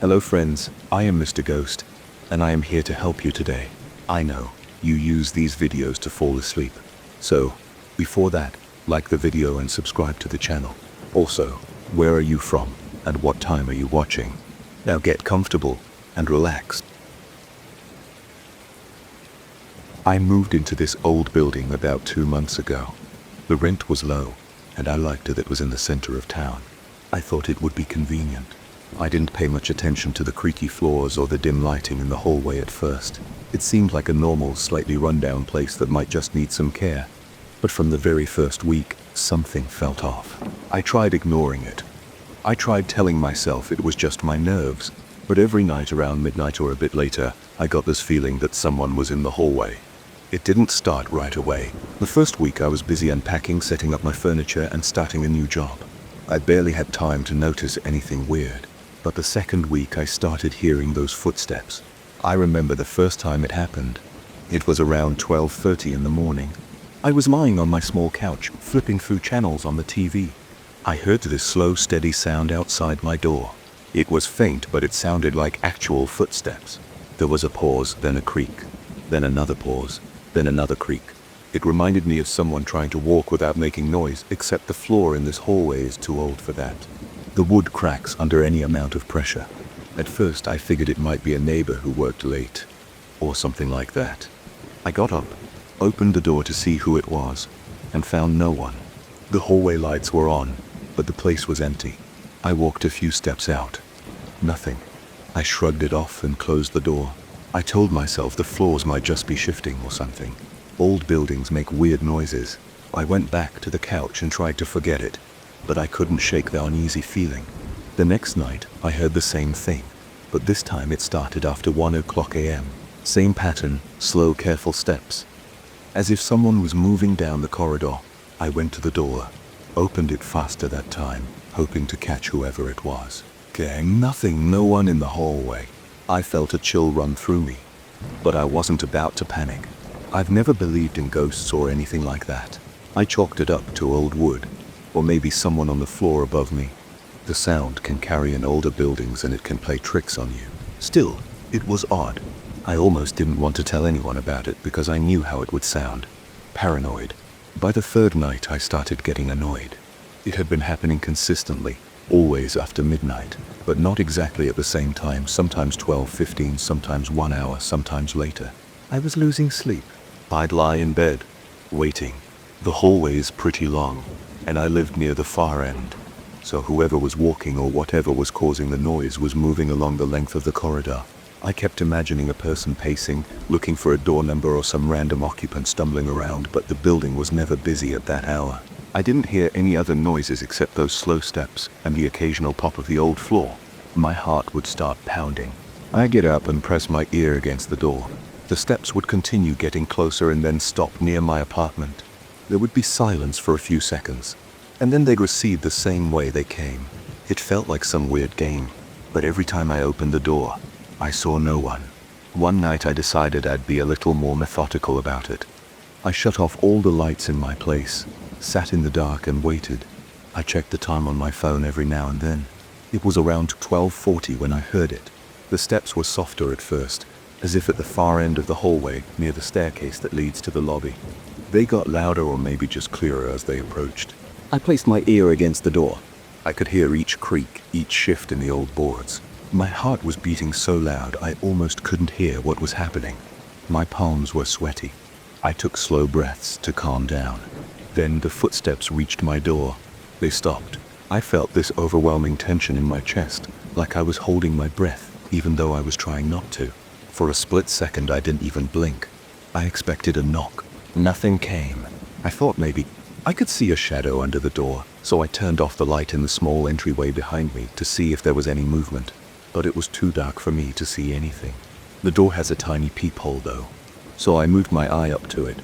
Hello friends, I am Mr. Ghost, and I am here to help you today. I know, you use these videos to fall asleep. So, before that, like the video and subscribe to the channel. Also, where are you from, and what time are you watching? Now get comfortable, and relax. I moved into this old building about 2 months ago. The rent was low, and I liked it was in the center of town. I thought it would be convenient. I didn't pay much attention to the creaky floors or the dim lighting in the hallway at first. It seemed like a normal, slightly run-down place that might just need some care. But from the very first week, something felt off. I tried ignoring it. I tried telling myself it was just my nerves, but every night around midnight or a bit later, I got this feeling that someone was in the hallway. It didn't start right away. The first week I was busy unpacking, setting up my furniture, and starting a new job. I barely had time to notice anything weird. But the second week I started hearing those footsteps. I remember the first time it happened. It was around 12:30 in the morning. I was lying on my small couch, flipping through channels on the TV. I heard this slow, steady sound outside my door. It was faint, but it sounded like actual footsteps. There was a pause, then a creak, then another pause, then another creak. It reminded me of someone trying to walk without making noise, except the floor in this hallway is too old for that. The wood cracks under any amount of pressure. At first I figured it might be a neighbor who worked late, or something like that. I got up, opened the door to see who it was, and found no one. The hallway lights were on, but the place was empty. I walked a few steps out. Nothing. I shrugged it off and closed the door. I told myself the floors might just be shifting or something. Old buildings make weird noises. I went back to the couch and tried to forget it, but I couldn't shake the uneasy feeling. The next night, I heard the same thing, but this time it started after 1:00 a.m. Same pattern, slow, careful steps. As if someone was moving down the corridor, I went to the door, opened it faster that time, hoping to catch whoever it was. Gang, nothing, no one in the hallway. I felt a chill run through me, but I wasn't about to panic. I've never believed in ghosts or anything like that. I chalked it up to old wood, or maybe someone on the floor above me. The sound can carry in older buildings and it can play tricks on you. Still, it was odd. I almost didn't want to tell anyone about it because I knew how it would sound. Paranoid. By the third night, I started getting annoyed. It had been happening consistently, always after midnight, but not exactly at the same time, sometimes 12:15, sometimes 1 hour, sometimes later. I was losing sleep. I'd lie in bed, waiting. The hallway is pretty long, and I lived near the far end, so whoever was walking or whatever was causing the noise was moving along the length of the corridor. I kept imagining a person pacing, looking for a door number or some random occupant stumbling around, but the building was never busy at that hour. I didn't hear any other noises except those slow steps and the occasional pop of the old floor. My heart would start pounding. I get up and press my ear against the door. The steps would continue getting closer and then stop near my apartment. There would be silence for a few seconds, and then they'd recede the same way they came. It felt like some weird game, but every time I opened the door, I saw no one. One night I decided I'd be a little more methodical about it. I shut off all the lights in my place, sat in the dark and waited. I checked the time on my phone every now and then. It was around 12:40 when I heard it. The steps were softer at first, as if at the far end of the hallway near the staircase that leads to the lobby. They got louder or maybe just clearer as they approached. I placed my ear against the door. I could hear each creak, each shift in the old boards. My heart was beating so loud I almost couldn't hear what was happening. My palms were sweaty. I took slow breaths to calm down. Then the footsteps reached my door. They stopped. I felt this overwhelming tension in my chest, like I was holding my breath, even though I was trying not to. For a split second I didn't even blink. I expected a knock. Nothing came. I thought maybe I could see a shadow under the door, so I turned off the light in the small entryway behind me to see if there was any movement. But it was too dark for me to see anything. The door has a tiny peephole though, so I moved my eye up to it.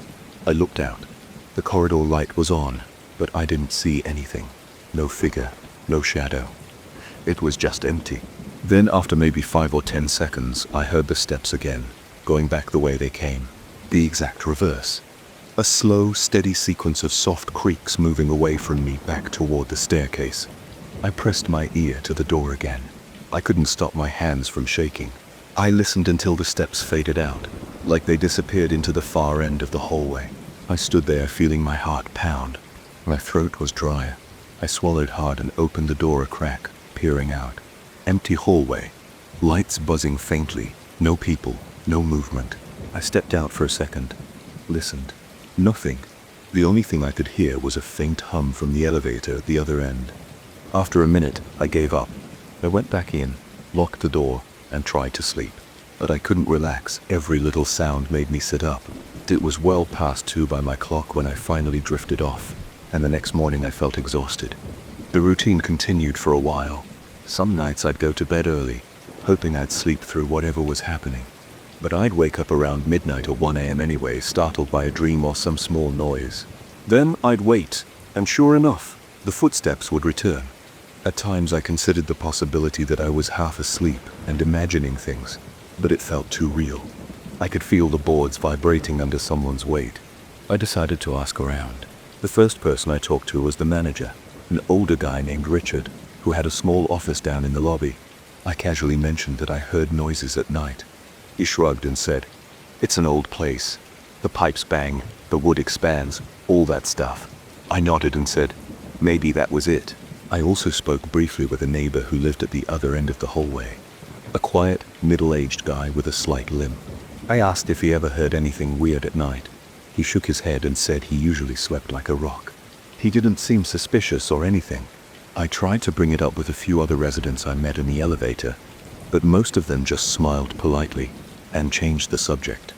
I looked out. The corridor light was on, but I didn't see anything. No figure, no shadow. It was just empty. Then after maybe 5 or 10 seconds, I heard the steps again, going back the way they came. The exact reverse. A slow, steady sequence of soft creaks moving away from me back toward the staircase. I pressed my ear to the door again. I couldn't stop my hands from shaking. I listened until the steps faded out, like they disappeared into the far end of the hallway. I stood there feeling my heart pound. My throat was dry. I swallowed hard and opened the door a crack, peering out. Empty hallway. Lights buzzing faintly. No people. No movement. I stepped out for a second. Listened. Nothing. The only thing I could hear was a faint hum from the elevator at the other end. After a minute, I gave up. I went back in, locked the door, and tried to sleep. But I couldn't relax. Every little sound made me sit up. It was well past 2 by my clock when I finally drifted off, and the next morning I felt exhausted. The routine continued for a while. Some nights I'd go to bed early, hoping I'd sleep through whatever was happening. But I'd wake up around midnight or 1 a.m. anyway, startled by a dream or some small noise. Then I'd wait, and sure enough, the footsteps would return. At times I considered the possibility that I was half asleep and imagining things, but it felt too real. I could feel the boards vibrating under someone's weight. I decided to ask around. The first person I talked to was the manager, an older guy named Richard, who had a small office down in the lobby. I casually mentioned that I heard noises at night. He shrugged and said, "It's an old place. The pipes bang, the wood expands, all that stuff." I nodded and said, "Maybe that was it." I also spoke briefly with a neighbor who lived at the other end of the hallway. A quiet, middle-aged guy with a slight limp. I asked if he ever heard anything weird at night. He shook his head and said he usually slept like a rock. He didn't seem suspicious or anything. I tried to bring it up with a few other residents I met in the elevator, but most of them just smiled politely and changed the subject.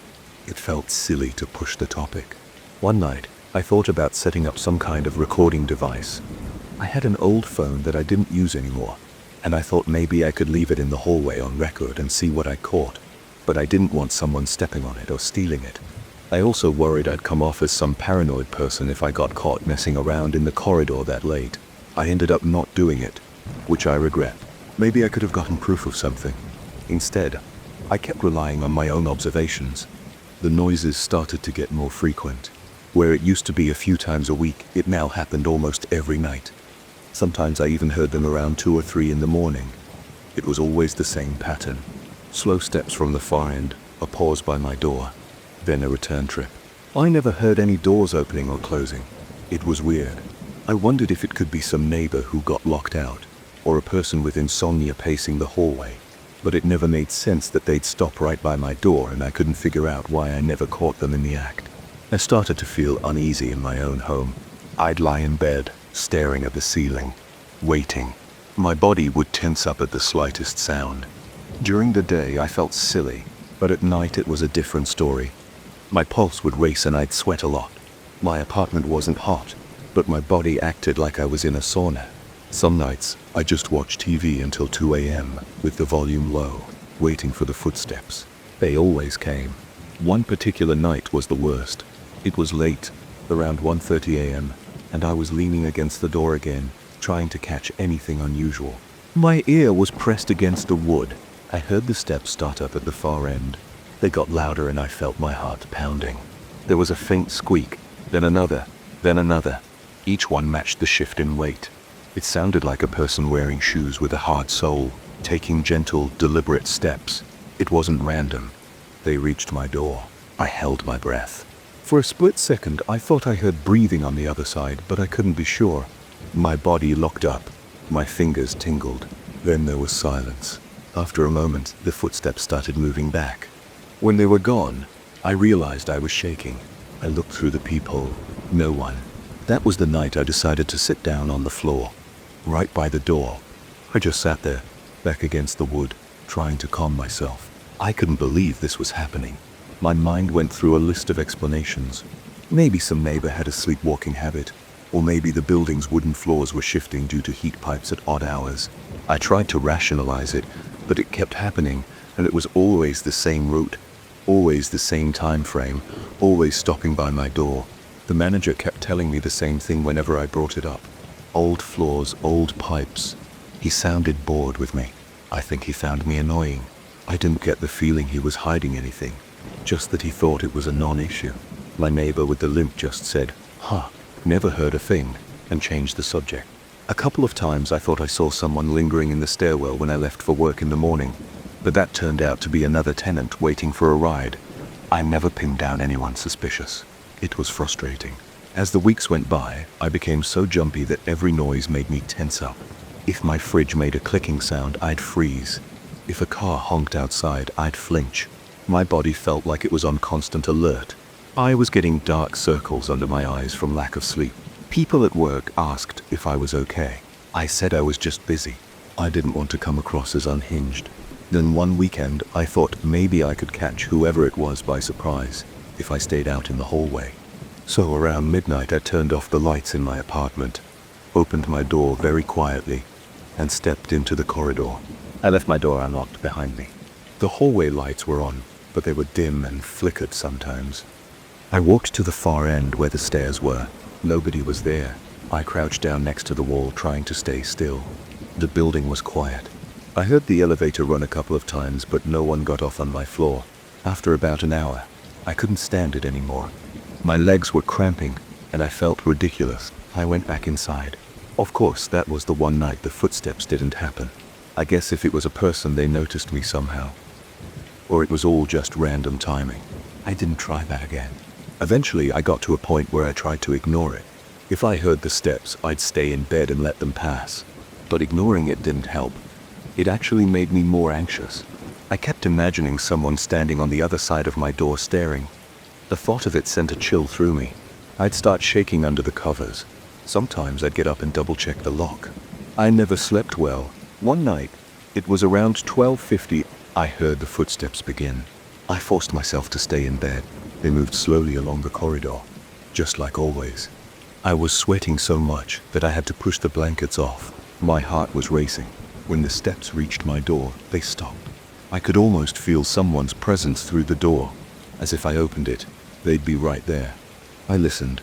It felt silly to push the topic. One night, I thought about setting up some kind of recording device. I had an old phone that I didn't use anymore, and I thought maybe I could leave it in the hallway on record and see what I caught. But I didn't want someone stepping on it or stealing it. I also worried I'd come off as some paranoid person if I got caught messing around in the corridor that late. I ended up not doing it, which I regret. Maybe I could have gotten proof of something. Instead, I kept relying on my own observations. The noises started to get more frequent. Where it used to be a few times a week, it now happened almost every night. Sometimes I even heard them around 2 or 3 in the morning. It was always the same pattern. Slow steps from the far end, a pause by my door, then a return trip. I never heard any doors opening or closing. It was weird. I wondered if it could be some neighbor who got locked out, or a person with insomnia pacing the hallway. But it never made sense that they'd stop right by my door, and I couldn't figure out why I never caught them in the act. I started to feel uneasy in my own home. I'd lie in bed, staring at the ceiling, waiting. My body would tense up at the slightest sound. During the day, I felt silly, but at night it was a different story. My pulse would race and I'd sweat a lot. My apartment wasn't hot, but my body acted like I was in a sauna. Some nights, I just watched TV until 2 a.m. with the volume low, waiting for the footsteps. They always came. One particular night was the worst. It was late, around 1:30 a.m., and I was leaning against the door again, trying to catch anything unusual. My ear was pressed against the wood. I heard the steps start up at the far end. They got louder and I felt my heart pounding. There was a faint squeak, then another, then another. Each one matched the shift in weight. It sounded like a person wearing shoes with a hard sole, taking gentle, deliberate steps. It wasn't random. They reached my door. I held my breath. For a split second, I thought I heard breathing on the other side, but I couldn't be sure. My body locked up. My fingers tingled. Then there was silence. After a moment, the footsteps started moving back. When they were gone, I realized I was shaking. I looked through the peephole. No one. That was the night I decided to sit down on the floor, right by the door. I just sat there, back against the wood, trying to calm myself. I couldn't believe this was happening. My mind went through a list of explanations. Maybe some neighbor had a sleepwalking habit, or maybe the building's wooden floors were shifting due to heat pipes at odd hours. I tried to rationalize it, but it kept happening, and it was always the same route, always the same time frame, always stopping by my door. The manager kept telling me the same thing whenever I brought it up. Old floors, old pipes. He sounded bored with me. I think he found me annoying. I didn't get the feeling he was hiding anything, just that he thought it was a non-issue. My neighbor with the limp just said, "Huh, never heard a thing," and changed the subject. A couple of times I thought I saw someone lingering in the stairwell when I left for work in the morning, but that turned out to be another tenant waiting for a ride. I never pinned down anyone suspicious. It was frustrating. As the weeks went by, I became so jumpy that every noise made me tense up. If my fridge made a clicking sound, I'd freeze. If a car honked outside, I'd flinch. My body felt like it was on constant alert. I was getting dark circles under my eyes from lack of sleep. People at work asked if I was okay. I said I was just busy. I didn't want to come across as unhinged. Then one weekend, I thought maybe I could catch whoever it was by surprise if I stayed out in the hallway. So around midnight, I turned off the lights in my apartment, opened my door very quietly, and stepped into the corridor. I left my door unlocked behind me. The hallway lights were on, but they were dim and flickered sometimes. I walked to the far end where the stairs were. Nobody was there. I crouched down next to the wall, trying to stay still. The building was quiet. I heard the elevator run a couple of times, but no one got off on my floor. After about an hour, I couldn't stand it anymore. My legs were cramping, and I felt ridiculous. I went back inside. Of course, that was the one night the footsteps didn't happen. I guess if it was a person, they noticed me somehow. Or it was all just random timing. I didn't try that again. Eventually, I got to a point where I tried to ignore it. If I heard the steps, I'd stay in bed and let them pass. But ignoring it didn't help. It actually made me more anxious. I kept imagining someone standing on the other side of my door staring. The thought of it sent a chill through me. I'd start shaking under the covers. Sometimes I'd get up and double-check the lock. I never slept well. One night, it was around 12:50, I heard the footsteps begin. I forced myself to stay in bed. They moved slowly along the corridor, just like always. I was sweating so much that I had to push the blankets off. My heart was racing. When the steps reached my door, they stopped. I could almost feel someone's presence through the door. As if I opened it, they'd be right there. I listened,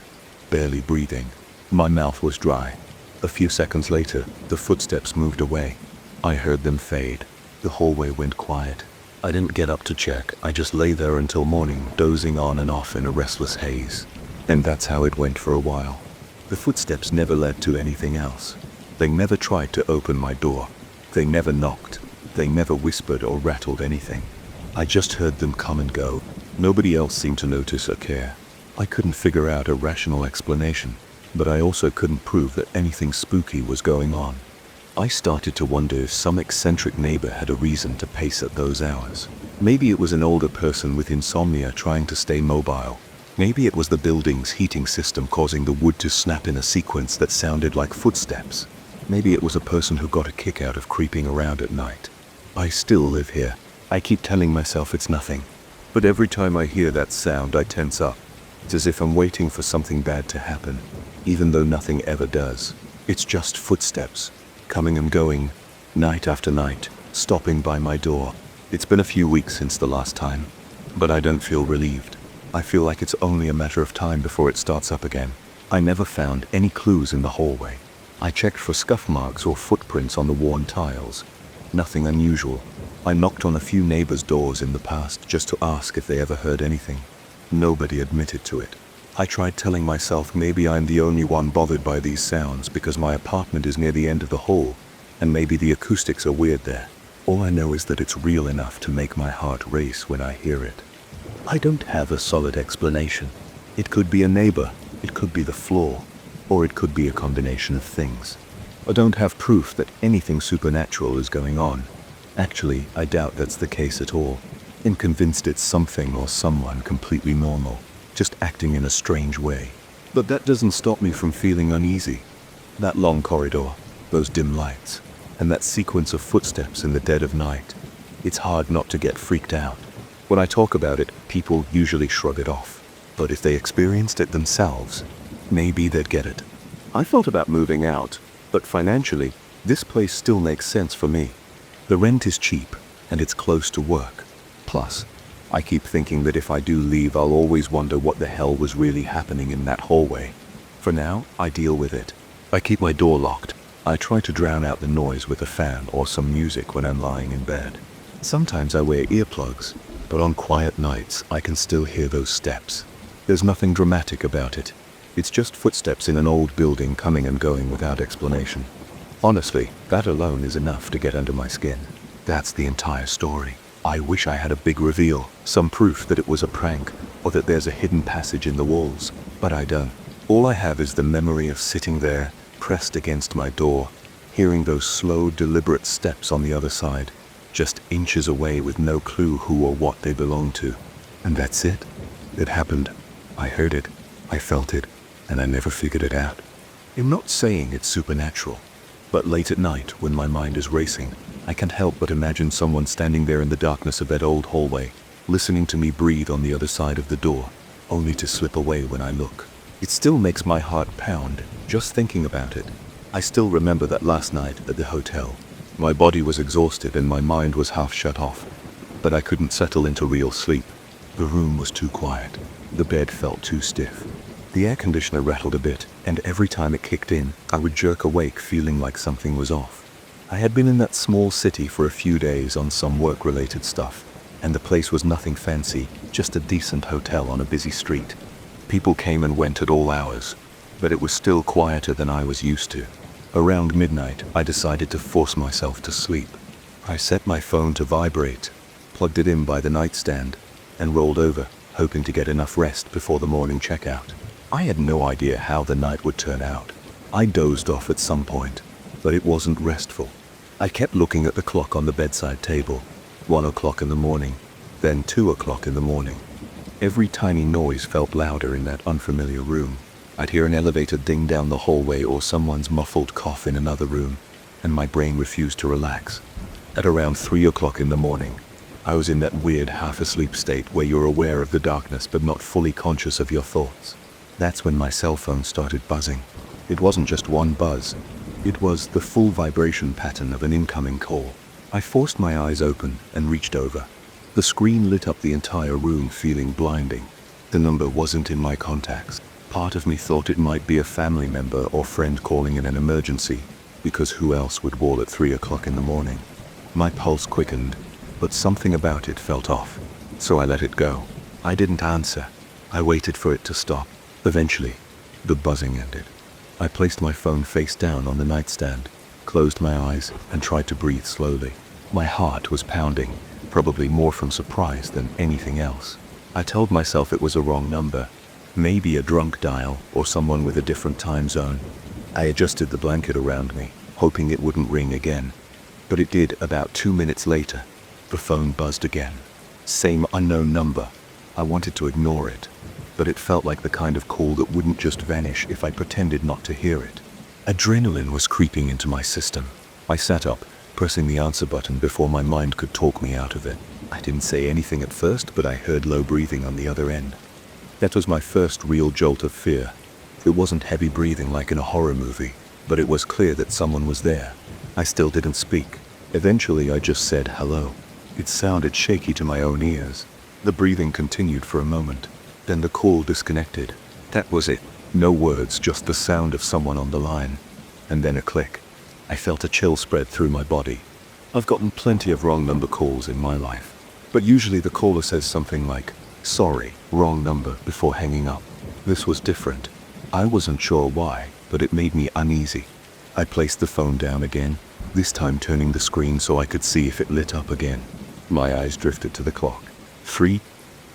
barely breathing. My mouth was dry. A few seconds later, the footsteps moved away. I heard them fade. The hallway went quiet. I didn't get up to check. I just lay there until morning, dozing on and off in a restless haze. And that's how it went for a while. The footsteps never led to anything else. They never tried to open my door. They never knocked. They never whispered or rattled anything. I just heard them come and go. Nobody else seemed to notice or care. I couldn't figure out a rational explanation, but I also couldn't prove that anything spooky was going on. I started to wonder if some eccentric neighbor had a reason to pace at those hours. Maybe it was an older person with insomnia trying to stay mobile. Maybe it was the building's heating system causing the wood to snap in a sequence that sounded like footsteps. Maybe it was a person who got a kick out of creeping around at night. I still live here. I keep telling myself it's nothing. But every time I hear that sound, I tense up. It's as if I'm waiting for something bad to happen, even though nothing ever does. It's just footsteps, coming and going, night after night, stopping by my door. It's been a few weeks since the last time, but I don't feel relieved. I feel like it's only a matter of time before it starts up again. I never found any clues in the hallway. I checked for scuff marks or footprints on the worn tiles. Nothing unusual. I knocked on a few neighbors' doors in the past just to ask if they ever heard anything. Nobody admitted to it. I tried telling myself maybe I'm the only one bothered by these sounds because my apartment is near the end of the hall, and maybe the acoustics are weird there. All I know is that it's real enough to make my heart race when I hear it. I don't have a solid explanation. It could be a neighbor, it could be the floor, or it could be a combination of things. I don't have proof that anything supernatural is going on. Actually, I doubt that's the case at all. I'm convinced it's something or someone completely normal, just acting in a strange way. But that doesn't stop me from feeling uneasy. That long corridor, those dim lights, and that sequence of footsteps in the dead of night. It's hard not to get freaked out. When I talk about it, people usually shrug it off. But if they experienced it themselves, maybe they'd get it. I thought about moving out, but financially, this place still makes sense for me. The rent is cheap, and it's close to work. Plus, I keep thinking that if I do leave, I'll always wonder what the hell was really happening in that hallway. For now, I deal with it. I keep my door locked. I try to drown out the noise with a fan or some music when I'm lying in bed. Sometimes I wear earplugs, but on quiet nights, I can still hear those steps. There's nothing dramatic about it. It's just footsteps in an old building coming and going without explanation. Honestly, that alone is enough to get under my skin. That's the entire story. I wish I had a big reveal, some proof that it was a prank, or that there's a hidden passage in the walls, but I don't. All I have is the memory of sitting there, pressed against my door, hearing those slow, deliberate steps on the other side, just inches away with no clue who or what they belonged to. And that's it. It happened. I heard it, I felt it, and I never figured it out. I'm not saying it's supernatural, but late at night, when my mind is racing, I can't help but imagine someone standing there in the darkness of that old hallway, listening to me breathe on the other side of the door, only to slip away when I look. It still makes my heart pound, just thinking about it. I still remember that last night at the hotel. My body was exhausted and my mind was half shut off, but I couldn't settle into real sleep. The room was too quiet. The bed felt too stiff. The air conditioner rattled a bit, and every time it kicked in, I would jerk awake feeling like something was off. I had been in that small city for a few days on some work-related stuff, and the place was nothing fancy, just a decent hotel on a busy street. People came and went at all hours, but it was still quieter than I was used to. Around midnight, I decided to force myself to sleep. I set my phone to vibrate, plugged it in by the nightstand, and rolled over, hoping to get enough rest before the morning checkout. I had no idea how the night would turn out. I dozed off at some point, but it wasn't restful. I kept looking at the clock on the bedside table. 1 o'clock in the morning, then 2 o'clock in the morning. Every tiny noise felt louder in that unfamiliar room. I'd hear an elevator ding down the hallway or someone's muffled cough in another room, and my brain refused to relax. At around 3 o'clock in the morning, I was in that weird half-asleep state where you're aware of the darkness but not fully conscious of your thoughts. That's when my cell phone started buzzing. It wasn't just one buzz. It was the full vibration pattern of an incoming call. I forced my eyes open and reached over. The screen lit up the entire room, feeling blinding. The number wasn't in my contacts. Part of me thought it might be a family member or friend calling in an emergency, because who else would call at 3 o'clock in the morning? My pulse quickened, but something about it felt off, so I let it go. I didn't answer. I waited for it to stop. Eventually, the buzzing ended. I placed my phone face down on the nightstand, closed my eyes, and tried to breathe slowly. My heart was pounding, probably more from surprise than anything else. I told myself it was a wrong number, maybe a drunk dial or someone with a different time zone. I adjusted the blanket around me, hoping it wouldn't ring again. But it did about 2 minutes later. The phone buzzed again. Same unknown number. I wanted to ignore it, but it felt like the kind of call that wouldn't just vanish if I pretended not to hear it. Adrenaline was creeping into my system. I sat up, pressing the answer button before my mind could talk me out of it. I didn't say anything at first, but I heard low breathing on the other end. That was my first real jolt of fear. It wasn't heavy breathing like in a horror movie, but it was clear that someone was there. I still didn't speak. Eventually, I just said hello. It sounded shaky to my own ears. The breathing continued for a moment. Then the call disconnected. That was it. No words, just the sound of someone on the line. And then a click. I felt a chill spread through my body. I've gotten plenty of wrong number calls in my life, but usually the caller says something like, "Sorry, wrong number," before hanging up. This was different. I wasn't sure why, but it made me uneasy. I placed the phone down again, this time turning the screen so I could see if it lit up again. My eyes drifted to the clock. 3?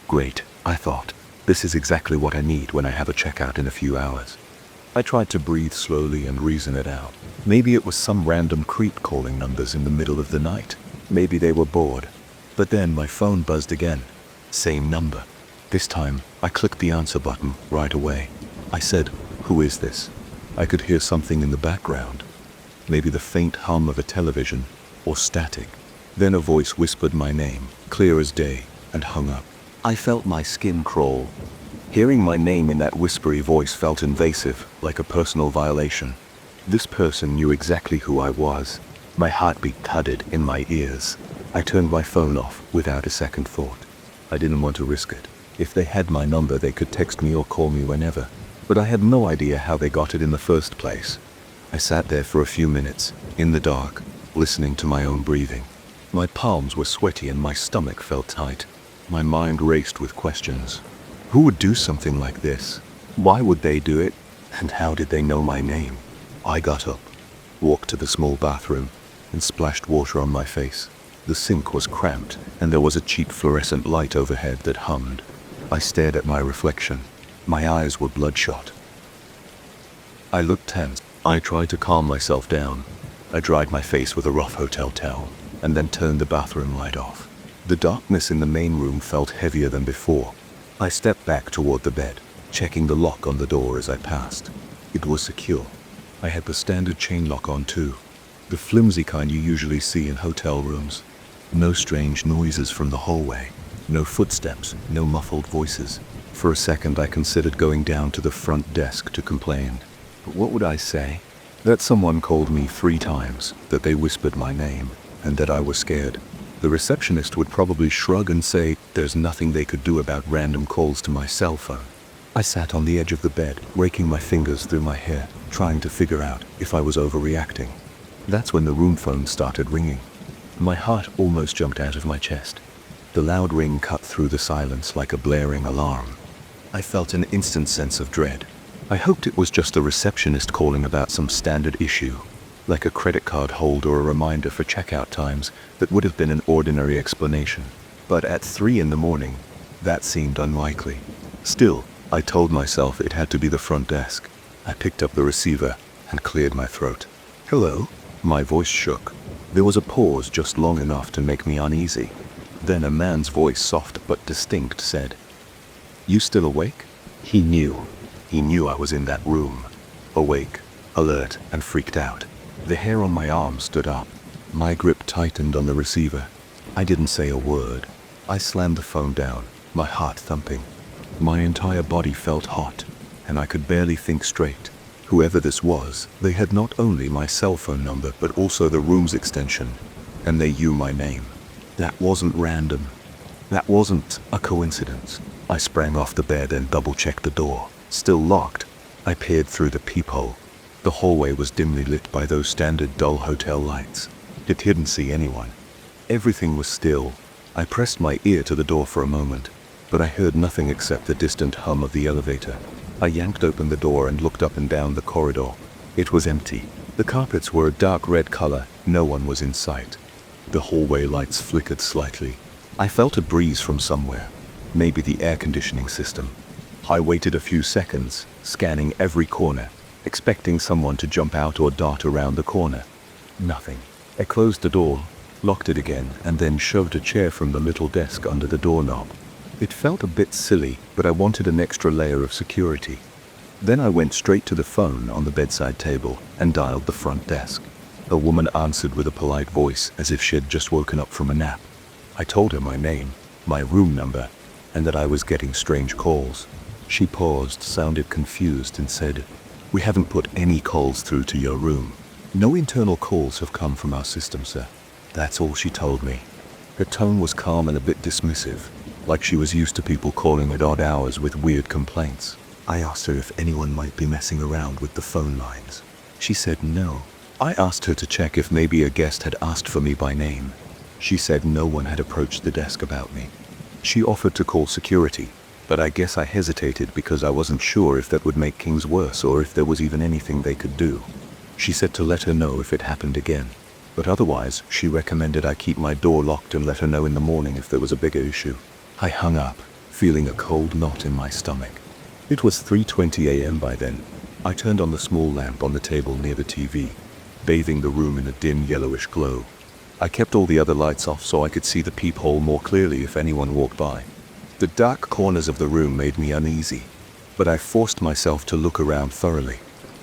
Great, I thought. This is exactly what I need when I have a checkout in a few hours. I tried to breathe slowly and reason it out. Maybe it was some random creep calling numbers in the middle of the night. Maybe they were bored. But then my phone buzzed again. Same number. This time, I clicked the answer button right away. I said, "Who is this?" I could hear something in the background. Maybe the faint hum of a television, or static. Then a voice whispered my name, clear as day, and hung up. I felt my skin crawl. Hearing my name in that whispery voice felt invasive, like a personal violation. This person knew exactly who I was. My heartbeat thudded in my ears. I turned my phone off without a second thought. I didn't want to risk it. If they had my number, they could text me or call me whenever. But I had no idea how they got it in the first place. I sat there for a few minutes, in the dark, listening to my own breathing. My palms were sweaty and my stomach felt tight. My mind raced with questions. Who would do something like this? Why would they do it? And how did they know my name? I got up, walked to the small bathroom, and splashed water on my face. The sink was cramped, and there was a cheap fluorescent light overhead that hummed. I stared at my reflection. My eyes were bloodshot. I looked tense. I tried to calm myself down. I dried my face with a rough hotel towel, and then turned the bathroom light off. The darkness in the main room felt heavier than before. I stepped back toward the bed, checking the lock on the door as I passed. It was secure. I had the standard chain lock on too, the flimsy kind you usually see in hotel rooms. No strange noises from the hallway, no footsteps, no muffled voices. For a second I considered going down to the front desk to complain. But what would I say? That someone called me 3 times, that they whispered my name, and that I was scared. The receptionist would probably shrug and say there's nothing they could do about random calls to my cell phone. I sat on the edge of the bed, raking my fingers through my hair, trying to figure out if I was overreacting. That's when the room phone started ringing. My heart almost jumped out of my chest. The loud ring cut through the silence like a blaring alarm. I felt an instant sense of dread. I hoped it was just a receptionist calling about some standard issue, like a credit card hold or a reminder for checkout times that would have been an ordinary explanation. But at 3 in the morning, that seemed unlikely. Still, I told myself it had to be the front desk. I picked up the receiver and cleared my throat. "Hello?" My voice shook. There was a pause just long enough to make me uneasy. Then a man's voice, soft but distinct, said, "You still awake?" He knew. He knew I was in that room. Awake, alert, and freaked out. The hair on my arm stood up. My grip tightened on the receiver. I didn't say a word. I slammed the phone down, my heart thumping. My entire body felt hot, and I could barely think straight. Whoever this was, they had not only my cell phone number, but also the room's extension, and they knew my name. That wasn't random. That wasn't a coincidence. I sprang off the bed and double-checked the door. Still locked. I peered through the peephole. The hallway was dimly lit by those standard dull hotel lights. It didn't see anyone. Everything was still. I pressed my ear to the door for a moment, but I heard nothing except the distant hum of the elevator. I yanked open the door and looked up and down the corridor. It was empty. The carpets were a dark red color. No one was in sight. The hallway lights flickered slightly. I felt a breeze from somewhere. Maybe the air conditioning system. I waited a few seconds, scanning every corner, expecting someone to jump out or dart around the corner. Nothing. I closed the door, locked it again, and then shoved a chair from the little desk under the doorknob. It felt a bit silly, but I wanted an extra layer of security. Then I went straight to the phone on the bedside table and dialed the front desk. A woman answered with a polite voice, as if she had just woken up from a nap. I told her my name, my room number, and that I was getting strange calls. She paused, sounded confused, and said, "We haven't put any calls through to your room. No internal calls have come from our system, sir." That's all she told me. Her tone was calm and a bit dismissive, like she was used to people calling at odd hours with weird complaints. I asked her if anyone might be messing around with the phone lines. She said no. I asked her to check if maybe a guest had asked for me by name. She said no one had approached the desk about me. She offered to call security, but I guess I hesitated because I wasn't sure if that would make things worse or if there was even anything they could do. She said to let her know if it happened again, but otherwise she recommended I keep my door locked and let her know in the morning if there was a bigger issue. I hung up, feeling a cold knot in my stomach. It was 3:20 a.m. by then. I turned on the small lamp on the table near the TV, bathing the room in a dim yellowish glow. I kept all the other lights off so I could see the peephole more clearly if anyone walked by. The dark corners of the room made me uneasy, but I forced myself to look around thoroughly.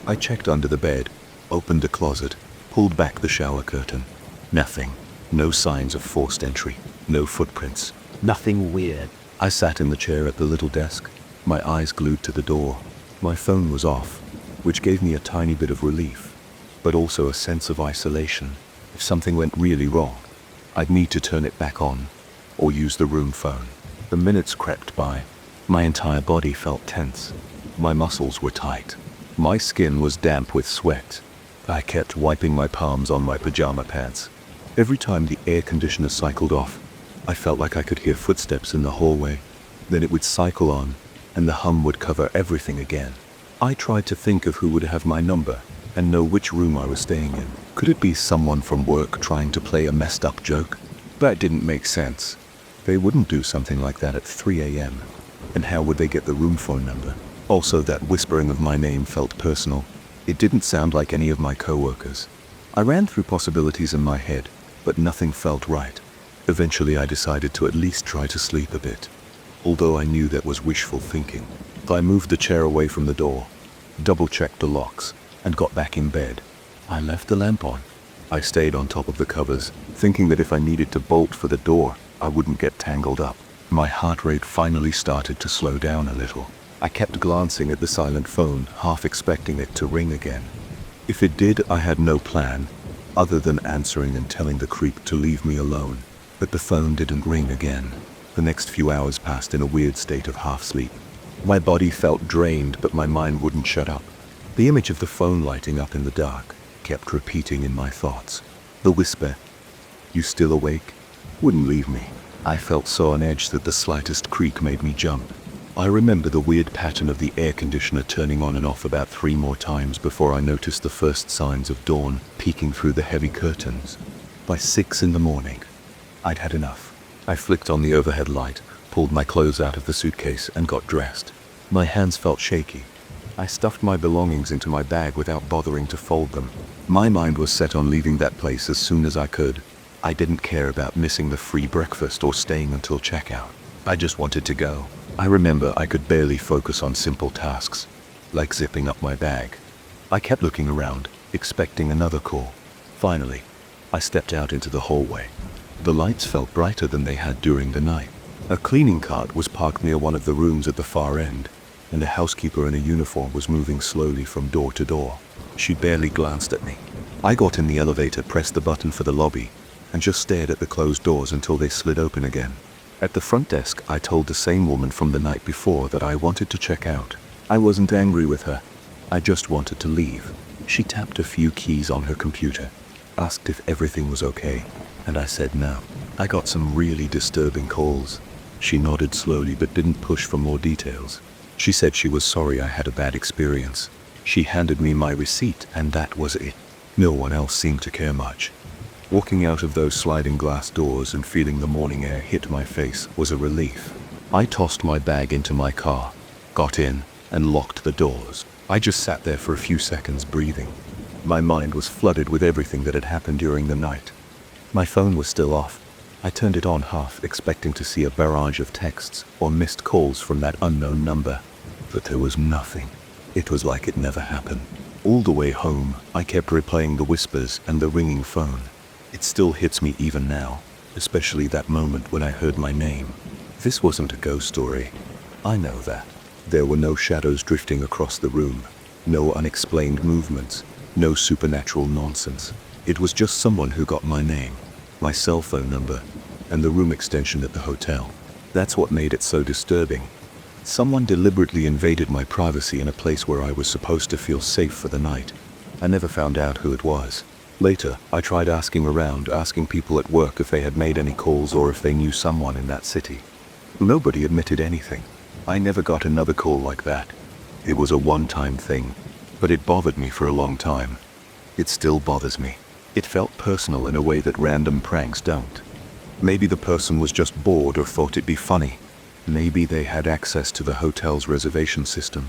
I checked under the bed, opened the closet, pulled back the shower curtain. Nothing. No signs of forced entry. No footprints. Nothing weird. I sat in the chair at the little desk, my eyes glued to the door. My phone was off, which gave me a tiny bit of relief, but also a sense of isolation. If something went really wrong, I'd need to turn it back on, or use the room phone. The minutes crept by. My entire body felt tense. My muscles were tight. My skin was damp with sweat. I kept wiping my palms on my pajama pads. Every time the air conditioner cycled off, I felt like I could hear footsteps in the hallway. Then it would cycle on, and the hum would cover everything again. I tried to think of who would have my number and know which room I was staying in. Could it be someone from work trying to play a messed up joke? That didn't make sense. They wouldn't do something like that at 3 a.m. And how would they get the room phone number? Also, that whispering of my name felt personal. It didn't sound like any of my coworkers. I ran through possibilities in my head, but nothing felt right. Eventually, I decided to at least try to sleep a bit. Although I knew that was wishful thinking. I moved the chair away from the door, double-checked the locks, and got back in bed. I left the lamp on. I stayed on top of the covers, thinking that if I needed to bolt for the door, I wouldn't get tangled up. My heart rate finally started to slow down a little. I kept glancing at the silent phone, half expecting it to ring again. If it did, I had no plan, other than answering and telling the creep to leave me alone. But the phone didn't ring again. The next few hours passed in a weird state of half-sleep. My body felt drained, but my mind wouldn't shut up. The image of the phone lighting up in the dark kept repeating in my thoughts. The whisper, "You still awake?" wouldn't leave me. I felt so on edge that the slightest creak made me jump. I remember the weird pattern of the air conditioner turning on and off about 3 more times before I noticed the first signs of dawn peeking through the heavy curtains. By 6 in the morning, I'd had enough. I flicked on the overhead light, pulled my clothes out of the suitcase, and got dressed. My hands felt shaky. I stuffed my belongings into my bag without bothering to fold them. My mind was set on leaving that place as soon as I could. I didn't care about missing the free breakfast or staying until checkout. I just wanted to go. I remember I could barely focus on simple tasks, like zipping up my bag. I kept looking around, expecting another call. Finally, I stepped out into the hallway. The lights felt brighter than they had during the night. A cleaning cart was parked near one of the rooms at the far end, and a housekeeper in a uniform was moving slowly from door to door. She barely glanced at me. I got in the elevator, pressed the button for the lobby, and just stared at the closed doors until they slid open again. At the front desk, I told the same woman from the night before that I wanted to check out. I wasn't angry with her. I just wanted to leave. She tapped a few keys on her computer, asked if everything was okay, and I said no. I got some really disturbing calls. She nodded slowly but didn't push for more details. She said she was sorry I had a bad experience. She handed me my receipt, and that was it. No one else seemed to care much. Walking out of those sliding glass doors and feeling the morning air hit my face was a relief. I tossed my bag into my car, got in, and locked the doors. I just sat there for a few seconds breathing. My mind was flooded with everything that had happened during the night. My phone was still off. I turned it on half, expecting to see a barrage of texts or missed calls from that unknown number. But there was nothing. It was like it never happened. All the way home, I kept replaying the whispers and the ringing phone. It still hits me even now, especially that moment when I heard my name. This wasn't a ghost story. I know that. There were no shadows drifting across the room, no unexplained movements, no supernatural nonsense. It was just someone who got my name, my cell phone number, and the room extension at the hotel. That's what made it so disturbing. Someone deliberately invaded my privacy in a place where I was supposed to feel safe for the night. I never found out who it was. Later, I tried asking around, asking people at work if they had made any calls or if they knew someone in that city. Nobody admitted anything. I never got another call like that. It was a one-time thing, but it bothered me for a long time. It still bothers me. It felt personal in a way that random pranks don't. Maybe the person was just bored or thought it'd be funny. Maybe they had access to the hotel's reservation system.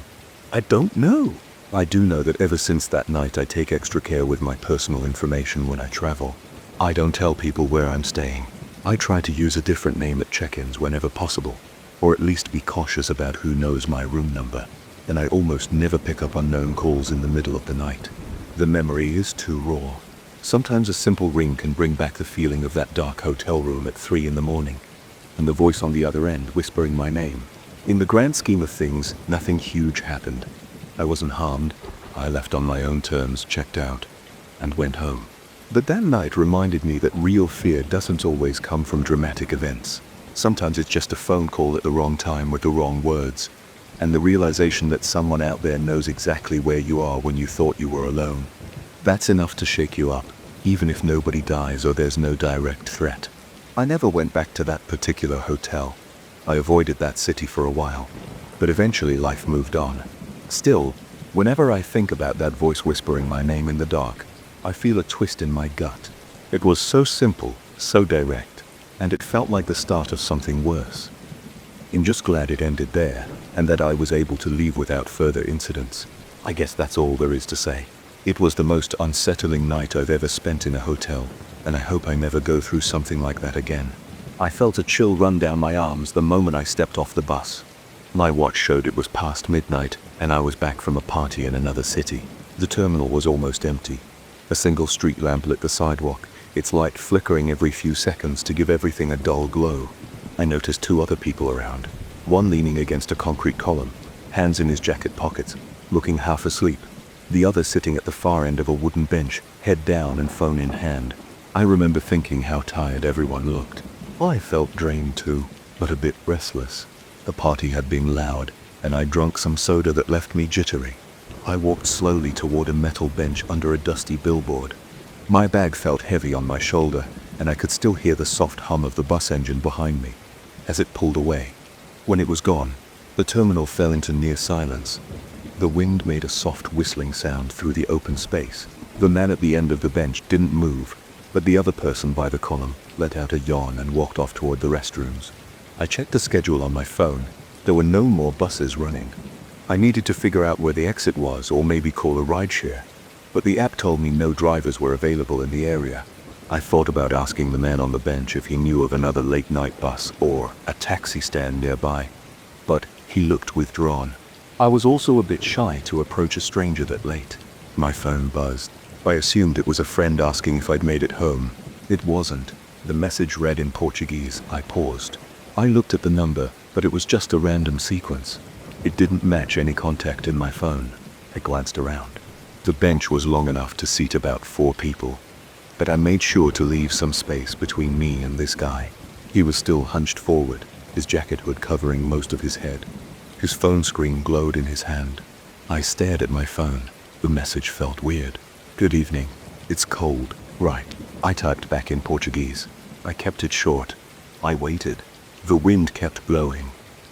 I don't know. I do know that ever since that night I take extra care with my personal information when I travel. I don't tell people where I'm staying. I try to use a different name at check-ins whenever possible, or at least be cautious about who knows my room number. And I almost never pick up unknown calls in the middle of the night. The memory is too raw. Sometimes a simple ring can bring back the feeling of that dark hotel room at 3 in the morning, and the voice on the other end whispering my name. In the grand scheme of things, nothing huge happened. I wasn't harmed. I left on my own terms, checked out, and went home. But that night reminded me that real fear doesn't always come from dramatic events. Sometimes it's just a phone call at the wrong time with the wrong words, and the realization that someone out there knows exactly where you are when you thought you were alone. That's enough to shake you up, even if nobody dies or there's no direct threat. I never went back to that particular hotel. I avoided that city for a while. but eventually life moved on. Still, whenever I think about that voice whispering my name in the dark, I feel a twist in my gut. It was so simple, so direct, and it felt like the start of something worse. I'm just glad it ended there, and that I was able to leave without further incidents. I guess that's all there is to say. It was the most unsettling night I've ever spent in a hotel, and I hope I never go through something like that again. I felt a chill run down my arms the moment I stepped off the bus. My watch showed it was past midnight, and I was back from a party in another city. The terminal was almost empty. A single street lamp lit the sidewalk, its light flickering every few seconds to give everything a dull glow. I noticed two other people around, one leaning against a concrete column, hands in his jacket pockets, looking half asleep. The other sitting at the far end of a wooden bench, head down and phone in hand. I remember thinking how tired everyone looked. I felt drained too, but a bit restless. The party had been loud, and I drunk some soda that left me jittery. I walked slowly toward a metal bench under a dusty billboard. My bag felt heavy on my shoulder, and I could still hear the soft hum of the bus engine behind me as it pulled away. When it was gone, the terminal fell into near silence. The wind made a soft whistling sound through the open space. The man at the end of the bench didn't move, but the other person by the column let out a yawn and walked off toward the restrooms. I checked the schedule on my phone. There were no more buses running. I needed to figure out where the exit was, or maybe call a rideshare, but the app told me no drivers were available in the area. I thought about asking the man on the bench if he knew of another late-night bus or a taxi stand nearby, but he looked withdrawn. I was also a bit shy to approach a stranger that late. My phone buzzed. I assumed it was a friend asking if I'd made it home. It wasn't. The message read in Portuguese. I paused. I looked at the number, but it was just a random sequence. It didn't match any contact in my phone. I glanced around. The bench was long enough to seat about 4 people, but I made sure to leave some space between me and this guy. He was still hunched forward, his jacket hood covering most of his head. His phone screen glowed in his hand. I stared at my phone. The message felt weird. "Good evening. It's cold, right?" I typed back in Portuguese. I kept it short. I waited. The wind kept blowing.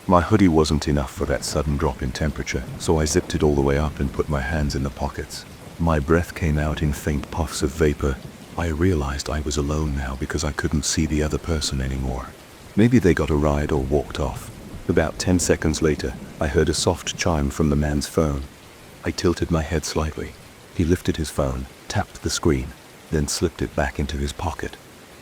My hoodie wasn't enough for that sudden drop in temperature, so I zipped it all the way up and put my hands in the pockets. My breath came out in faint puffs of vapor. I realized I was alone now because I couldn't see the other person anymore. Maybe they got a ride or walked off. About 10 seconds later, I heard a soft chime from the man's phone. I tilted my head slightly. He lifted his phone, tapped the screen, then slipped it back into his pocket.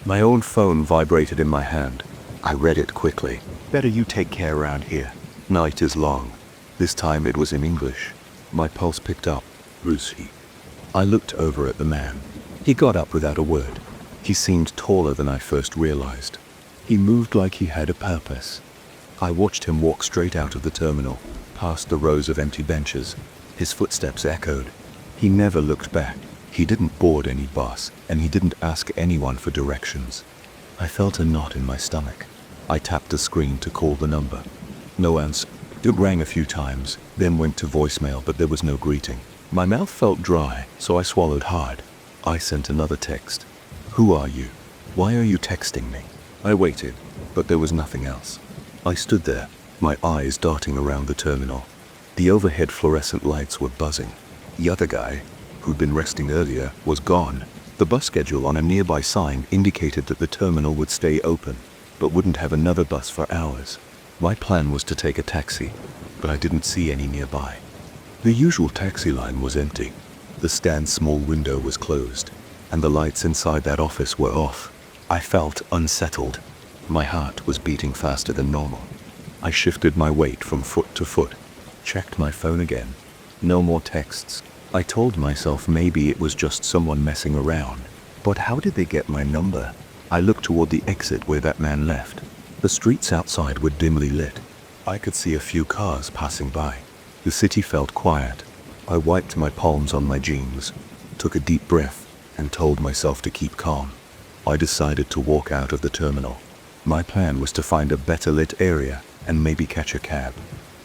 My own phone vibrated in my hand. I read it quickly. "Better you take care around here. Night is long." This time it was in English. My pulse picked up. "Who's he?" I looked over at the man. He got up without a word. He seemed taller than I first realized. He moved like he had a purpose. I watched him walk straight out of the terminal, past the rows of empty benches. His footsteps echoed. He never looked back. He didn't board any bus, and he didn't ask anyone for directions. I felt a knot in my stomach. I tapped the screen to call the number. No answer. It rang a few times, then went to voicemail, but there was no greeting. My mouth felt dry, so I swallowed hard. I sent another text. "Who are you? Why are you texting me?" I waited, but there was nothing else. I stood there, my eyes darting around the terminal. The overhead fluorescent lights were buzzing. The other guy, who'd been resting earlier, was gone. The bus schedule on a nearby sign indicated that the terminal would stay open, but wouldn't have another bus for hours. My plan was to take a taxi, but I didn't see any nearby. The usual taxi line was empty. The stand's small window was closed, and the lights inside that office were off. I felt unsettled. My heart was beating faster than normal. I shifted my weight from foot to foot, checked my phone again. No more texts. I told myself maybe it was just someone messing around. But how did they get my number? I looked toward the exit where that man left. The streets outside were dimly lit. I could see a few cars passing by. The city felt quiet. I wiped my palms on my jeans, took a deep breath, and told myself to keep calm. I decided to walk out of the terminal. My plan was to find a better lit area and maybe catch a cab.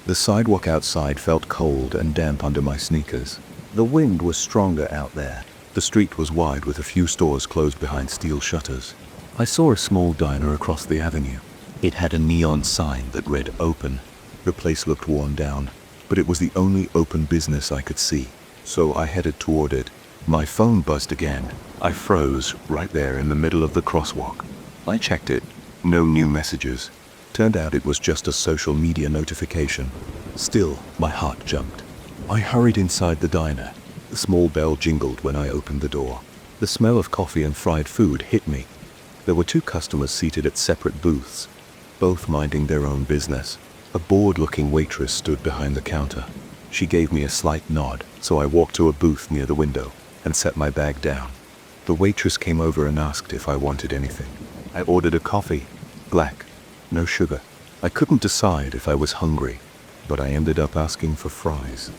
The sidewalk outside felt cold and damp under my sneakers. The wind was stronger out there. The street was wide with a few stores closed behind steel shutters. I saw a small diner across the avenue. It had a neon sign that read "Open." The place looked worn down, but it was the only open business I could see, so I headed toward it. My phone buzzed again. I froze right there in the middle of the crosswalk. I checked it. No new messages. Turned out it was just a social media notification. Still, my heart jumped. I hurried inside the diner. The small bell jingled when I opened the door. The smell of coffee and fried food hit me. There were 2 customers seated at separate booths, both minding their own business. A bored-looking waitress stood behind the counter. She gave me a slight nod, so I walked to a booth near the window and set my bag down. The waitress came over and asked if I wanted anything. I ordered a coffee, black, no sugar. I couldn't decide if I was hungry, but I ended up asking for fries.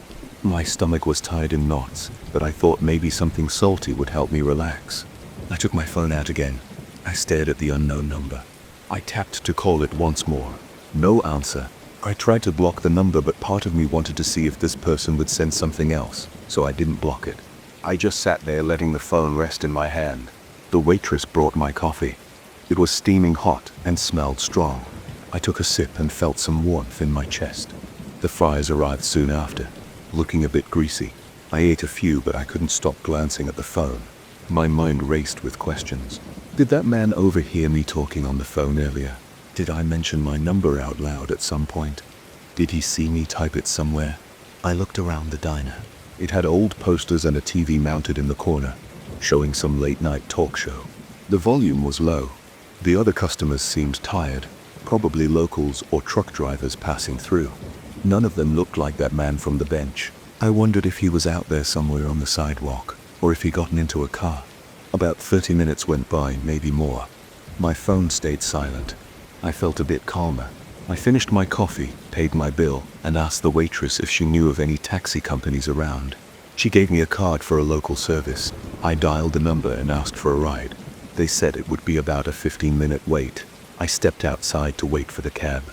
My stomach was tied in knots, but I thought maybe something salty would help me relax. I took my phone out again. I stared at the unknown number. I tapped to call it once more. No answer. I tried to block the number, but part of me wanted to see if this person would send something else, so I didn't block it. I just sat there letting the phone rest in my hand. The waitress brought my coffee. It was steaming hot and smelled strong. I took a sip and felt some warmth in my chest. The fries arrived soon after, looking a bit greasy. I ate a few, but I couldn't stop glancing at the phone. My mind raced with questions. Did that man overhear me talking on the phone earlier? Did I mention my number out loud at some point? Did he see me type it somewhere? I looked around the diner. It had old posters and a TV mounted in the corner, showing some late-night talk show. The volume was low. The other customers seemed tired, probably locals or truck drivers passing through. None of them looked like that man from the bench. I wondered if he was out there somewhere on the sidewalk, or if he'd gotten into a car. About 30 minutes went by, maybe more. My phone stayed silent. I felt a bit calmer. I finished my coffee, paid my bill, and asked the waitress if she knew of any taxi companies around. She gave me a card for a local service. I dialed the number and asked for a ride. They said it would be about a 15-minute wait. I stepped outside to wait for the cab.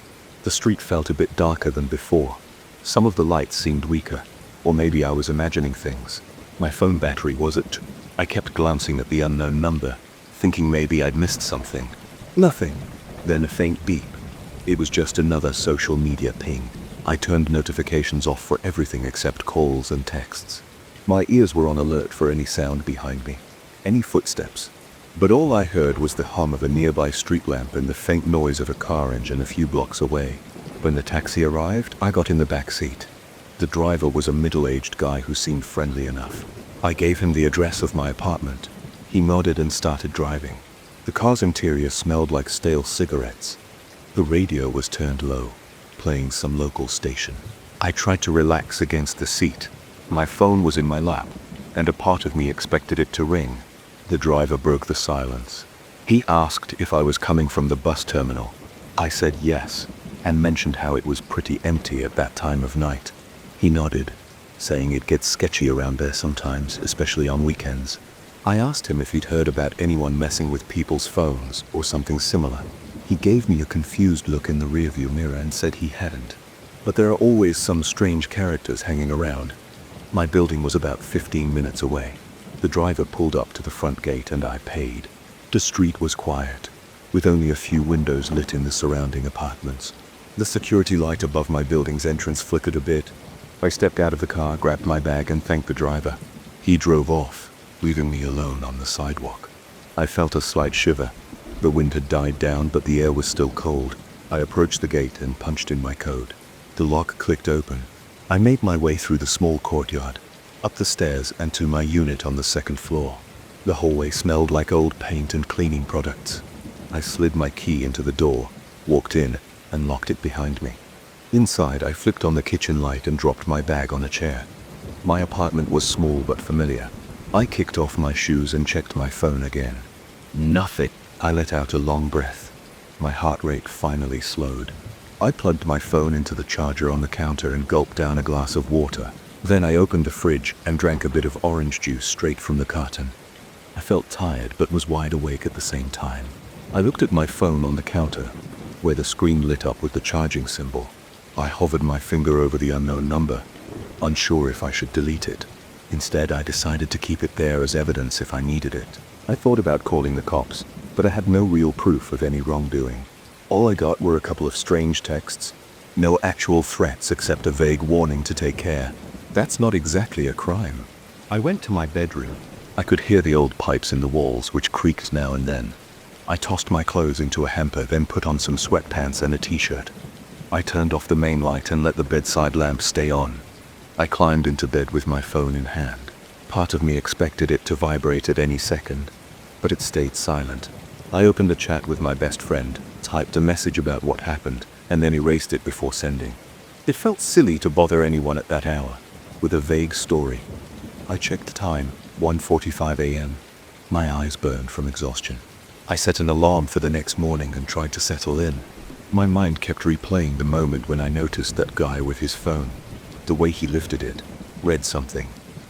The street felt a bit darker than before. Some of the lights seemed weaker, or maybe I was imagining things. My phone battery was at 2. I kept glancing at the unknown number, thinking maybe I'd missed something. Nothing. Then a faint beep. It was just another social media ping. I turned notifications off for everything except calls and texts. My ears were on alert for any sound behind me, any footsteps. But all I heard was the hum of a nearby street lamp and the faint noise of a car engine a few blocks away. When the taxi arrived, I got in the back seat. The driver was a middle-aged guy who seemed friendly enough. I gave him the address of my apartment. He nodded and started driving. The car's interior smelled like stale cigarettes. The radio was turned low, playing some local station. I tried to relax against the seat. My phone was in my lap, and a part of me expected it to ring. The driver broke the silence. He asked if I was coming from the bus terminal. I said yes, and mentioned how it was pretty empty at that time of night. He nodded, saying it gets sketchy around there sometimes, especially on weekends. I asked him if he'd heard about anyone messing with people's phones or something similar. He gave me a confused look in the rearview mirror and said he hadn't. But there are always some strange characters hanging around. My building was about 15 minutes away. The driver pulled up to the front gate and I paid. The street was quiet, with only a few windows lit in the surrounding apartments. The security light above my building's entrance flickered a bit. I stepped out of the car, grabbed my bag, and thanked the driver. He drove off, leaving me alone on the sidewalk. I felt a slight shiver. The wind had died down, but the air was still cold. I approached the gate and punched in my code. The lock clicked open. I made my way through the small courtyard, up the stairs and to my unit on the second floor. The hallway smelled like old paint and cleaning products. I slid my key into the door, walked in, and locked it behind me. Inside, I flipped on the kitchen light and dropped my bag on a chair. My apartment was small but familiar. I kicked off my shoes and checked my phone again. Nothing. I let out a long breath. My heart rate finally slowed. I plugged my phone into the charger on the counter and gulped down a glass of water. Then I opened the fridge and drank a bit of orange juice straight from the carton. I felt tired but was wide awake at the same time. I looked at my phone on the counter, where the screen lit up with the charging symbol. I hovered my finger over the unknown number, unsure if I should delete it. Instead, I decided to keep it there as evidence if I needed it. I thought about calling the cops, but I had no real proof of any wrongdoing. All I got were a couple of strange texts, No actual threats except a vague warning to take care. That's not exactly a crime. I went to my bedroom. I could hear the old pipes in the walls, which creaked now and then. I tossed my clothes into a hamper, then put on some sweatpants and a t-shirt. I turned off the main light and let the bedside lamp stay on. I climbed into bed with my phone in hand. Part of me expected it to vibrate at any second, but it stayed silent. I opened a chat with my best friend, typed a message about what happened, and then erased it before sending. It felt silly to bother anyone at that hour, with a vague story. I checked the time, 1:45 a.m. My eyes burned from exhaustion. I set an alarm for the next morning and tried to settle in. My mind kept replaying the moment when I noticed that guy with his phone. The way he lifted it, read something,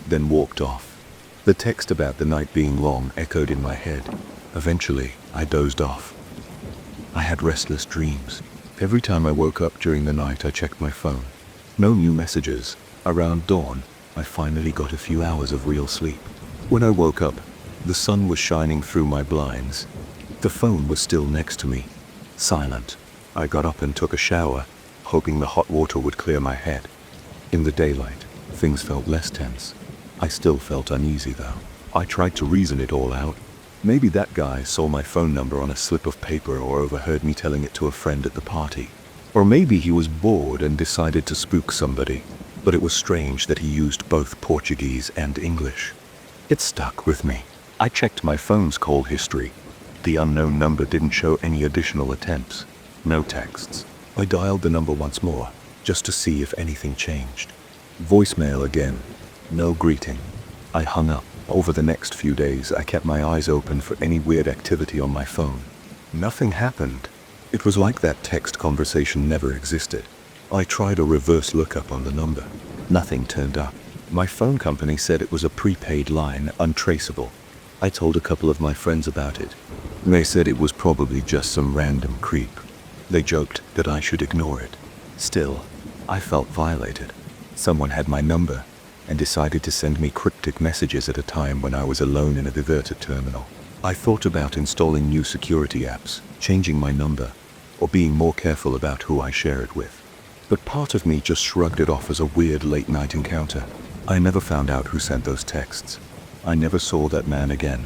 then walked off. The text about the night being long echoed in my head. Eventually, I dozed off. I had restless dreams. Every time I woke up during the night, I checked my phone. No new messages. Around dawn, I finally got a few hours of real sleep. When I woke up, the sun was shining through my blinds. The phone was still next to me, silent. I got up and took a shower, hoping the hot water would clear my head. In the daylight, things felt less tense. I still felt uneasy though. I tried to reason it all out. Maybe that guy saw my phone number on a slip of paper or overheard me telling it to a friend at the party. Or maybe he was bored and decided to spook somebody. But it was strange that he used both Portuguese and English. It stuck with me. I checked my phone's call history. The unknown number didn't show any additional attempts. No texts. I dialed the number once more, just to see if anything changed. Voicemail again. No greeting. I hung up. Over the next few days, I kept my eyes open for any weird activity on my phone. Nothing happened. It was like that text conversation never existed. I tried a reverse lookup on the number. Nothing turned up. My phone company said it was a prepaid line, untraceable. I told a couple of my friends about it. They said it was probably just some random creep. They joked that I should ignore it. Still, I felt violated. Someone had my number and decided to send me cryptic messages at a time when I was alone in a deserted terminal. I thought about installing new security apps, changing my number, or being more careful about who I share it with. But part of me just shrugged it off as a weird late-night encounter. I never found out who sent those texts. I never saw that man again.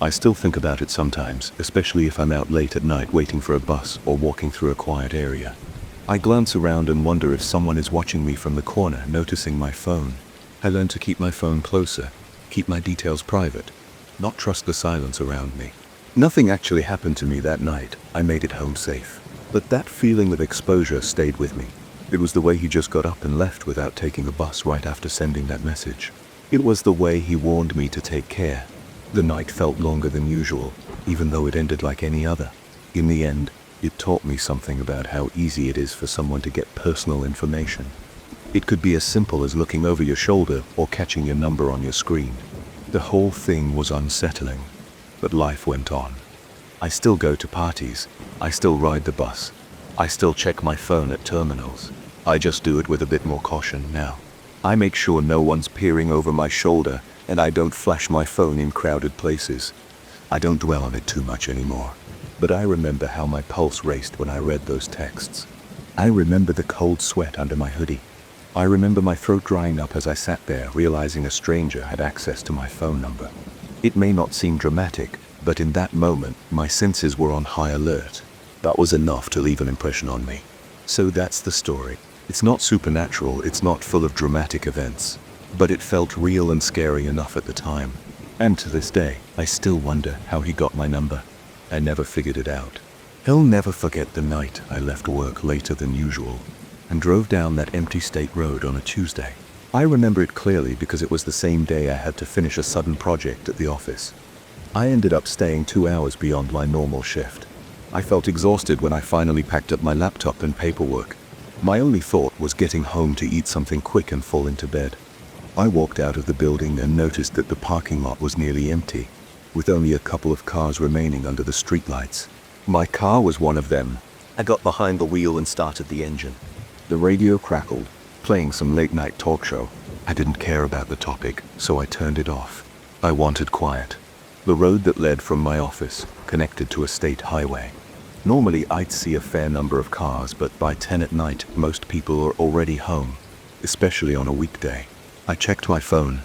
I still think about it sometimes, especially if I'm out late at night waiting for a bus or walking through a quiet area. I glance around and wonder if someone is watching me from the corner, noticing my phone. I learned to keep my phone closer, keep my details private, not trust the silence around me. Nothing actually happened to me that night. I made it home safe. But that feeling of exposure stayed with me. It was the way he just got up and left without taking a bus right after sending that message. It was the way he warned me to take care. The night felt longer than usual, even though it ended like any other. In the end, it taught me something about how easy it is for someone to get personal information. It could be as simple as looking over your shoulder or catching your number on your screen. The whole thing was unsettling, but life went on. I still go to parties. I still ride the bus. I still check my phone at terminals. I just do it with a bit more caution now. I make sure no one's peering over my shoulder, and I don't flash my phone in crowded places. I don't dwell on it too much anymore. But I remember how my pulse raced when I read those texts. I remember the cold sweat under my hoodie. I remember my throat drying up as I sat there, realizing a stranger had access to my phone number. It may not seem dramatic, but in that moment, my senses were on high alert. That was enough to leave an impression on me. So that's the story. It's not supernatural, it's not full of dramatic events, but it felt real and scary enough at the time. And to this day, I still wonder how he got my number. I never figured it out. He'll never forget the night I left work later than usual and drove down that empty state road on a Tuesday. I remember it clearly because it was the same day I had to finish a sudden project at the office. I ended up staying 2 hours beyond my normal shift. I felt exhausted when I finally packed up my laptop and paperwork. My only thought was getting home to eat something quick and fall into bed. I walked out of the building and noticed that the parking lot was nearly empty, with only a couple of cars remaining under the streetlights. My car was one of them. I got behind the wheel and started the engine. The radio crackled, playing some late-night talk show. I didn't care about the topic, so I turned it off. I wanted quiet. The road that led from my office connected to a state highway. Normally I'd see a fair number of cars, but by 10 at night most people are already home, especially on a weekday. I checked my phone.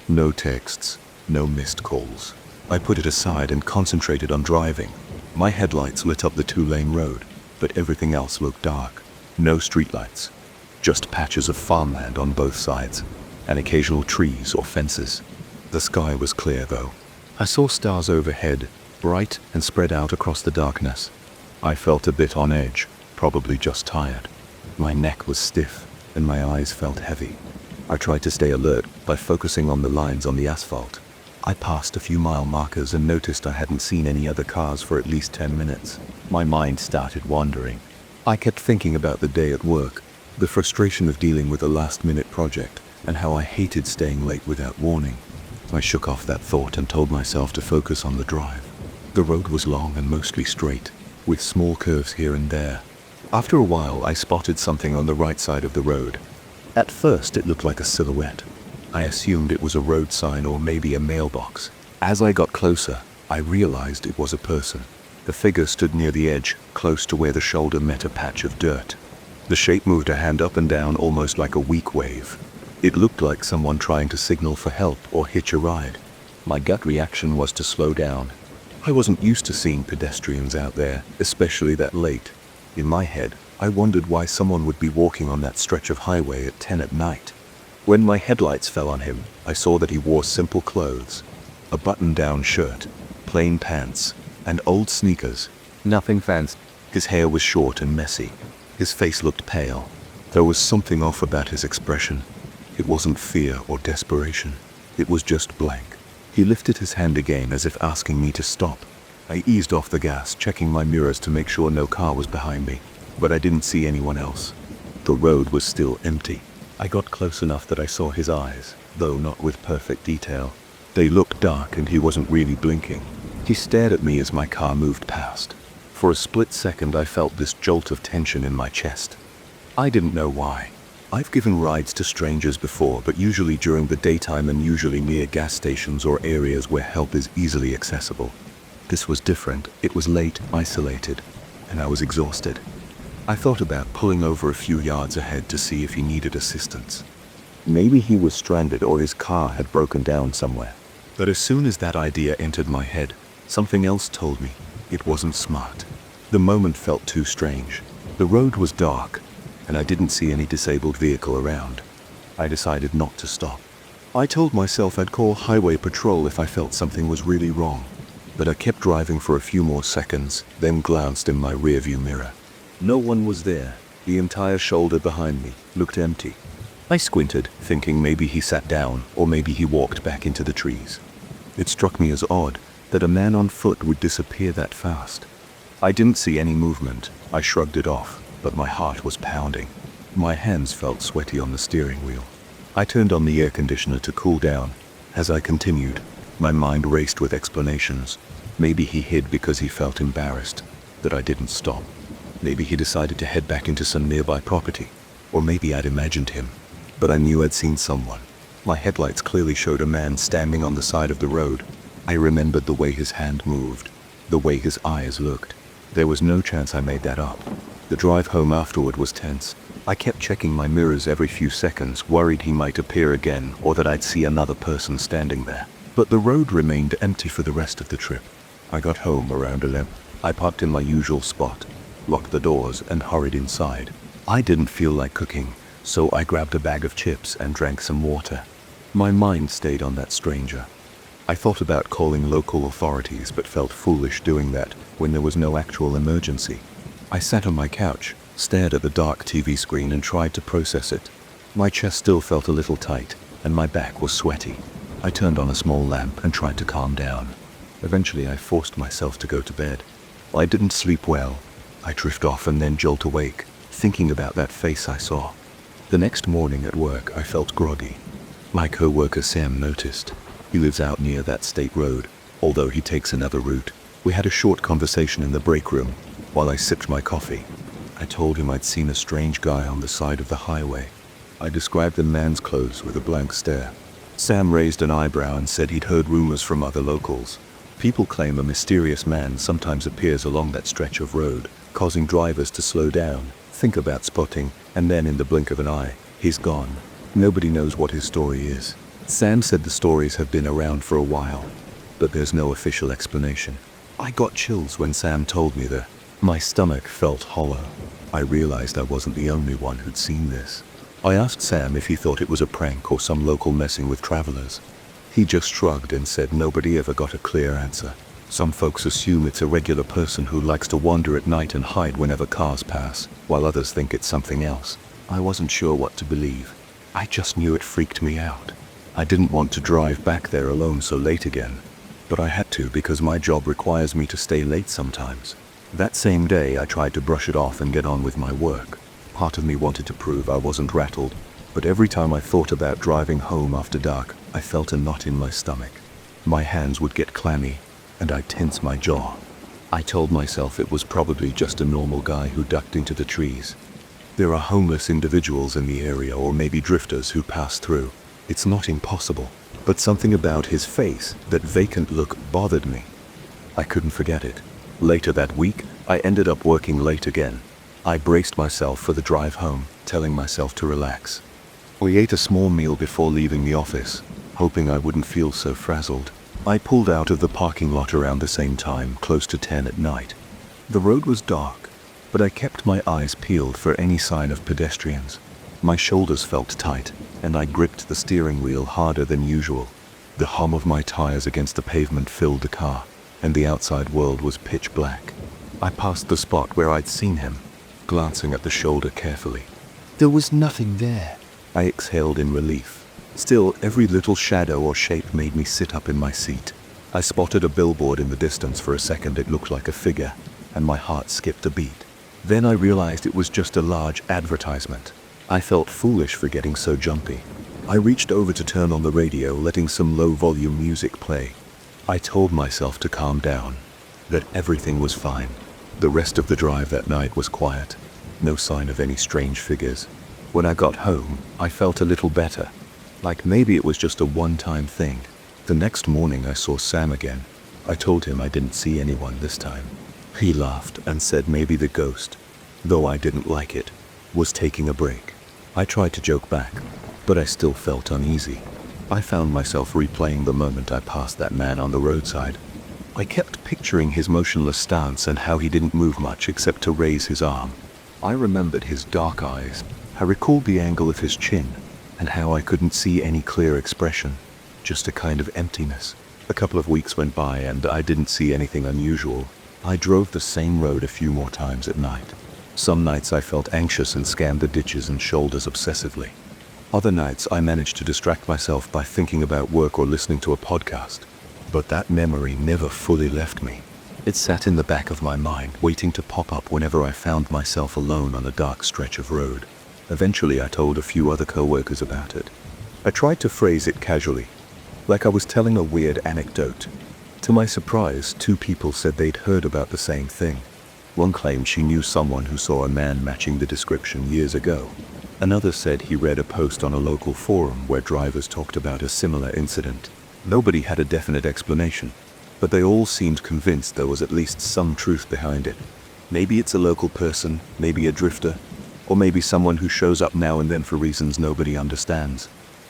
No texts, no missed calls. I put it aside and concentrated on driving. My headlights lit up the two-lane road, but everything else looked dark. No streetlights, just patches of farmland on both sides, and occasional trees or fences. The sky was clear though. I saw stars overhead, bright and spread out across the darkness. I felt a bit on edge, probably just tired. My neck was stiff and my eyes felt heavy. I tried to stay alert by focusing on the lines on the asphalt. I passed a few mile markers and noticed I hadn't seen any other cars for at least 10 minutes. My mind started wandering. I kept thinking about the day at work, the frustration of dealing with a last-minute project, and how I hated staying late without warning. I shook off that thought and told myself to focus on the drive. The road was long and mostly straight, with small curves here and there. After a while, I spotted something on the right side of the road. At first, it looked like a silhouette. I assumed it was a road sign or maybe a mailbox. As I got closer, I realized it was a person. The figure stood near the edge, close to where the shoulder met a patch of dirt. The shape moved a hand up and down almost like a weak wave. It looked like someone trying to signal for help or hitch a ride. My gut reaction was to slow down. I wasn't used to seeing pedestrians out there, especially that late. In my head, I wondered why someone would be walking on that stretch of highway at 10 at night. When my headlights fell on him, I saw that he wore simple clothes. A button-down shirt, plain pants, and old sneakers. Nothing fancy. His hair was short and messy. His face looked pale. There was something off about his expression. It wasn't fear or desperation. It was just blank. He lifted his hand again as if asking me to stop. I eased off the gas, checking my mirrors to make sure no car was behind me, but I didn't see anyone else. The road was still empty. I got close enough that I saw his eyes, though not with perfect detail. They looked dark and he wasn't really blinking. He stared at me as my car moved past. For a split second I felt this jolt of tension in my chest. I didn't know why. I've given rides to strangers before, but usually during the daytime and usually near gas stations or areas where help is easily accessible. This was different. It was late, isolated, and I was exhausted. I thought about pulling over a few yards ahead to see if he needed assistance. Maybe he was stranded or his car had broken down somewhere. But as soon as that idea entered my head, something else told me it wasn't smart. The moment felt too strange. The road was dark, and I didn't see any disabled vehicle around. I decided not to stop. I told myself I'd call highway patrol if I felt something was really wrong. But I kept driving for a few more seconds, then glanced in my rearview mirror. No one was there. The entire shoulder behind me looked empty. I squinted, thinking maybe he sat down or maybe he walked back into the trees. It struck me as odd that a man on foot would disappear that fast. I didn't see any movement. I shrugged it off, but my heart was pounding. My hands felt sweaty on the steering wheel. I turned on the air conditioner to cool down. As I continued, my mind raced with explanations. Maybe he hid because he felt embarrassed that I didn't stop. Maybe he decided to head back into some nearby property. Or maybe I'd imagined him, but I knew I'd seen someone. My headlights clearly showed a man standing on the side of the road. I remembered the way his hand moved, the way his eyes looked. There was no chance I made that up. The drive home afterward was tense. I kept checking my mirrors every few seconds, worried he might appear again or that I'd see another person standing there. But the road remained empty for the rest of the trip. I got home around 11. I parked in my usual spot, locked the doors, and hurried inside. I didn't feel like cooking, so I grabbed a bag of chips and drank some water. My mind stayed on that stranger. I thought about calling local authorities but felt foolish doing that when there was no actual emergency. I sat on my couch, stared at the dark TV screen and tried to process it. My chest still felt a little tight and my back was sweaty. I turned on a small lamp and tried to calm down. Eventually I forced myself to go to bed. I didn't sleep well. I drift off and then jolt awake, thinking about that face I saw. The next morning at work I felt groggy. My co-worker Sam noticed. He lives out near that state road, although he takes another route. We had a short conversation in the break room while I sipped my coffee. I told him I'd seen a strange guy on the side of the highway. I described the man's clothes with a blank stare. Sam raised an eyebrow and said he'd heard rumors from other locals. People claim a mysterious man sometimes appears along that stretch of road, causing drivers to slow down, think about spotting, and then in the blink of an eye, he's gone. Nobody knows what his story is. Sam said the stories have been around for a while, but there's no official explanation. I got chills when Sam told me that. My stomach felt hollow. I realized I wasn't the only one who'd seen this. I asked Sam if he thought it was a prank or some local messing with travelers. He just shrugged and said nobody ever got a clear answer. Some folks assume it's a regular person who likes to wander at night and hide whenever cars pass, while others think it's something else. I wasn't sure what to believe. I just knew it freaked me out. I didn't want to drive back there alone so late again, but I had to because my job requires me to stay late sometimes. That same day, I tried to brush it off and get on with my work. Part of me wanted to prove I wasn't rattled, but every time I thought about driving home after dark, I felt a knot in my stomach. My hands would get clammy, and I'd tense my jaw. I told myself it was probably just a normal guy who ducked into the trees. There are homeless individuals in the area, or maybe drifters who pass through. It's not impossible, but something about his face, that vacant look, bothered me. I couldn't forget it. Later that week, I ended up working late again. I braced myself for the drive home, telling myself to relax. We ate a small meal before leaving the office, hoping I wouldn't feel so frazzled. I pulled out of the parking lot around the same time, close to 10 at night. The road was dark, but I kept my eyes peeled for any sign of pedestrians. My shoulders felt tight, and I gripped the steering wheel harder than usual. The hum of my tires against the pavement filled the car, and the outside world was pitch black. I passed the spot where I'd seen him, glancing at the shoulder carefully. There was nothing there. I exhaled in relief. Still, every little shadow or shape made me sit up in my seat. I spotted a billboard in the distance. For a second it looked like a figure, and my heart skipped a beat. Then I realized it was just a large advertisement. I felt foolish for getting so jumpy. I reached over to turn on the radio, letting some low-volume music play. I told myself to calm down, that everything was fine. The rest of the drive that night was quiet. No sign of any strange figures. When I got home, I felt a little better. Like maybe it was just a one-time thing. The next morning I saw Sam again. I told him I didn't see anyone this time. He laughed and said maybe the ghost, though I didn't like it, was taking a break. I tried to joke back, but I still felt uneasy. I found myself replaying the moment I passed that man on the roadside. I kept picturing his motionless stance and how he didn't move much except to raise his arm. I remembered his dark eyes. I recalled the angle of his chin, and how I couldn't see any clear expression, just a kind of emptiness. A couple of weeks went by and I didn't see anything unusual. I drove the same road a few more times at night. Some nights I felt anxious and scanned the ditches and shoulders obsessively. Other nights I managed to distract myself by thinking about work or listening to a podcast. But that memory never fully left me. It sat in the back of my mind, waiting to pop up whenever I found myself alone on a dark stretch of road. Eventually I told a few other co-workers about it. I tried to phrase it casually, like I was telling a weird anecdote. To my surprise, 2 people said they'd heard about the same thing. One claimed she knew someone who saw a man matching the description years ago. Another said he read a post on a local forum where drivers talked about a similar incident. Nobody had a definite explanation, but they all seemed convinced there was at least some truth behind it. Maybe it's a local person, maybe a drifter, or maybe someone who shows up now and then for reasons nobody understands.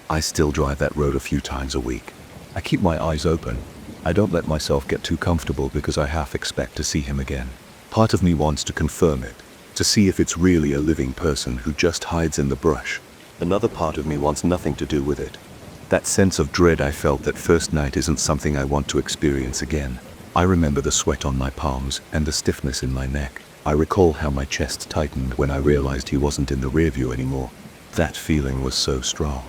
I still drive that road a few times a week. I keep my eyes open. I don't let myself get too comfortable because I half expect to see him again. Part of me wants to confirm it, to see if it's really a living person who just hides in the brush. Another part of me wants nothing to do with it. That sense of dread I felt that first night isn't something I want to experience again. I remember the sweat on my palms and the stiffness in my neck. I recall how my chest tightened when I realized he wasn't in the rearview anymore. That feeling was so strong.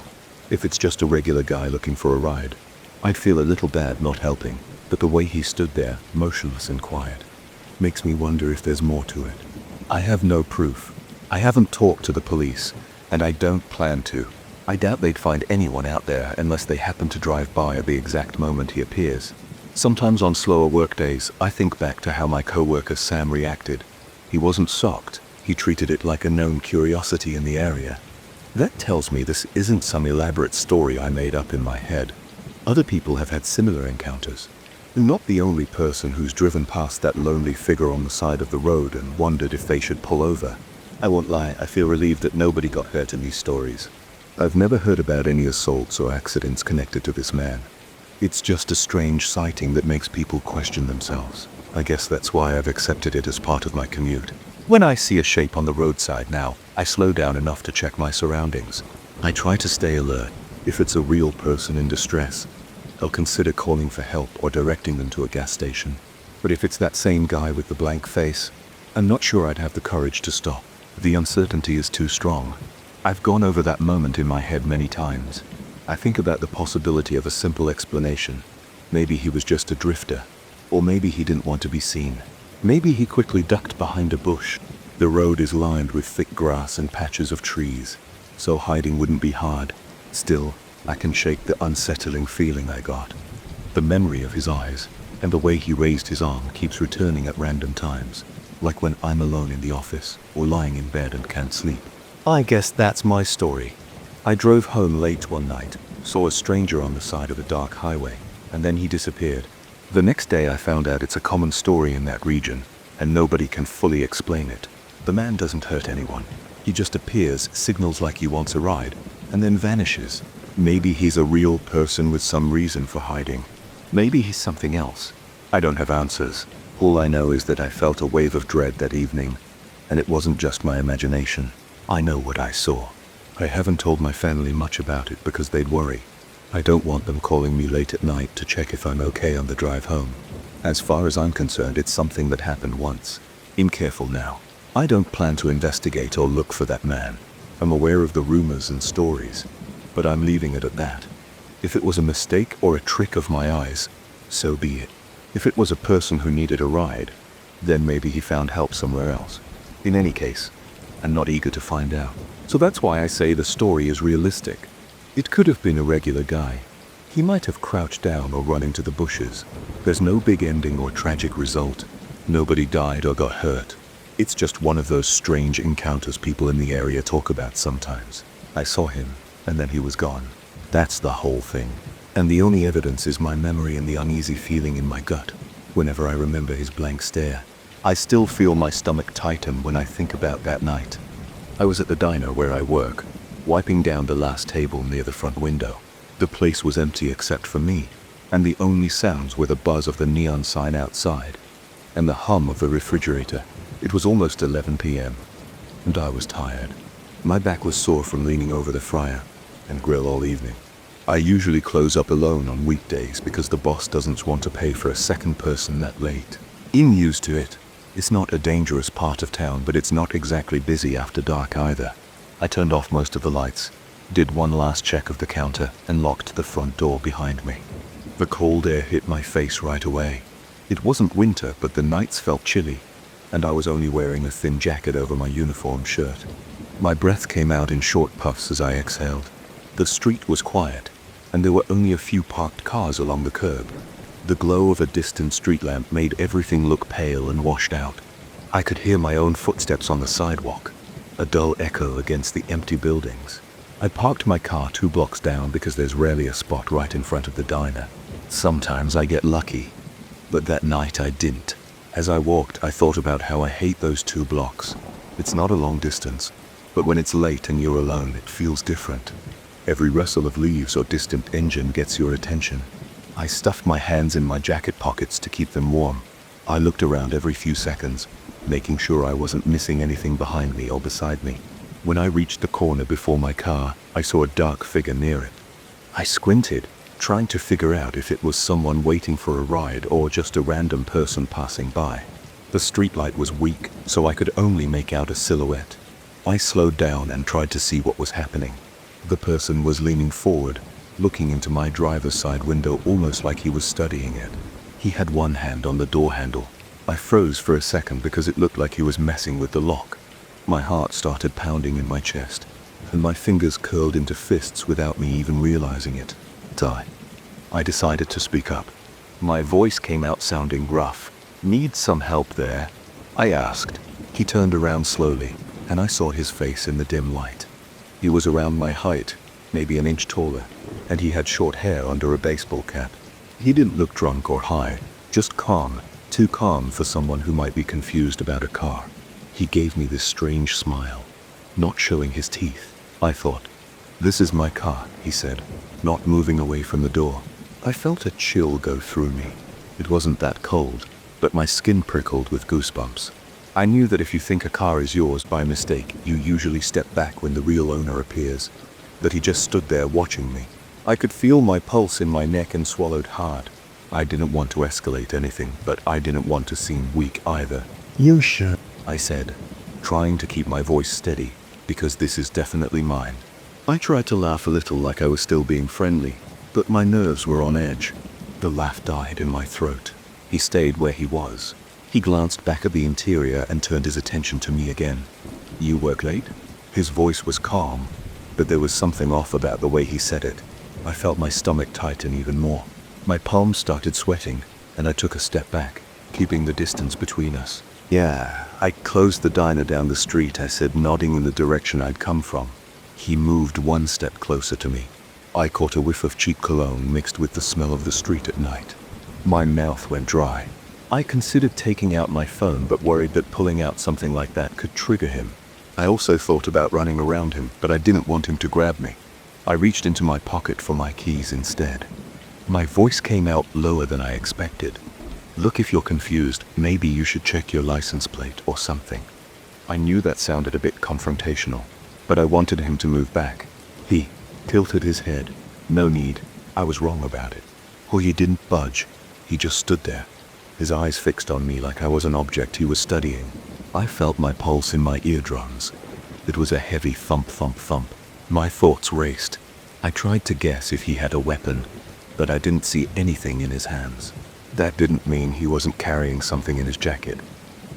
If it's just a regular guy looking for a ride, I'd feel a little bad not helping, but the way he stood there, motionless and quiet, makes me wonder if there's more to it. I have no proof. I haven't talked to the police, and I don't plan to. I doubt they'd find anyone out there unless they happen to drive by at the exact moment he appears. Sometimes on slower work days, I think back to how my coworker Sam reacted. He wasn't shocked. He treated it like a known curiosity in the area. That tells me this isn't some elaborate story I made up in my head. Other people have had similar encounters. Not the only person who's driven past that lonely figure on the side of the road and wondered if they should pull over. I won't lie, I feel relieved that nobody got hurt in these stories. I've never heard about any assaults or accidents connected to this man. It's just a strange sighting that makes people question themselves. I guess that's why I've accepted it as part of my commute. When I see a shape on the roadside now, I slow down enough to check my surroundings. I try to stay alert. If it's a real person in distress, I'll consider calling for help or directing them to a gas station. But if it's that same guy with the blank face, I'm not sure I'd have the courage to stop. The uncertainty is too strong. I've gone over that moment in my head many times. I think about the possibility of a simple explanation. Maybe he was just a drifter, or maybe he didn't want to be seen. Maybe he quickly ducked behind a bush. The road is lined with thick grass and patches of trees, so hiding wouldn't be hard. Still, I can shake the unsettling feeling I got. The memory of his eyes and the way he raised his arm keeps returning at random times, like when I'm alone in the office or lying in bed and can't sleep. I guess that's my story. I drove home late one night, saw a stranger on the side of a dark highway, and then he disappeared. The next day I found out it's a common story in that region, and nobody can fully explain it. The man doesn't hurt anyone. He just appears, signals like he wants a ride, and then vanishes. Maybe he's a real person with some reason for hiding. Maybe he's something else. I don't have answers. All I know is that I felt a wave of dread that evening, and it wasn't just my imagination. I know what I saw. I haven't told my family much about it because they'd worry. I don't want them calling me late at night to check if I'm okay on the drive home. As far as I'm concerned, it's something that happened once. I'm careful now. I don't plan to investigate or look for that man. I'm aware of the rumors and stories, but I'm leaving it at that. If it was a mistake or a trick of my eyes, so be it. If it was a person who needed a ride, then maybe he found help somewhere else. In any case, I'm not eager to find out. So that's why I say the story is realistic. It could have been a regular guy. He might have crouched down or run into the bushes. There's no big ending or tragic result. Nobody died or got hurt. It's just one of those strange encounters people in the area talk about sometimes. I saw him, and then he was gone. That's the whole thing. And the only evidence is my memory and the uneasy feeling in my gut whenever I remember his blank stare. I still feel my stomach tighten when I think about that night. I was at the diner where I work, wiping down the last table near the front window. The place was empty except for me, and the only sounds were the buzz of the neon sign outside and the hum of the refrigerator. It was almost 11 p.m., and I was tired. My back was sore from leaning over the fryer and grill all evening. I usually close up alone on weekdays because the boss doesn't want to pay for a second person that late. I'm used to it. It's not a dangerous part of town, but it's not exactly busy after dark either. I turned off most of the lights, did one last check of the counter, and locked the front door behind me. The cold air hit my face right away. It wasn't winter, but the nights felt chilly, and I was only wearing a thin jacket over my uniform shirt. My breath came out in short puffs as I exhaled. The street was quiet, and there were only a few parked cars along the curb. The glow of a distant street lamp made everything look pale and washed out. I could hear my own footsteps on the sidewalk, a dull echo against the empty buildings. I parked my car 2 blocks down because there's rarely a spot right in front of the diner. Sometimes I get lucky, but that night I didn't. As I walked, I thought about how I hate those 2 blocks. It's not a long distance, but when it's late and you're alone, it feels different. Every rustle of leaves or distant engine gets your attention. I stuffed my hands in my jacket pockets to keep them warm. I looked around every few seconds, making sure I wasn't missing anything behind me or beside me. When I reached the corner before my car, I saw a dark figure near it. I squinted, trying to figure out if it was someone waiting for a ride or just a random person passing by. The streetlight was weak, so I could only make out a silhouette. I slowed down and tried to see what was happening. The person was leaning forward, looking into my driver's side window almost like he was studying it. He had one hand on the door handle. I froze for a second because it looked like he was messing with the lock. My heart started pounding in my chest, and my fingers curled into fists without me even realizing it. I decided to speak up. My voice came out sounding rough. "Need some help there?" I asked. He turned around slowly, and I saw his face in the dim light. He was around my height, maybe an inch taller, and he had short hair under a baseball cap. He didn't look drunk or high, just calm, too calm for someone who might be confused about a car. He gave me this strange smile, not showing his teeth. I thought, "This is my car," he said, not moving away from the door. I felt a chill go through me. It wasn't that cold, but my skin prickled with goosebumps. I knew that if you think a car is yours by mistake, you usually step back when the real owner appears. That he just stood there watching me. I could feel my pulse in my neck and swallowed hard. I didn't want to escalate anything, but I didn't want to seem weak either. "You should," I said, trying to keep my voice steady, because this is definitely mine. I tried to laugh a little like I was still being friendly, but my nerves were on edge. The laugh died in my throat. He stayed where he was. He glanced back at the interior and turned his attention to me again. "You work late?" His voice was calm, but there was something off about the way he said it. I felt my stomach tighten even more. My palms started sweating, and I took a step back, keeping the distance between us. "Yeah, I closed the diner down the street," I said, nodding in the direction I'd come from. He moved one step closer to me. I caught a whiff of cheap cologne mixed with the smell of the street at night. My mouth went dry. I considered taking out my phone, but worried that pulling out something like that could trigger him. I also thought about running around him, but I didn't want him to grab me. I reached into my pocket for my keys instead. My voice came out lower than I expected. "Look, if you're confused, maybe you should check your license plate or something." I knew that sounded a bit confrontational, but I wanted him to move back. He tilted his head. "No need. I was wrong about it." Or he didn't budge. He just stood there, his eyes fixed on me like I was an object he was studying. I felt my pulse in my eardrums. It was a heavy thump, thump, thump. My thoughts raced. I tried to guess if he had a weapon, but I didn't see anything in his hands. That didn't mean he wasn't carrying something in his jacket.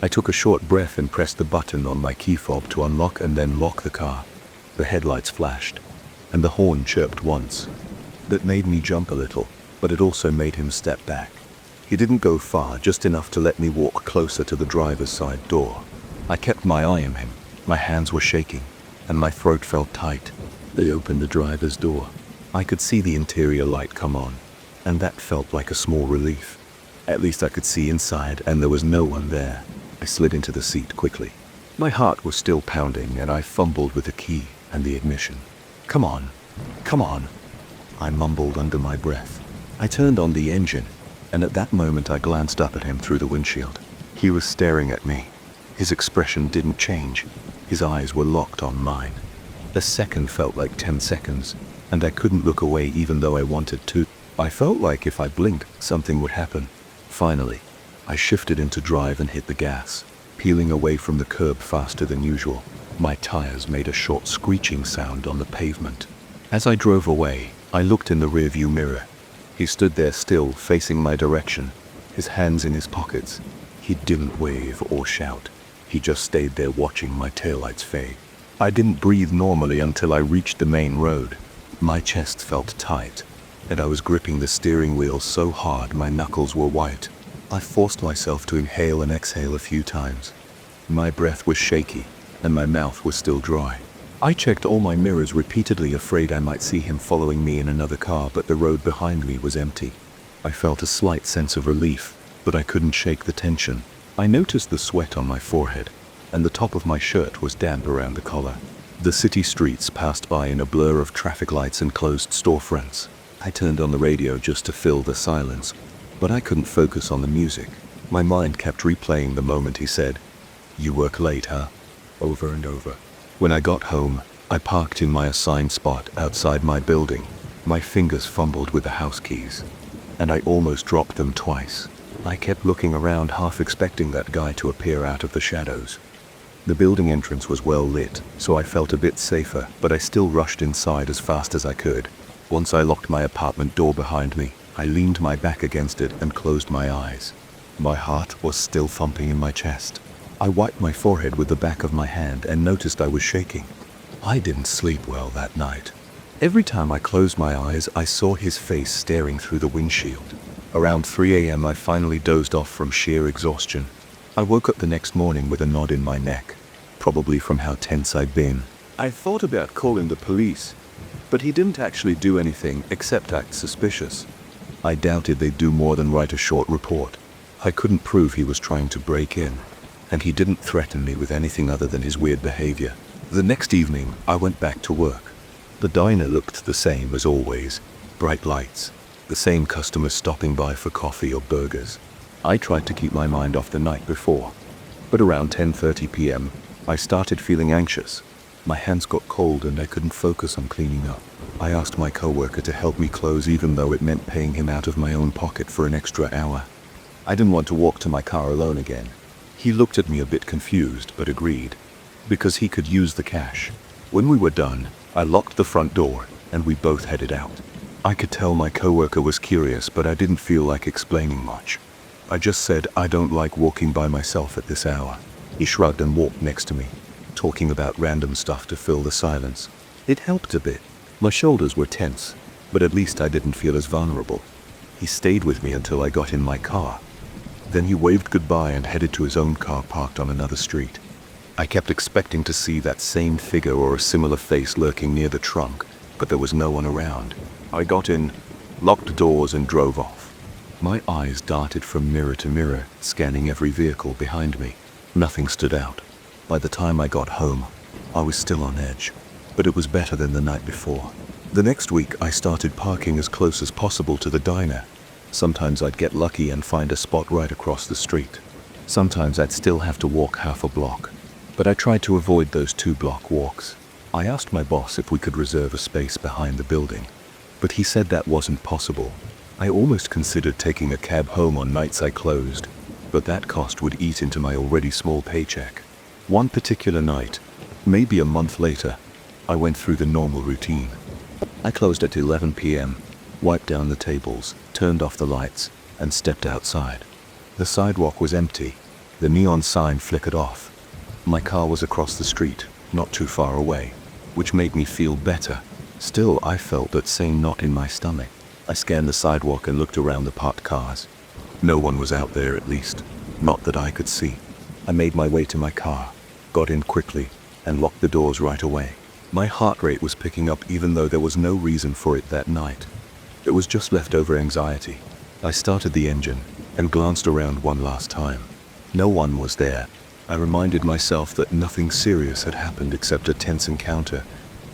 I took a short breath and pressed the button on my key fob to unlock and then lock the car. The headlights flashed, and the horn chirped once. That made me jump a little, but it also made him step back. He didn't go far, just enough to let me walk closer to the driver's side door. I kept my eye on him. My hands were shaking, and my throat felt tight. They opened the driver's door. I could see the interior light come on, and that felt like a small relief. At least I could see inside, and there was no one there. I slid into the seat quickly. My heart was still pounding, and I fumbled with the key and the ignition. Come on, I mumbled under my breath. I turned on the engine, and at that moment I glanced up at him through the windshield. He was staring at me. His expression didn't change. His eyes were locked on mine. A second felt like 10 seconds, and I couldn't look away even though I wanted to. I felt like if I blinked, something would happen. Finally, I shifted into drive and hit the gas, peeling away from the curb faster than usual. My tires made a short screeching sound on the pavement. As I drove away, I looked in the rearview mirror. He stood there still, facing my direction, his hands in his pockets. He didn't wave or shout. He just stayed there watching my taillights fade. I didn't breathe normally until I reached the main road. My chest felt tight, and I was gripping the steering wheel so hard my knuckles were white. I forced myself to inhale and exhale a few times. My breath was shaky, and my mouth was still dry. I checked all my mirrors repeatedly, afraid I might see him following me in another car, but the road behind me was empty. I felt a slight sense of relief, but I couldn't shake the tension. I noticed the sweat on my forehead, and the top of my shirt was damp around the collar. The city streets passed by in a blur of traffic lights and closed storefronts. I turned on the radio just to fill the silence, but I couldn't focus on the music. My mind kept replaying the moment he said, "You work late, huh?" over and over. When I got home, I parked in my assigned spot outside my building. My fingers fumbled with the house keys, and I almost dropped them twice. I kept looking around, half expecting that guy to appear out of the shadows. The building entrance was well lit, so I felt a bit safer, but I still rushed inside as fast as I could. Once I locked my apartment door behind me, I leaned my back against it and closed my eyes. My heart was still thumping in my chest. I wiped my forehead with the back of my hand and noticed I was shaking. I didn't sleep well that night. Every time I closed my eyes, I saw his face staring through the windshield. Around 3 a.m. I finally dozed off from sheer exhaustion. I woke up the next morning with a knot in my neck, probably from how tense I'd been. I thought about calling the police, but he didn't actually do anything except act suspicious. I doubted they'd do more than write a short report. I couldn't prove he was trying to break in, and he didn't threaten me with anything other than his weird behavior. The next evening, I went back to work. The diner looked the same as always, bright lights, the same customers stopping by for coffee or burgers. I tried to keep my mind off the night before, but around 10:30 p.m., I started feeling anxious. My hands got cold and I couldn't focus on cleaning up. I asked my coworker to help me close even though it meant paying him out of my own pocket for an extra hour. I didn't want to walk to my car alone again. He looked at me a bit confused but agreed, because he could use the cash. When we were done, I locked the front door and we both headed out. I could tell my coworker was curious, but I didn't feel like explaining much. I just said I don't like walking by myself at this hour. He shrugged and walked next to me, talking about random stuff to fill the silence. It helped a bit. My shoulders were tense, but at least I didn't feel as vulnerable. He stayed with me until I got in my car. Then he waved goodbye and headed to his own car parked on another street. I kept expecting to see that same figure or a similar face lurking near the trunk, but there was no one around. I got in, locked doors and drove off. My eyes darted from mirror to mirror, scanning every vehicle behind me. Nothing stood out. By the time I got home, I was still on edge, but it was better than the night before. The next week, I started parking as close as possible to the diner. Sometimes I'd get lucky and find a spot right across the street. Sometimes I'd still have to walk half a block, but I tried to avoid those 2-block walks. I asked my boss if we could reserve a space behind the building, but he said that wasn't possible. I almost considered taking a cab home on nights I closed, but that cost would eat into my already small paycheck. One particular night, maybe a month later, I went through the normal routine. I closed at 11 p.m., wiped down the tables, turned off the lights, and stepped outside. The sidewalk was empty. The neon sign flickered off. My car was across the street, not too far away, which made me feel better. Still, I felt that same knot in my stomach. I scanned the sidewalk and looked around the parked cars. No one was out there, at least, not that I could see. I made my way to my car, got in quickly, and locked the doors right away. My heart rate was picking up even though there was no reason for it that night. It was just leftover anxiety. I started the engine and glanced around one last time. No one was there. I reminded myself that nothing serious had happened except a tense encounter,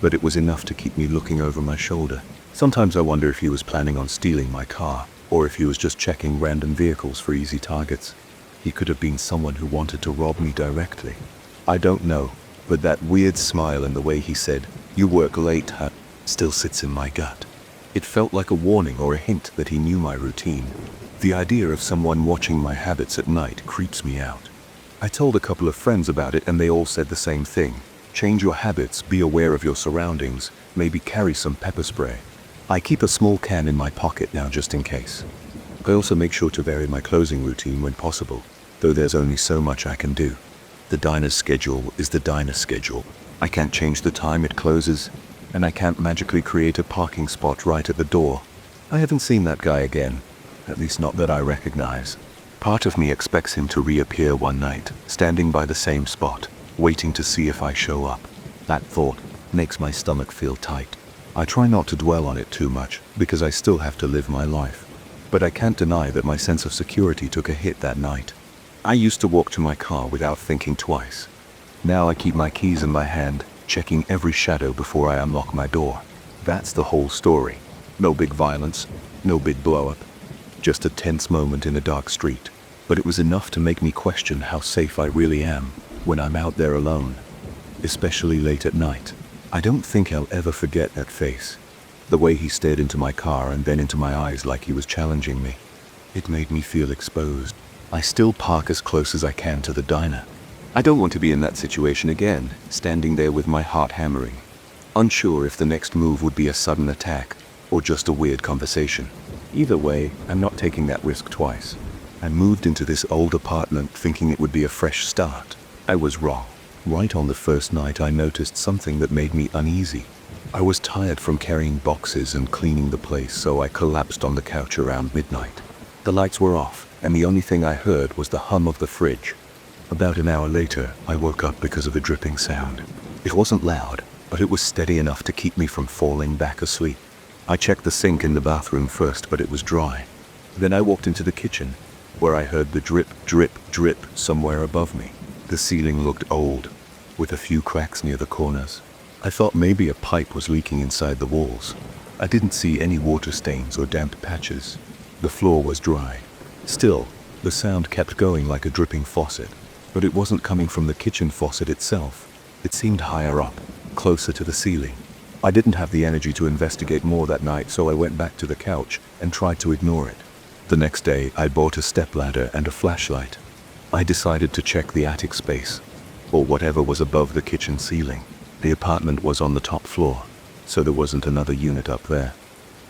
but it was enough to keep me looking over my shoulder. Sometimes I wonder if he was planning on stealing my car, or if he was just checking random vehicles for easy targets. He could have been someone who wanted to rob me directly. I don't know, but that weird smile and the way he said, "You work late, huh?" still sits in my gut. It felt like a warning or a hint that he knew my routine. The idea of someone watching my habits at night creeps me out. I told a couple of friends about it and they all said the same thing. Change your habits, be aware of your surroundings, maybe carry some pepper spray. I keep a small can in my pocket now just in case. I also make sure to vary my closing routine when possible, though there's only so much I can do. The diner's schedule is the diner's schedule. I can't change the time it closes, and I can't magically create a parking spot right at the door. I haven't seen that guy again, at least not that I recognize. Part of me expects him to reappear one night, standing by the same spot, waiting to see if I show up. That thought makes my stomach feel tight. I try not to dwell on it too much, because I still have to live my life. But I can't deny that my sense of security took a hit that night. I used to walk to my car without thinking twice. Now I keep my keys in my hand, checking every shadow before I unlock my door. That's the whole story. No big violence, no big blow-up. Just a tense moment in a dark street. But it was enough to make me question how safe I really am when I'm out there alone, especially late at night. I don't think I'll ever forget that face. The way he stared into my car and then into my eyes like he was challenging me. It made me feel exposed. I still park as close as I can to the diner. I don't want to be in that situation again, standing there with my heart hammering, unsure if the next move would be a sudden attack or just a weird conversation. Either way, I'm not taking that risk twice. I moved into this old apartment thinking it would be a fresh start. I was wrong. Right on the first night, I noticed something that made me uneasy. I was tired from carrying boxes and cleaning the place, so I collapsed on the couch around midnight. The lights were off, and the only thing I heard was the hum of the fridge. About an hour later, I woke up because of a dripping sound. It wasn't loud, but it was steady enough to keep me from falling back asleep. I checked the sink in the bathroom first, but it was dry. Then I walked into the kitchen, where I heard the drip, drip, drip somewhere above me. The ceiling looked old, with a few cracks near the corners. I thought maybe a pipe was leaking inside the walls. I didn't see any water stains or damp patches. The floor was dry. Still, the sound kept going like a dripping faucet, but it wasn't coming from the kitchen faucet itself. It seemed higher up, closer to the ceiling. I didn't have the energy to investigate more that night, so I went back to the couch and tried to ignore it. The next day, I bought a stepladder and a flashlight. I decided to check the attic space, or whatever was above the kitchen ceiling. The apartment was on the top floor, so there wasn't another unit up there.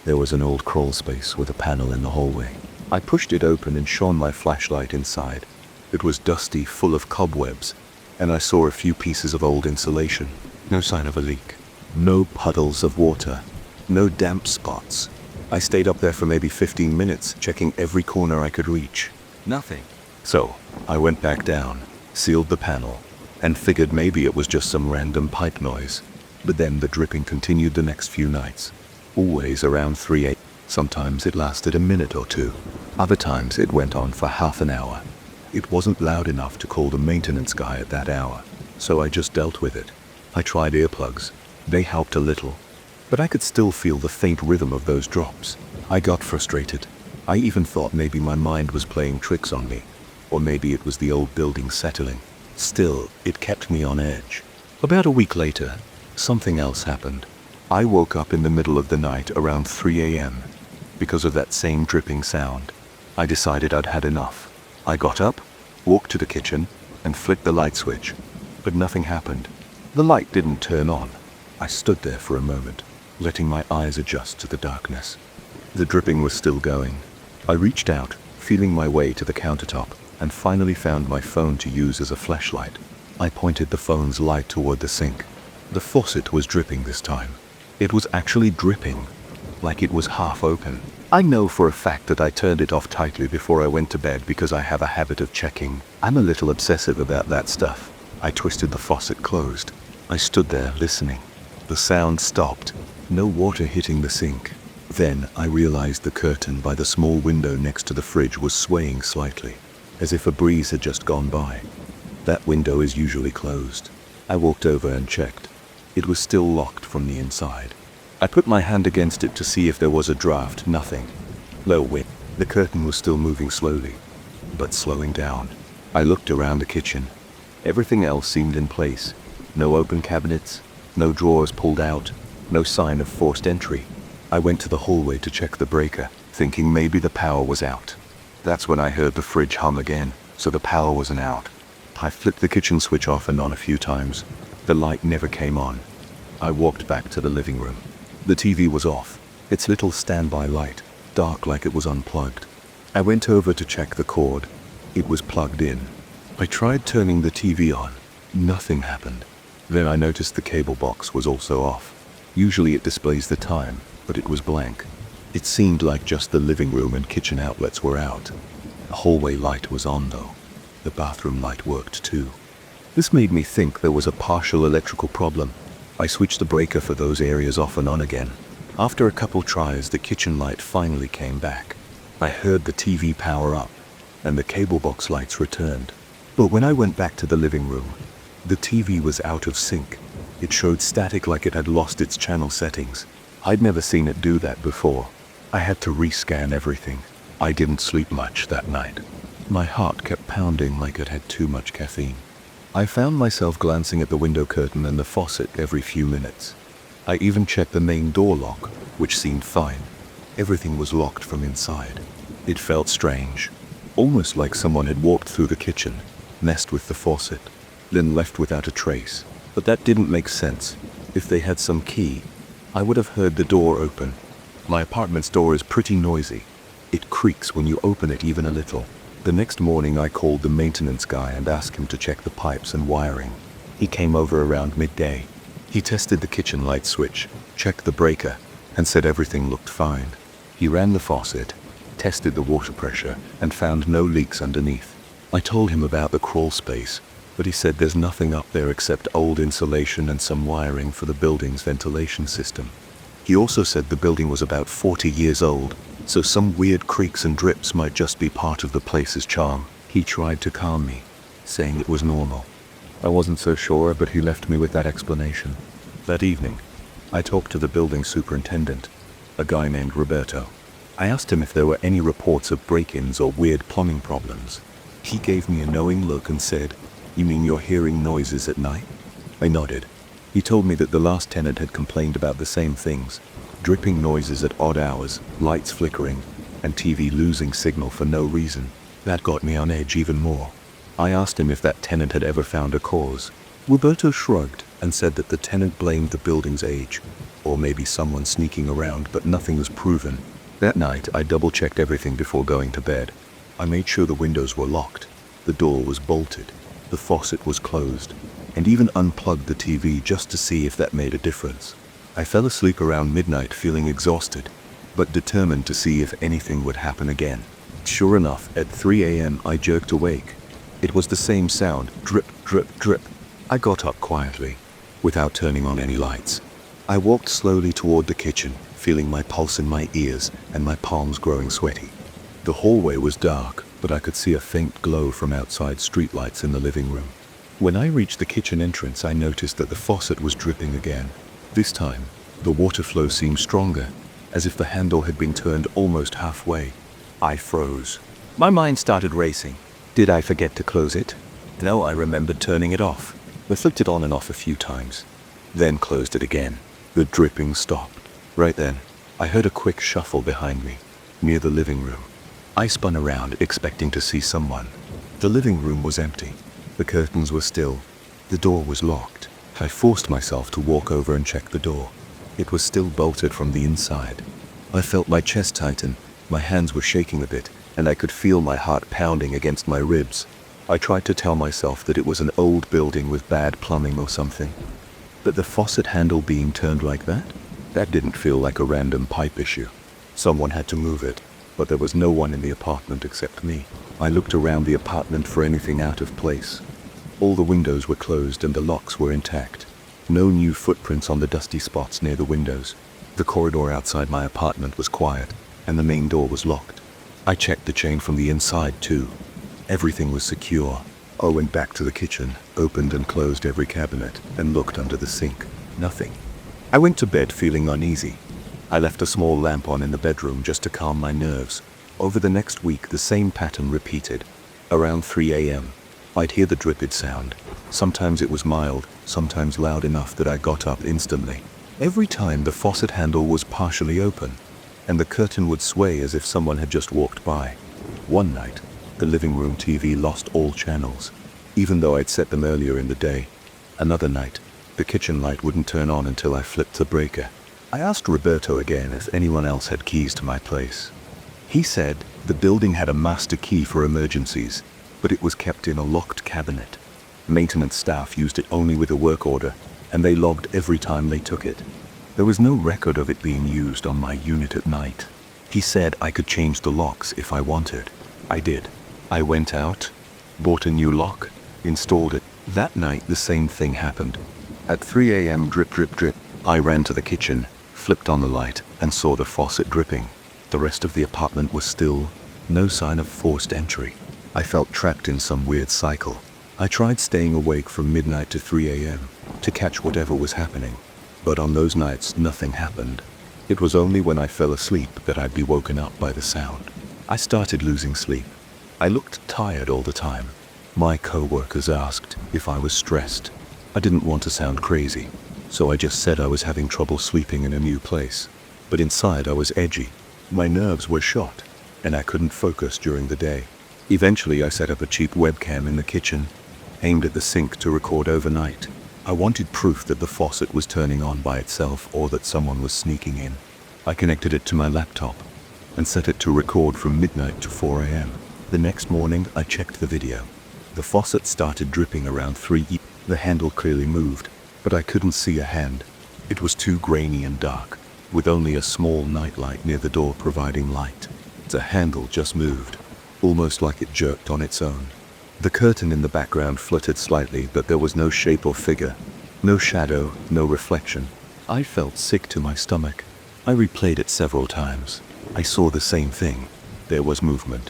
There was an old crawl space with a panel in the hallway. I pushed it open and shone my flashlight inside. It was dusty, full of cobwebs, and I saw a few pieces of old insulation. No sign of a leak. No puddles of water. No damp spots. I stayed up there for maybe 15 minutes, checking every corner I could reach. Nothing. So, I went back down, sealed the panel, and figured maybe it was just some random pipe noise. But then the dripping continued the next few nights. Always around 3 a.m. Sometimes it lasted a minute or two. Other times it went on for half an hour. It wasn't loud enough to call the maintenance guy at that hour, so I just dealt with it. I tried earplugs. They helped a little, but I could still feel the faint rhythm of those drops. I got frustrated. I even thought maybe my mind was playing tricks on me, or maybe it was the old building settling. Still, it kept me on edge. About a week later, something else happened. I woke up in the middle of the night around 3 a.m. because of that same dripping sound. I decided I'd had enough. I got up, walked to the kitchen, and flicked the light switch, but nothing happened. The light didn't turn on. I stood there for a moment, letting my eyes adjust to the darkness. The dripping was still going. I reached out, feeling my way to the countertop, and finally found my phone to use as a flashlight. I pointed the phone's light toward the sink. The faucet was dripping this time. It was actually dripping, like it was half open. I know for a fact that I turned it off tightly before I went to bed because I have a habit of checking. I'm a little obsessive about that stuff. I twisted the faucet closed. I stood there listening. The sound stopped. No water hitting the sink. Then I realized the curtain by the small window next to the fridge was swaying slightly, as if a breeze had just gone by. That window is usually closed. I walked over and checked. It was still locked from the inside. I put my hand against it to see if there was a draft. Nothing. Low wind. The curtain was still moving slowly, but slowing down. I looked around the kitchen. Everything else seemed in place. No open cabinets, no drawers pulled out, no sign of forced entry. I went to the hallway to check the breaker, thinking maybe the power was out. That's when I heard the fridge hum again, so the power wasn't out. I flipped the kitchen switch off and on a few times. The light never came on. I walked back to the living room. The TV was off, its little standby light, dark like it was unplugged. I went over to check the cord. It was plugged in. I tried turning the TV on. Nothing happened. Then I noticed the cable box was also off. Usually it displays the time, but it was blank. It seemed like just the living room and kitchen outlets were out. The hallway light was on though. The bathroom light worked too. This made me think there was a partial electrical problem. I switched the breaker for those areas off and on again. After a couple tries, the kitchen light finally came back. I heard the TV power up, and the cable box lights returned. But when I went back to the living room, the TV was out of sync. It showed static like it had lost its channel settings. I'd never seen it do that before. I had to rescan everything. I didn't sleep much that night. My heart kept pounding like it had too much caffeine. I found myself glancing at the window curtain and the faucet every few minutes. I even checked the main door lock, which seemed fine. Everything was locked from inside. It felt strange, almost like someone had walked through the kitchen, messed with the faucet, then left without a trace. But that didn't make sense. If they had some key, I would have heard the door open. My apartment's door is pretty noisy. It creaks when you open it even a little. The next morning I called the maintenance guy and asked him to check the pipes and wiring. He came over around midday. He tested the kitchen light switch, checked the breaker, and said everything looked fine. He ran the faucet, tested the water pressure, and found no leaks underneath. I told him about the crawl space, but he said there's nothing up there except old insulation and some wiring for the building's ventilation system. He also said the building was about 40 years old, so some weird creaks and drips might just be part of the place's charm. He tried to calm me, saying it was normal. I wasn't so sure, but he left me with that explanation. That evening, I talked to the building superintendent, a guy named Roberto. I asked him if there were any reports of break-ins or weird plumbing problems. He gave me a knowing look and said, "You mean you're hearing noises at night?" I nodded. He told me that the last tenant had complained about the same things: dripping noises at odd hours, lights flickering, and TV losing signal for no reason. That got me on edge even more. I asked him if that tenant had ever found a cause. Roberto shrugged and said that the tenant blamed the building's age, or maybe someone sneaking around, but nothing was proven. That night, I double-checked everything before going to bed. I made sure the windows were locked, the door was bolted, the faucet was closed, and even unplugged the TV just to see if that made a difference. I fell asleep around midnight feeling exhausted, but determined to see if anything would happen again. Sure enough, at 3 a.m. I jerked awake. It was the same sound, drip, drip, drip. I got up quietly, without turning on any lights. I walked slowly toward the kitchen, feeling my pulse in my ears and my palms growing sweaty. The hallway was dark, but I could see a faint glow from outside streetlights in the living room. When I reached the kitchen entrance, I noticed that the faucet was dripping again. This time, the water flow seemed stronger, as if the handle had been turned almost halfway. I froze. My mind started racing. Did I forget to close it? No, I remembered turning it off. I flicked it on and off a few times, then closed it again. The dripping stopped. Right then, I heard a quick shuffle behind me, near the living room. I spun around, expecting to see someone. The living room was empty. The curtains were still. The door was locked. I forced myself to walk over and check the door. It was still bolted from the inside. I felt my chest tighten, my hands were shaking a bit, and I could feel my heart pounding against my ribs. I tried to tell myself that it was an old building with bad plumbing or something. But the faucet handle being turned like that? That didn't feel like a random pipe issue. Someone had to move it, but there was no one in the apartment except me. I looked around the apartment for anything out of place. All the windows were closed and the locks were intact. No new footprints on the dusty spots near the windows. The corridor outside my apartment was quiet, and the main door was locked. I checked the chain from the inside too. Everything was secure. I went back to the kitchen, opened and closed every cabinet, and looked under the sink. Nothing. I went to bed feeling uneasy. I left a small lamp on in the bedroom just to calm my nerves. Over the next week, the same pattern repeated. Around 3 a.m., I'd hear the dripped sound. Sometimes it was mild, sometimes loud enough that I got up instantly. Every time the faucet handle was partially open, and the curtain would sway as if someone had just walked by. One night, the living room TV lost all channels, even though I'd set them earlier in the day. Another night, the kitchen light wouldn't turn on until I flipped the breaker. I asked Roberto again if anyone else had keys to my place. He said the building had a master key for emergencies, but it was kept in a locked cabinet. Maintenance staff used it only with a work order, and they logged every time they took it. There was no record of it being used on my unit at night. He said I could change the locks if I wanted. I did. I went out, bought a new lock, installed it. That night the same thing happened. At 3 a.m. drip drip drip, I ran to the kitchen, flipped on the light, and saw the faucet dripping. The rest of the apartment was still, no sign of forced entry. I felt trapped in some weird cycle. I tried staying awake from midnight to 3 a.m. to catch whatever was happening. But on those nights, nothing happened. It was only when I fell asleep that I'd be woken up by the sound. I started losing sleep. I looked tired all the time. My co-workers asked if I was stressed. I didn't want to sound crazy, so I just said I was having trouble sleeping in a new place. But inside I was edgy. My nerves were shot, and I couldn't focus during the day. Eventually I set up a cheap webcam in the kitchen, aimed at the sink to record overnight. I wanted proof that the faucet was turning on by itself or that someone was sneaking in. I connected it to my laptop and set it to record from midnight to 4 a.m. The next morning, I checked the video. The faucet started dripping around 3 a.m. The handle clearly moved, but I couldn't see a hand. It was too grainy and dark, with only a small nightlight near the door providing light. The handle just moved, almost like it jerked on its own. The curtain in the background fluttered slightly, but there was no shape or figure. No shadow, no reflection. I felt sick to my stomach. I replayed it several times. I saw the same thing. There was movement,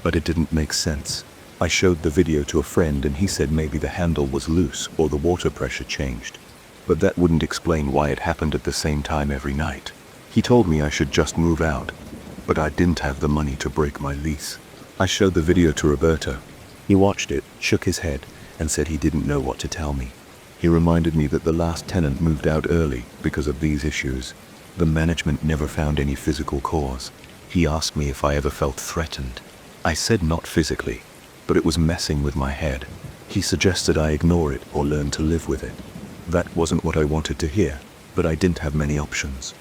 but it didn't make sense. I showed the video to a friend and he said maybe the handle was loose or the water pressure changed. But that wouldn't explain why it happened at the same time every night. He told me I should just move out, but I didn't have the money to break my lease. I showed the video to Roberto. He watched it, shook his head, and said he didn't know what to tell me. He reminded me that the last tenant moved out early because of these issues. The management never found any physical cause. He asked me if I ever felt threatened. I said not physically, but it was messing with my head. He suggested I ignore it or learn to live with it. That wasn't what I wanted to hear, but I didn't have many options.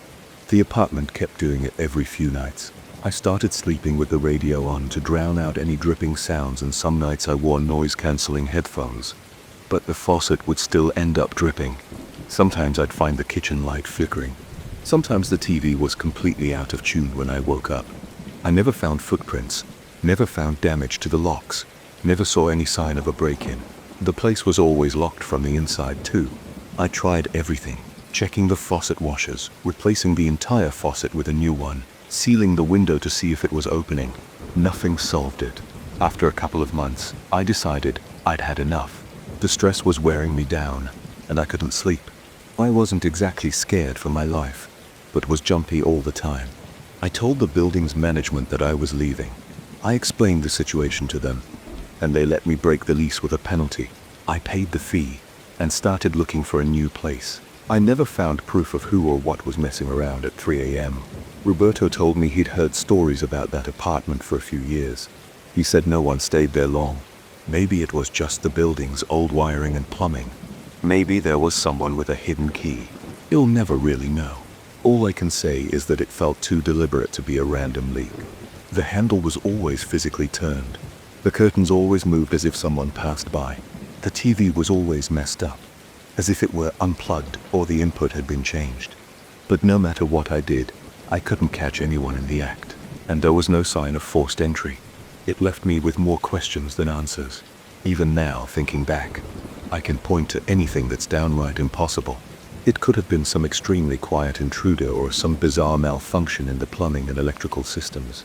The apartment kept doing it every few nights. I started sleeping with the radio on to drown out any dripping sounds, and some nights I wore noise-canceling headphones. But the faucet would still end up dripping. Sometimes I'd find the kitchen light flickering. Sometimes the TV was completely out of tune when I woke up. I never found footprints, never found damage to the locks, never saw any sign of a break-in. The place was always locked from the inside too. I tried everything, checking the faucet washers, replacing the entire faucet with a new one, sealing the window to see if it was opening. Nothing solved it. After a couple of months, I decided I'd had enough. The stress was wearing me down, and I couldn't sleep. I wasn't exactly scared for my life, but was jumpy all the time. I told the building's management that I was leaving. I explained the situation to them, and they let me break the lease with a penalty. I paid the fee and started looking for a new place. I never found proof of who or what was messing around at 3 a.m. Roberto told me he'd heard stories about that apartment for a few years. He said no one stayed there long. Maybe it was just the building's old wiring and plumbing. Maybe there was someone with a hidden key. You'll never really know. All I can say is that it felt too deliberate to be a random leak. The handle was always physically turned. The curtains always moved as if someone passed by. The TV was always messed up, as if it were unplugged or the input had been changed. But no matter what I did, I couldn't catch anyone in the act, and there was no sign of forced entry. It left me with more questions than answers. Even now, thinking back, I can point to anything that's downright impossible. It could have been some extremely quiet intruder or some bizarre malfunction in the plumbing and electrical systems.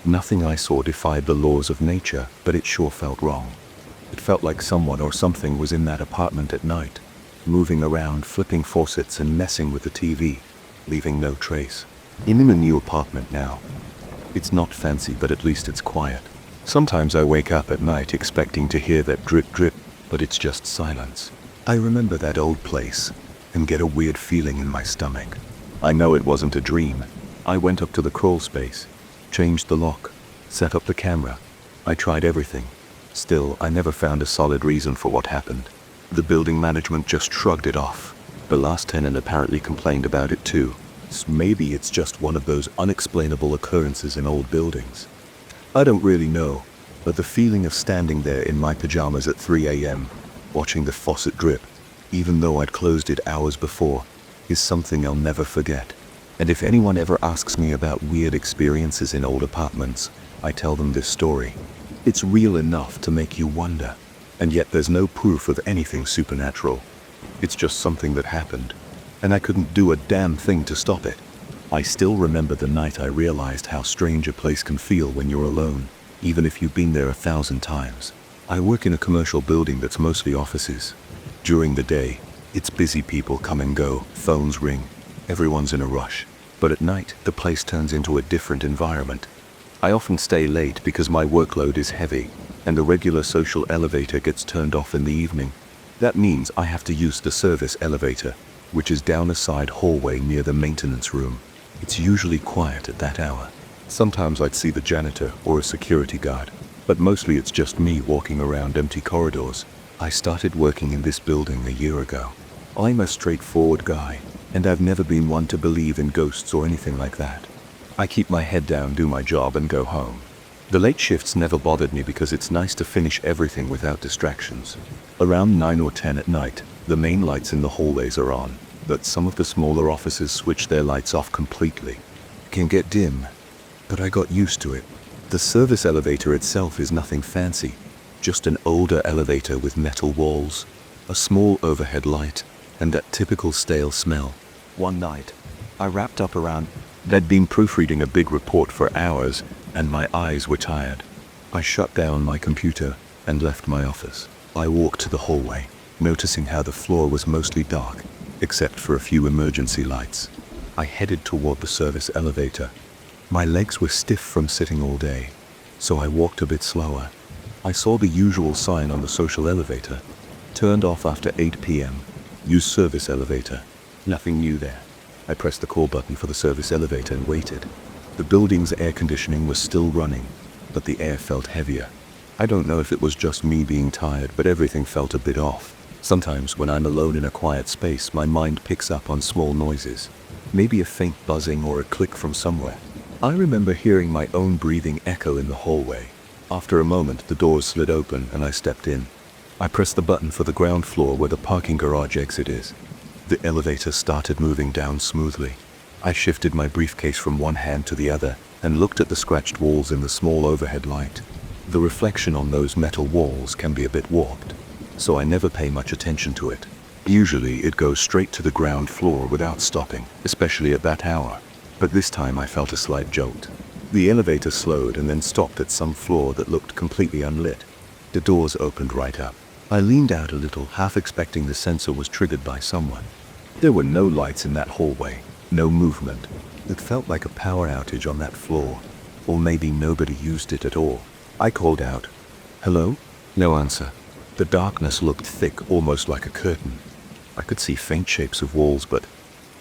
Nothing I saw defied the laws of nature, but it sure felt wrong. It felt like someone or something was in that apartment at night, moving around, flipping faucets and messing with the TV, leaving no trace. I'm in a new apartment now. It's not fancy, but at least it's quiet. Sometimes I wake up at night expecting to hear that drip drip, but it's just silence. I remember that old place and get a weird feeling in my stomach. I know it wasn't a dream. I went up to the crawl space, changed the lock, set up the camera. I tried everything. Still, I never found a solid reason for what happened. The building management just shrugged it off. The last tenant apparently complained about it too. So maybe it's just one of those unexplainable occurrences in old buildings. I don't really know, but the feeling of standing there in my pajamas at 3 a.m., watching the faucet drip, even though I'd closed it hours before, is something I'll never forget. And if anyone ever asks me about weird experiences in old apartments, I tell them this story. It's real enough to make you wonder, and yet there's no proof of anything supernatural. It's just something that happened, and I couldn't do a damn thing to stop it. I still remember the night I realized how strange a place can feel when you're alone, even if you've been there 1,000 times. I work in a commercial building that's mostly offices. During the day, it's busy, people come and go, phones ring, everyone's in a rush. But at night, the place turns into a different environment. I often stay late because my workload is heavy, and the regular social elevator gets turned off in the evening. That means I have to use the service elevator, which is down a side hallway near the maintenance room. It's usually quiet at that hour. Sometimes I'd see the janitor or a security guard, but mostly it's just me walking around empty corridors. I started working in this building a year ago. I'm a straightforward guy, and I've never been one to believe in ghosts or anything like that. I keep my head down, do my job, and go home. The late shifts never bothered me because it's nice to finish everything without distractions. Around 9 or 10 at night, the main lights in the hallways are on, but some of the smaller offices switch their lights off completely. It can get dim, but I got used to it. The service elevator itself is nothing fancy, just an older elevator with metal walls, a small overhead light, and that typical stale smell. One night, I wrapped up around. They'd been proofreading a big report for hours, and my eyes were tired. I shut down my computer and left my office. I walked to the hallway, noticing how the floor was mostly dark, except for a few emergency lights. I headed toward the service elevator. My legs were stiff from sitting all day, so I walked a bit slower. I saw the usual sign on the social elevator. Turned off after 8 p.m. Use service elevator. Nothing new there. I pressed the call button for the service elevator and waited. The building's air conditioning was still running, but the air felt heavier. I don't know if it was just me being tired, but everything felt a bit off. Sometimes when I'm alone in a quiet space, my mind picks up on small noises. Maybe a faint buzzing or a click from somewhere. I remember hearing my own breathing echo in the hallway. After a moment, the doors slid open and I stepped in. I pressed the button for the ground floor where the parking garage exit is. The elevator started moving down smoothly. I shifted my briefcase from one hand to the other and looked at the scratched walls in the small overhead light. The reflection on those metal walls can be a bit warped, so I never pay much attention to it. Usually it goes straight to the ground floor without stopping, especially at that hour. But this time I felt a slight jolt. The elevator slowed and then stopped at some floor that looked completely unlit. The doors opened right up. I leaned out a little, half expecting the sensor was triggered by someone. There were no lights in that hallway, no movement. It felt like a power outage on that floor, or maybe nobody used it at all. I called out, "Hello?" No answer. The darkness looked thick, almost like a curtain. I could see faint shapes of walls, but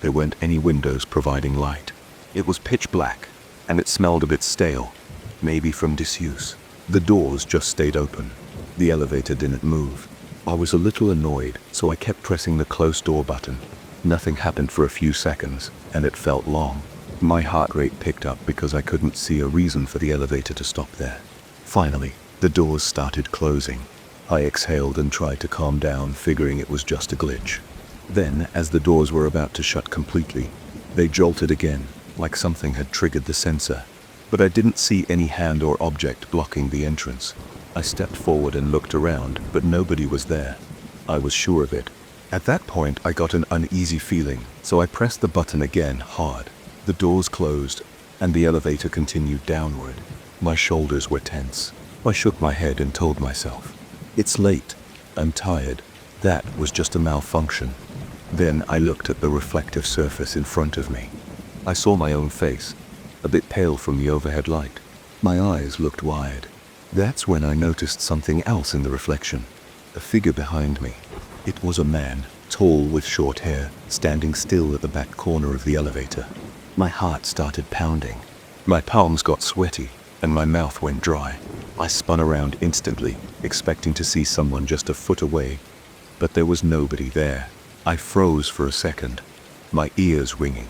there weren't any windows providing light. It was pitch black, and it smelled a bit stale, maybe from disuse. The doors just stayed open. The elevator didn't move. I was a little annoyed, so I kept pressing the close door button. Nothing happened for a few seconds, and it felt long. My heart rate picked up because I couldn't see a reason for the elevator to stop there. Finally, the doors started closing. I exhaled and tried to calm down, figuring it was just a glitch. Then, as the doors were about to shut completely, they jolted again, like something had triggered the sensor. But I didn't see any hand or object blocking the entrance. I stepped forward and looked around, but nobody was there. I was sure of it. At that point, I got an uneasy feeling, so I pressed the button again hard. The doors closed, and the elevator continued downward. My shoulders were tense. I shook my head and told myself, "It's late. I'm tired. That was just a malfunction." Then I looked at the reflective surface in front of me. I saw my own face, a bit pale from the overhead light. My eyes looked wide. That's when I noticed something else in the reflection. A figure behind me. It was a man, tall with short hair, standing still at the back corner of the elevator. My heart started pounding. My palms got sweaty, and my mouth went dry. I spun around instantly, expecting to see someone just a foot away, but there was nobody there. I froze for a second, my ears ringing.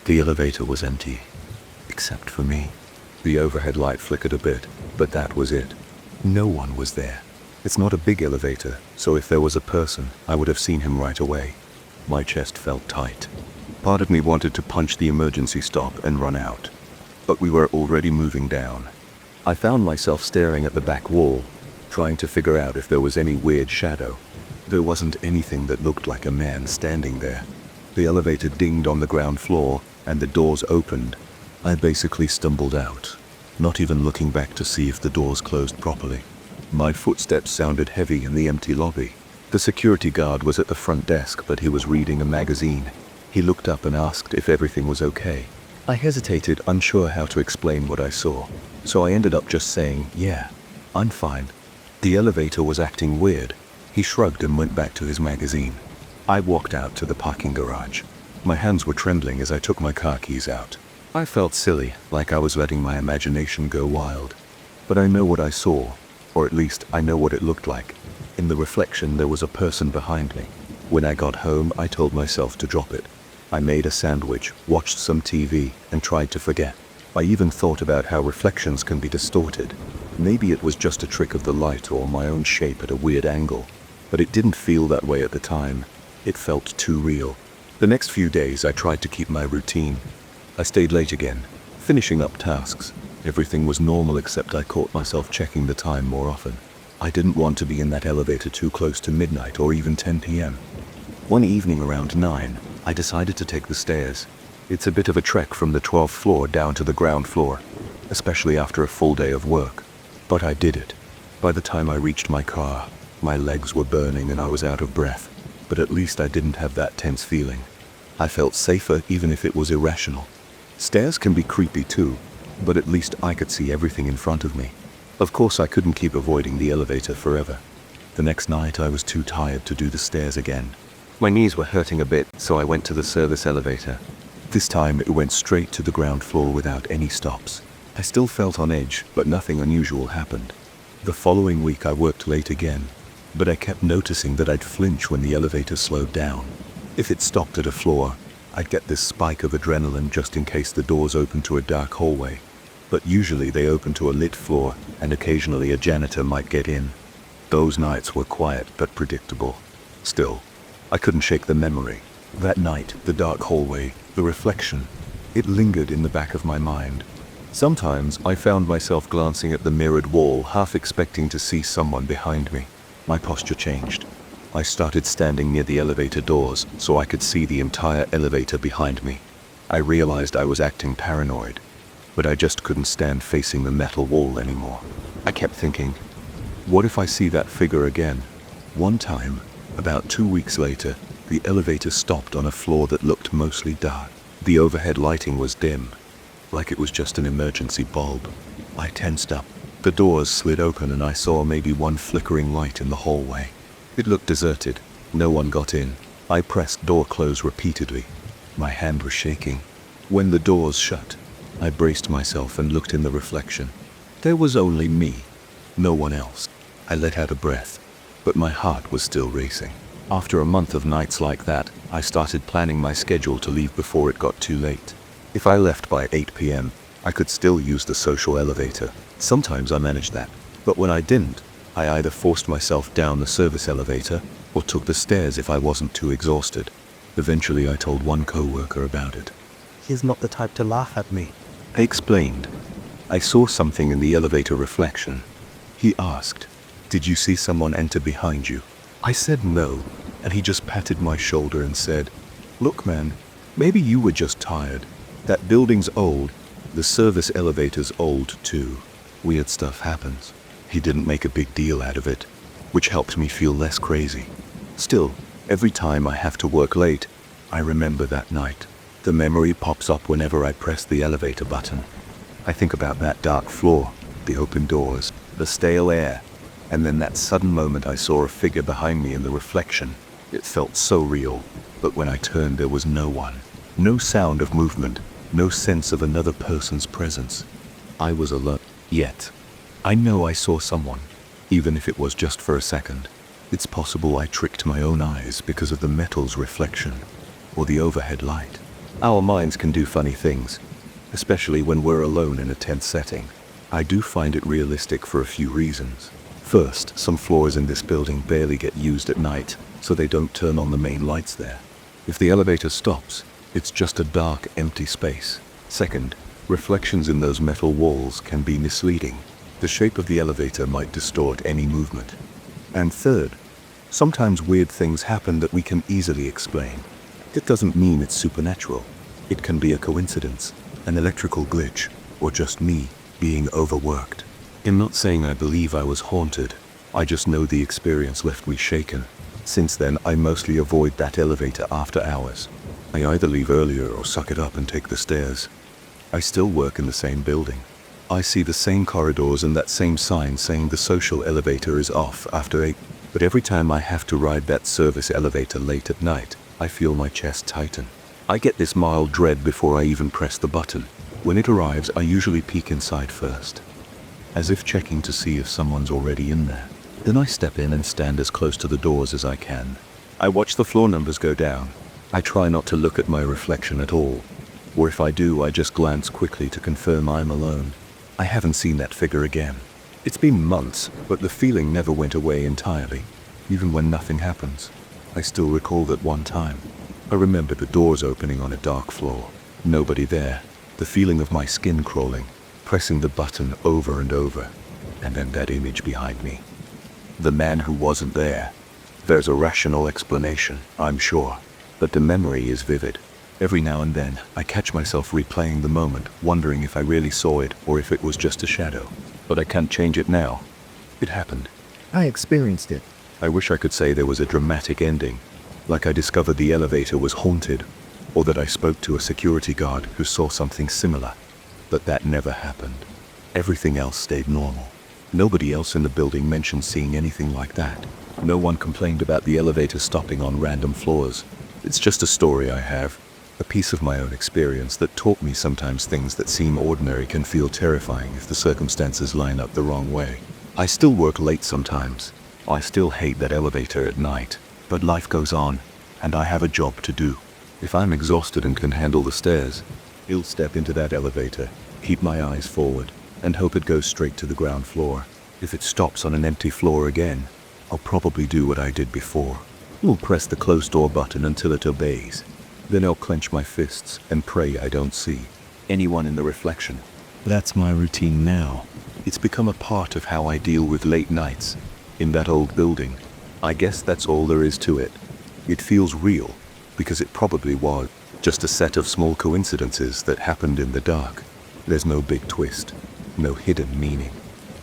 The elevator was empty, except for me. The overhead light flickered a bit, but that was it. No one was there. It's not a big elevator, so if there was a person, I would have seen him right away. My chest felt tight. Part of me wanted to punch the emergency stop and run out, but we were already moving down. I found myself staring at the back wall, trying to figure out if there was any weird shadow. There wasn't anything that looked like a man standing there. The elevator dinged on the ground floor, and the doors opened. I basically stumbled out, not even looking back to see if the doors closed properly. My footsteps sounded heavy in the empty lobby. The security guard was at the front desk, but he was reading a magazine. He looked up and asked if everything was okay. I hesitated, unsure how to explain what I saw, so I ended up just saying, "Yeah, I'm fine." The elevator was acting weird. He shrugged and went back to his magazine. I walked out to the parking garage. My hands were trembling as I took my car keys out. I felt silly, like I was letting my imagination go wild. But I know what I saw, or at least I know what it looked like. In the reflection, there was a person behind me. When I got home, I told myself to drop it. I made a sandwich, watched some TV, and tried to forget. I even thought about how reflections can be distorted. Maybe it was just a trick of the light or my own shape at a weird angle. But it didn't feel that way at the time. It felt too real. The next few days, I tried to keep my routine. I stayed late again, finishing up tasks. Everything was normal except I caught myself checking the time more often. I didn't want to be in that elevator too close to midnight or even 10 p.m. One evening around 9, I decided to take the stairs. It's a bit of a trek from the 12th floor down to the ground floor, especially after a full day of work. But I did it. By the time I reached my car, my legs were burning and I was out of breath. But at least I didn't have that tense feeling. I felt safer even if it was irrational. Stairs can be creepy too, but at least I could see everything in front of me. Of course I couldn't keep avoiding the elevator forever. The next night I was too tired to do the stairs again. My knees were hurting a bit, so I went to the service elevator. This time it went straight to the ground floor without any stops. I still felt on edge, but nothing unusual happened. The following week I worked late again, but I kept noticing that I'd flinch when the elevator slowed down. If it stopped at a floor, I'd get this spike of adrenaline just in case the doors opened to a dark hallway. But usually they open to a lit floor, and occasionally a janitor might get in. Those nights were quiet but predictable. Still, I couldn't shake the memory. That night, the dark hallway, the reflection, it lingered in the back of my mind. Sometimes I found myself glancing at the mirrored wall, half expecting to see someone behind me. My posture changed. I started standing near the elevator doors so I could see the entire elevator behind me. I realized I was acting paranoid, but I just couldn't stand facing the metal wall anymore. I kept thinking, what if I see that figure again? One time, about 2 weeks later, the elevator stopped on a floor that looked mostly dark. The overhead lighting was dim, like it was just an emergency bulb. I tensed up. The doors slid open and I saw maybe one flickering light in the hallway. It looked deserted. No one got in. I pressed door close repeatedly. My hand was shaking. When the doors shut, I braced myself and looked in the reflection. There was only me, no one else. I let out a breath, but my heart was still racing. After a month of nights like that, I started planning my schedule to leave before it got too late. If I left by 8 p.m., I could still use the social elevator. Sometimes I managed that, but when I didn't, I either forced myself down the service elevator or took the stairs if I wasn't too exhausted. Eventually I told one coworker about it. He's not the type to laugh at me. I explained. I saw something in the elevator reflection. He asked, "Did you see someone enter behind you?" I said no, and he just patted my shoulder and said, "Look man, maybe you were just tired. That building's old. The service elevator's old too. Weird stuff happens." He didn't make a big deal out of it, which helped me feel less crazy. Still, every time I have to work late, I remember that night. The memory pops up whenever I press the elevator button. I think about that dark floor, the open doors, the stale air, and then that sudden moment I saw a figure behind me in the reflection. It felt so real, but when I turned there was no one. No sound of movement, no sense of another person's presence. I was alone. Yet, I know I saw someone, even if it was just for a second. It's possible I tricked my own eyes because of the metal's reflection, or the overhead light. Our minds can do funny things, especially when we're alone in a tense setting. I do find it realistic for a few reasons. First, some floors in this building barely get used at night, so they don't turn on the main lights there. If the elevator stops, it's just a dark, empty space. Second, reflections in those metal walls can be misleading. The shape of the elevator might distort any movement. And third, sometimes weird things happen that we can easily explain. It doesn't mean it's supernatural. It can be a coincidence, an electrical glitch, or just me being overworked. I'm not saying I believe I was haunted. I just know the experience left me shaken. Since then, I mostly avoid that elevator after hours. I either leave earlier or suck it up and take the stairs. I still work in the same building. I see the same corridors and that same sign saying the social elevator is off after 8. But every time I have to ride that service elevator late at night, I feel my chest tighten. I get this mild dread before I even press the button. When it arrives, I usually peek inside first, as if checking to see if someone's already in there. Then I step in and stand as close to the doors as I can. I watch the floor numbers go down. I try not to look at my reflection at all, or if I do, I just glance quickly to confirm I'm alone. I haven't seen that figure again. It's been months, but the feeling never went away entirely. Even when nothing happens, I still recall that one time. I remember the doors opening on a dark floor. Nobody there. The feeling of my skin crawling, pressing the button over and over, and then that image behind me. The man who wasn't there. There's a rational explanation, I'm sure, but the memory is vivid. Every now and then, I catch myself replaying the moment, wondering if I really saw it or if it was just a shadow. But I can't change it now. It happened. I experienced it. I wish I could say there was a dramatic ending, like I discovered the elevator was haunted, or that I spoke to a security guard who saw something similar. But that never happened. Everything else stayed normal. Nobody else in the building mentioned seeing anything like that. No one complained about the elevator stopping on random floors. It's just a story I have, a piece of my own experience that taught me sometimes things that seem ordinary can feel terrifying if the circumstances line up the wrong way. I still work late sometimes. I still hate that elevator at night, but life goes on, and I have a job to do. If I'm exhausted and can handle the stairs, I'll step into that elevator, keep my eyes forward, and hope it goes straight to the ground floor. If it stops on an empty floor again, I'll probably do what I did before. I'll press the close door button until it obeys. Then I'll clench my fists and pray I don't see anyone in the reflection. That's my routine now. It's become a part of how I deal with late nights in that old building. I guess that's all there is to it. It feels real, because it probably was just a set of small coincidences that happened in the dark. There's no big twist, no hidden meaning.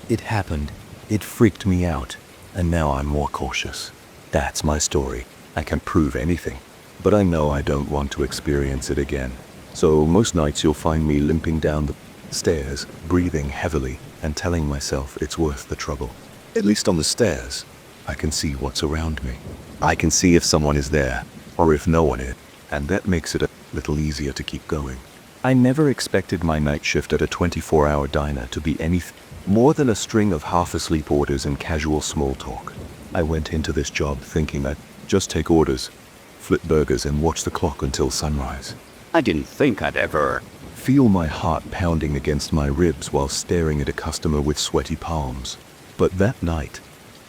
It happened, it freaked me out, and now I'm more cautious. That's my story. I can't prove anything, but I know I don't want to experience it again. So most nights you'll find me limping down the stairs, breathing heavily, and telling myself it's worth the trouble. At least on the stairs, I can see what's around me. I can see if someone is there, or if no one is, and that makes it a little easier to keep going. I never expected my night shift at a 24-hour diner to be anything more than a string of half-asleep orders and casual small talk. I went into this job thinking I'd just take orders, flip burgers, and watch the clock until sunrise. I didn't think I'd ever Feel my heart pounding against my ribs while staring at a customer with sweaty palms. But that night,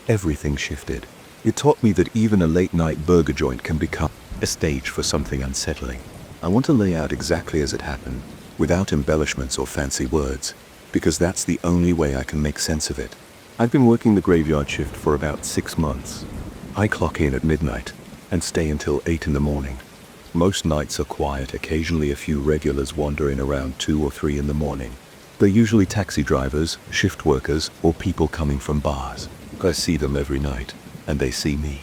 everything shifted. It taught me that even a late-night burger joint can become a stage for something unsettling. I want to lay out exactly as it happened, without embellishments or fancy words, because that's the only way I can make sense of it. I've been working the graveyard shift for about 6 months. I clock in at midnight and stay until 8 in the morning. Most nights are quiet, occasionally a few regulars wander in around 2 or 3 in the morning. They're usually taxi drivers, shift workers, or people coming from bars. I see them every night, and they see me.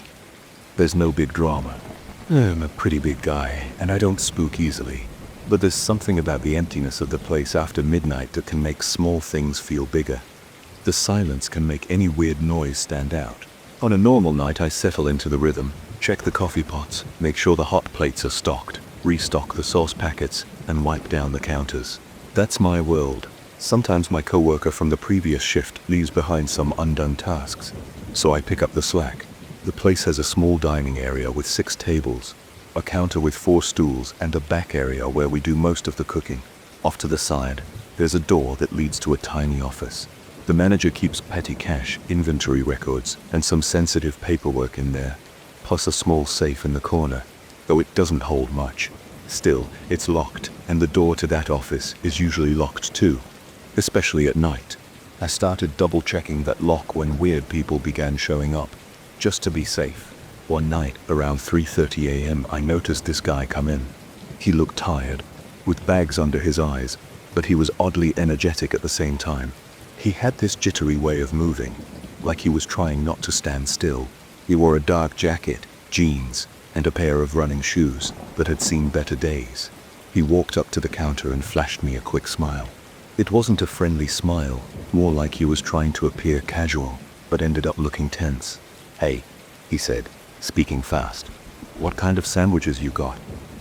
There's no big drama. I'm a pretty big guy, and I don't spook easily. But there's something about the emptiness of the place after midnight that can make small things feel bigger. The silence can make any weird noise stand out. On a normal night, I settle into the rhythm, check the coffee pots, make sure the hot plates are stocked, restock the sauce packets, and wipe down the counters. That's my world. Sometimes my coworker from the previous shift leaves behind some undone tasks, so I pick up the slack. The place has a small dining area with 6 tables, a counter with 4 stools, and a back area where we do most of the cooking. Off to the side, there's a door that leads to a tiny office. The manager keeps petty cash, inventory records, and some sensitive paperwork in there, plus a small safe in the corner, though it doesn't hold much. Still, it's locked, and the door to that office is usually locked too, especially at night. I started double-checking that lock when weird people began showing up, just to be safe. One night, around 3:30 a.m., I noticed this guy come in. He looked tired, with bags under his eyes, but he was oddly energetic at the same time. He had this jittery way of moving, like he was trying not to stand still. He wore a dark jacket, jeans, and a pair of running shoes that had seen better days. He walked up to the counter and flashed me a quick smile. It wasn't a friendly smile, more like he was trying to appear casual, but ended up looking tense. "Hey," he said, speaking fast. "What kind of sandwiches you got?"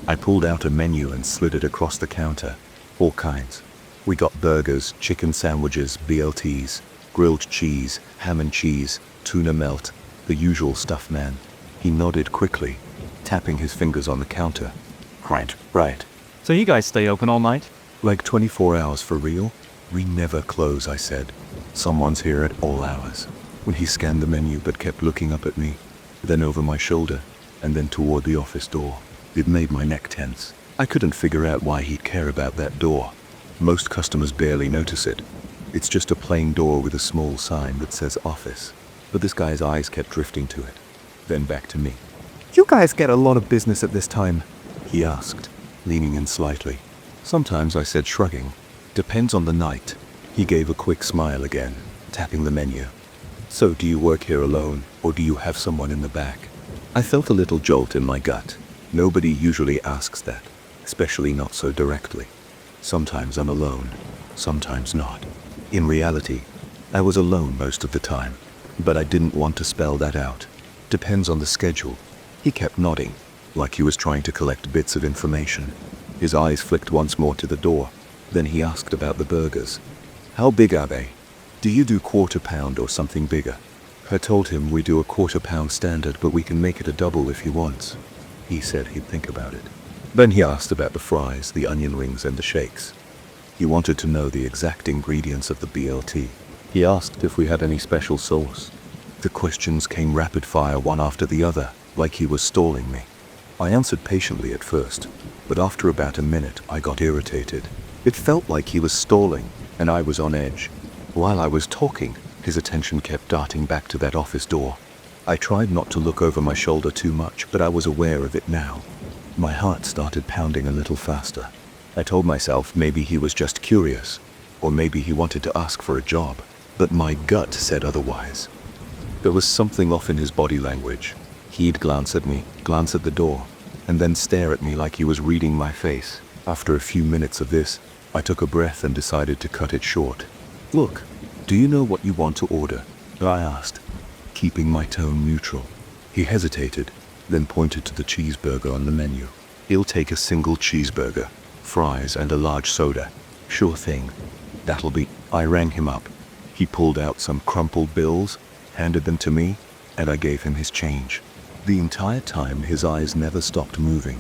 I pulled out a menu and slid it across the counter. All kinds. We got burgers, chicken sandwiches, BLTs, grilled cheese, ham and cheese, tuna melt, the usual stuff, man. He nodded quickly, tapping his fingers on the counter. Right. So you guys stay open all night? Like 24 hours for real? We never close, I said. Someone's here at all hours. When he scanned the menu but kept looking up at me, then over my shoulder, and then toward the office door. It made my neck tense. I couldn't figure out why he'd care about that door. Most customers barely notice it. It's just a plain door with a small sign that says office. But this guy's eyes kept drifting to it, then back to me. You guys get a lot of business at this time. He asked, leaning in slightly. Sometimes, I said, shrugging. Depends on the night. He gave a quick smile again, tapping the menu. So, do you work here alone, or do you have someone in the back? I felt a little jolt in my gut. Nobody usually asks that, especially not so directly. Sometimes I'm alone, sometimes not. In reality, I was alone most of the time, but I didn't want to spell that out. Depends on the schedule. He kept nodding, like he was trying to collect bits of information. His eyes flicked once more to the door. Then he asked about the burgers. How big are they? Do you do quarter pound or something bigger? I told him we do a quarter pound standard, but we can make it a double if he wants. He said he'd think about it. Then he asked about the fries, the onion rings, and the shakes. He wanted to know the exact ingredients of the BLT. He asked if we had any special sauce. The questions came rapid fire one after the other, like he was stalling me. I answered patiently at first, but after about a minute I got irritated. It felt like he was stalling, and I was on edge. While I was talking, his attention kept darting back to that office door. I tried not to look over my shoulder too much, but I was aware of it now. My heart started pounding a little faster. I told myself maybe he was just curious, or maybe he wanted to ask for a job, but my gut said otherwise. There was something off in his body language. He'd glance at me, glance at the door, and then stare at me like he was reading my face. After a few minutes of this, I took a breath and decided to cut it short. Look, do you know what you want to order? I asked, keeping my tone neutral. He hesitated, then pointed to the cheeseburger on the menu. He'll take a single cheeseburger, fries, and a large soda. Sure thing. That'll be. I rang him up. He pulled out some crumpled bills, handed them to me, and I gave him his change. The entire time, his eyes never stopped moving.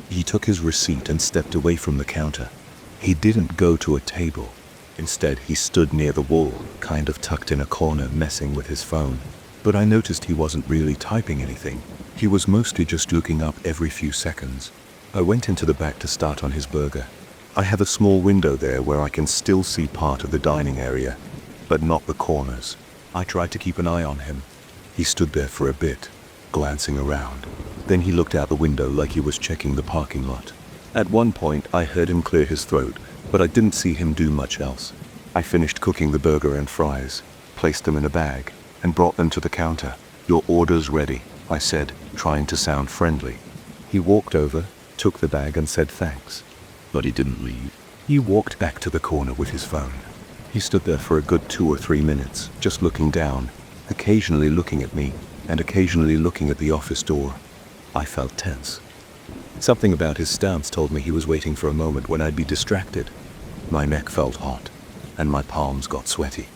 He took his receipt and stepped away from the counter. He didn't go to a table. Instead, he stood near the wall, kind of tucked in a corner, messing with his phone. But I noticed he wasn't really typing anything. He was mostly just looking up every few seconds. I went into the back to start on his burger. I have a small window there where I can still see part of the dining area, but not the corners. I tried to keep an eye on him. He stood there for a bit, glancing around. Then he looked out the window like he was checking the parking lot. At one point, I heard him clear his throat, but I didn't see him do much else. I finished cooking the burger and fries, placed them in a bag, and brought them to the counter. Your order's ready, I said, trying to sound friendly. He walked over, took the bag, and said thanks. But he didn't leave. He walked back to the corner with his phone. He stood there for a good 2 or 3 minutes, just looking down, occasionally looking at me, and occasionally looking at the office door. I felt tense. Something about his stance told me he was waiting for a moment when I'd be distracted. My neck felt hot, and my palms got sweaty.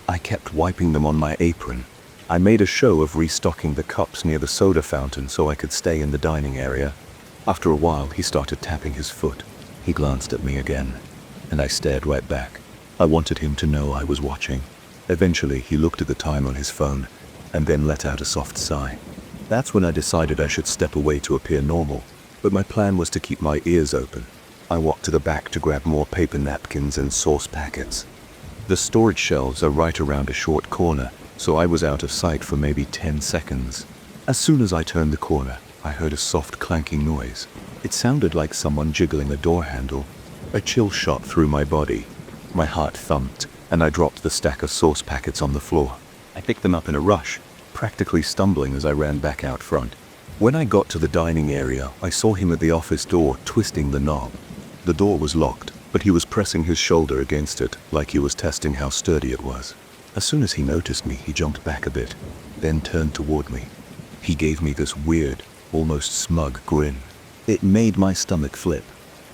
I kept wiping them on my apron. I made a show of restocking the cups near the soda fountain so I could stay in the dining area. After a while, he started tapping his foot. He glanced at me again, and I stared right back. I wanted him to know I was watching. Eventually, he looked at the time on his phone, and then let out a soft sigh. That's when I decided I should step away to appear normal, but my plan was to keep my ears open. I walked to the back to grab more paper napkins and sauce packets. The storage shelves are right around a short corner, so I was out of sight for maybe 10 seconds. As soon as I turned the corner, I heard a soft clanking noise. It sounded like someone jiggling a door handle. A chill shot through my body. My heart thumped, and I dropped the stack of sauce packets on the floor. I picked them up in a rush, practically stumbling as I ran back out front. When I got to the dining area, I saw him at the office door, twisting the knob. The door was locked, but he was pressing his shoulder against it, like he was testing how sturdy it was. As soon as he noticed me, he jumped back a bit, then turned toward me. He gave me this weird, almost smug grin. It made my stomach flip.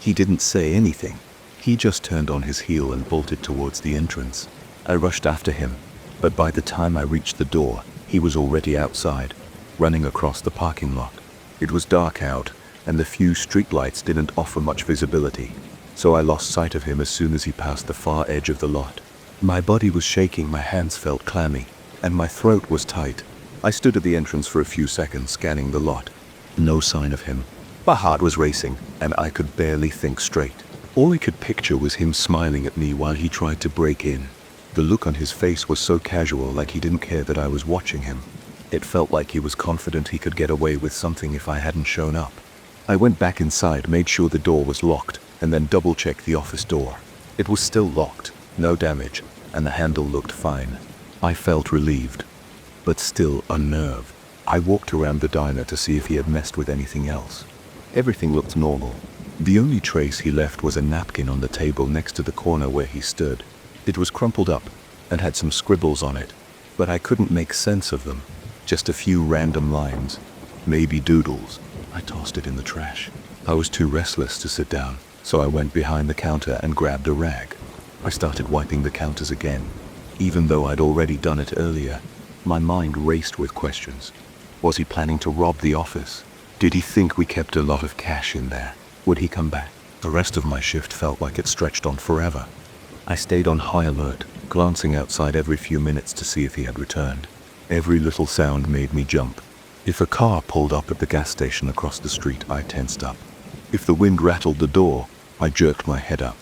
He didn't say anything. He just turned on his heel and bolted towards the entrance. I rushed after him, but by the time I reached the door, he was already outside, running across the parking lot. It was dark out, and the few streetlights didn't offer much visibility, so I lost sight of him as soon as he passed the far edge of the lot. My body was shaking, my hands felt clammy, and my throat was tight. I stood at the entrance for a few seconds, scanning the lot. No sign of him. My heart was racing, and I could barely think straight. All I could picture was him smiling at me while he tried to break in. The look on his face was so casual, like he didn't care that I was watching him. It felt like he was confident he could get away with something if I hadn't shown up. I went back inside, made sure the door was locked, and then double-checked the office door. It was still locked, no damage, and the handle looked fine. I felt relieved, but still unnerved. I walked around the diner to see if he had messed with anything else. Everything looked normal. The only trace he left was a napkin on the table next to the corner where he stood. It was crumpled up and had some scribbles on it, but I couldn't make sense of them. Just a few random lines, maybe doodles. I tossed it in the trash. I was too restless to sit down, so I went behind the counter and grabbed a rag. I started wiping the counters again. Even though I'd already done it earlier, my mind raced with questions. Was he planning to rob the office? Did he think we kept a lot of cash in there? Would he come back? The rest of my shift felt like it stretched on forever. I stayed on high alert, glancing outside every few minutes to see if he had returned. Every little sound made me jump. If a car pulled up at the gas station across the street, I tensed up. If the wind rattled the door, I jerked my head up.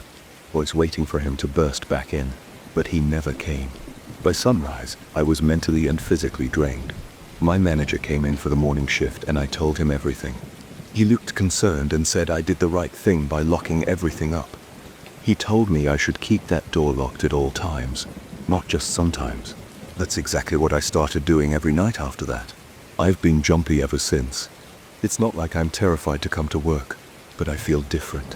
I was waiting for him to burst back in, but he never came. By sunrise, I was mentally and physically drained. My manager came in for the morning shift and I told him everything. He looked concerned and said I did the right thing by locking everything up. He told me I should keep that door locked at all times, not just sometimes. That's exactly what I started doing every night after that. I've been jumpy ever since. It's not like I'm terrified to come to work, but I feel different.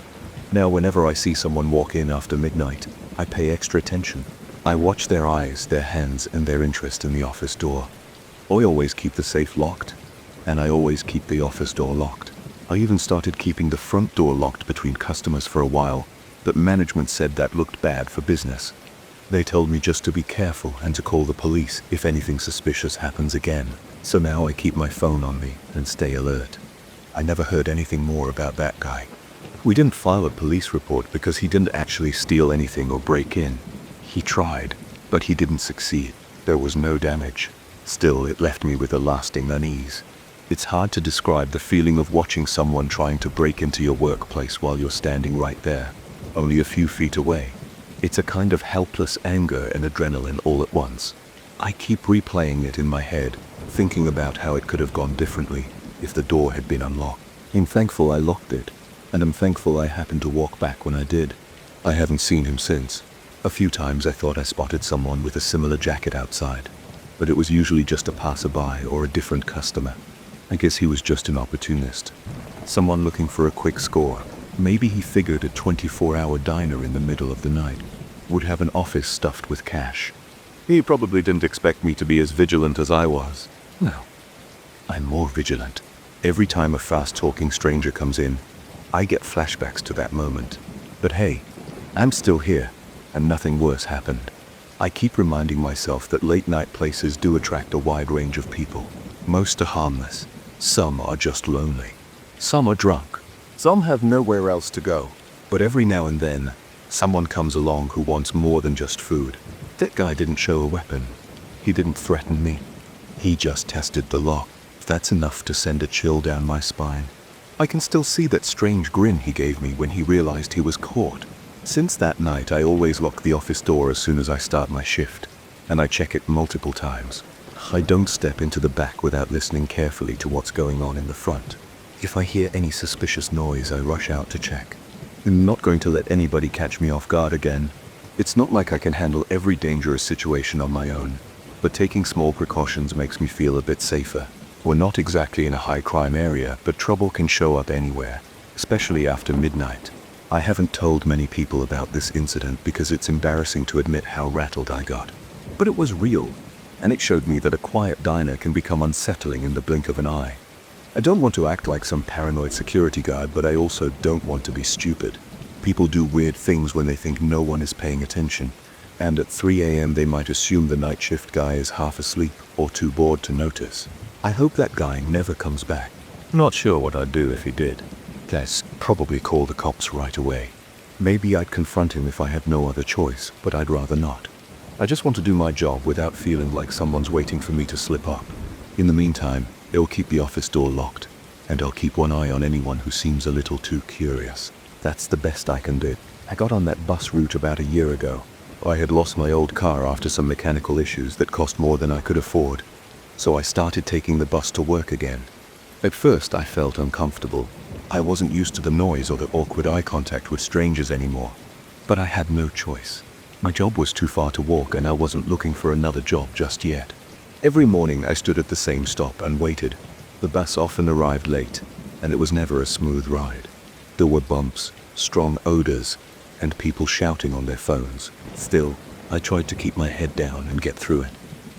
Now whenever I see someone walk in after midnight, I pay extra attention. I watch their eyes, their hands, and their interest in the office door. I always keep the safe locked, and I always keep the office door locked. I even started keeping the front door locked between customers for a while, but management said that looked bad for business. They told me just to be careful and to call the police if anything suspicious happens again. So now I keep my phone on me and stay alert. I never heard anything more about that guy. We didn't file a police report because he didn't actually steal anything or break in. He tried, but he didn't succeed. There was no damage. Still, it left me with a lasting unease. It's hard to describe the feeling of watching someone trying to break into your workplace while you're standing right there, only a few feet away. It's a kind of helpless anger and adrenaline all at once. I keep replaying it in my head, thinking about how it could have gone differently if the door had been unlocked. I'm thankful I locked it, and I'm thankful I happened to walk back when I did. I haven't seen him since. A few times I thought I spotted someone with a similar jacket outside, but it was usually just a passerby or a different customer. I guess he was just an opportunist. Someone looking for a quick score. Maybe he figured a 24-hour diner in the middle of the night would have an office stuffed with cash. He probably didn't expect me to be as vigilant as I was. No, I'm more vigilant. Every time a fast-talking stranger comes in, I get flashbacks to that moment. But hey, I'm still here, and nothing worse happened. I keep reminding myself that late-night places do attract a wide range of people. Most are harmless. Some are just lonely. Some are drunk. Some have nowhere else to go. But every now and then, someone comes along who wants more than just food. That guy didn't show a weapon. He didn't threaten me. He just tested the lock. That's enough to send a chill down my spine. I can still see that strange grin he gave me when he realized he was caught. Since that night, I always lock the office door as soon as I start my shift, and I check it multiple times. I don't step into the back without listening carefully to what's going on in the front. If I hear any suspicious noise, I rush out to check. I'm not going to let anybody catch me off guard again. It's not like I can handle every dangerous situation on my own, but taking small precautions makes me feel a bit safer. We're not exactly in a high-crime area, but trouble can show up anywhere, especially after midnight. I haven't told many people about this incident because it's embarrassing to admit how rattled I got. But it was real, and it showed me that a quiet diner can become unsettling in the blink of an eye. I don't want to act like some paranoid security guard, but I also don't want to be stupid. People do weird things when they think no one is paying attention, and at 3 a.m. they might assume the night shift guy is half asleep or too bored to notice. I hope that guy never comes back. Not sure what I'd do if he did. Guess probably call the cops right away. Maybe I'd confront him if I had no other choice, but I'd rather not. I just want to do my job without feeling like someone's waiting for me to slip up. In the meantime, I'll keep the office door locked, and I'll keep one eye on anyone who seems a little too curious. That's the best I can do. I got on that bus route about a year ago. I had lost my old car after some mechanical issues that cost more than I could afford, so I started taking the bus to work again. At first I felt uncomfortable. I wasn't used to the noise or the awkward eye contact with strangers anymore. But I had no choice. My job was too far to walk and I wasn't looking for another job just yet. Every morning I stood at the same stop and waited. The bus often arrived late, and it was never a smooth ride. There were bumps, strong odors, and people shouting on their phones. Still, I tried to keep my head down and get through it.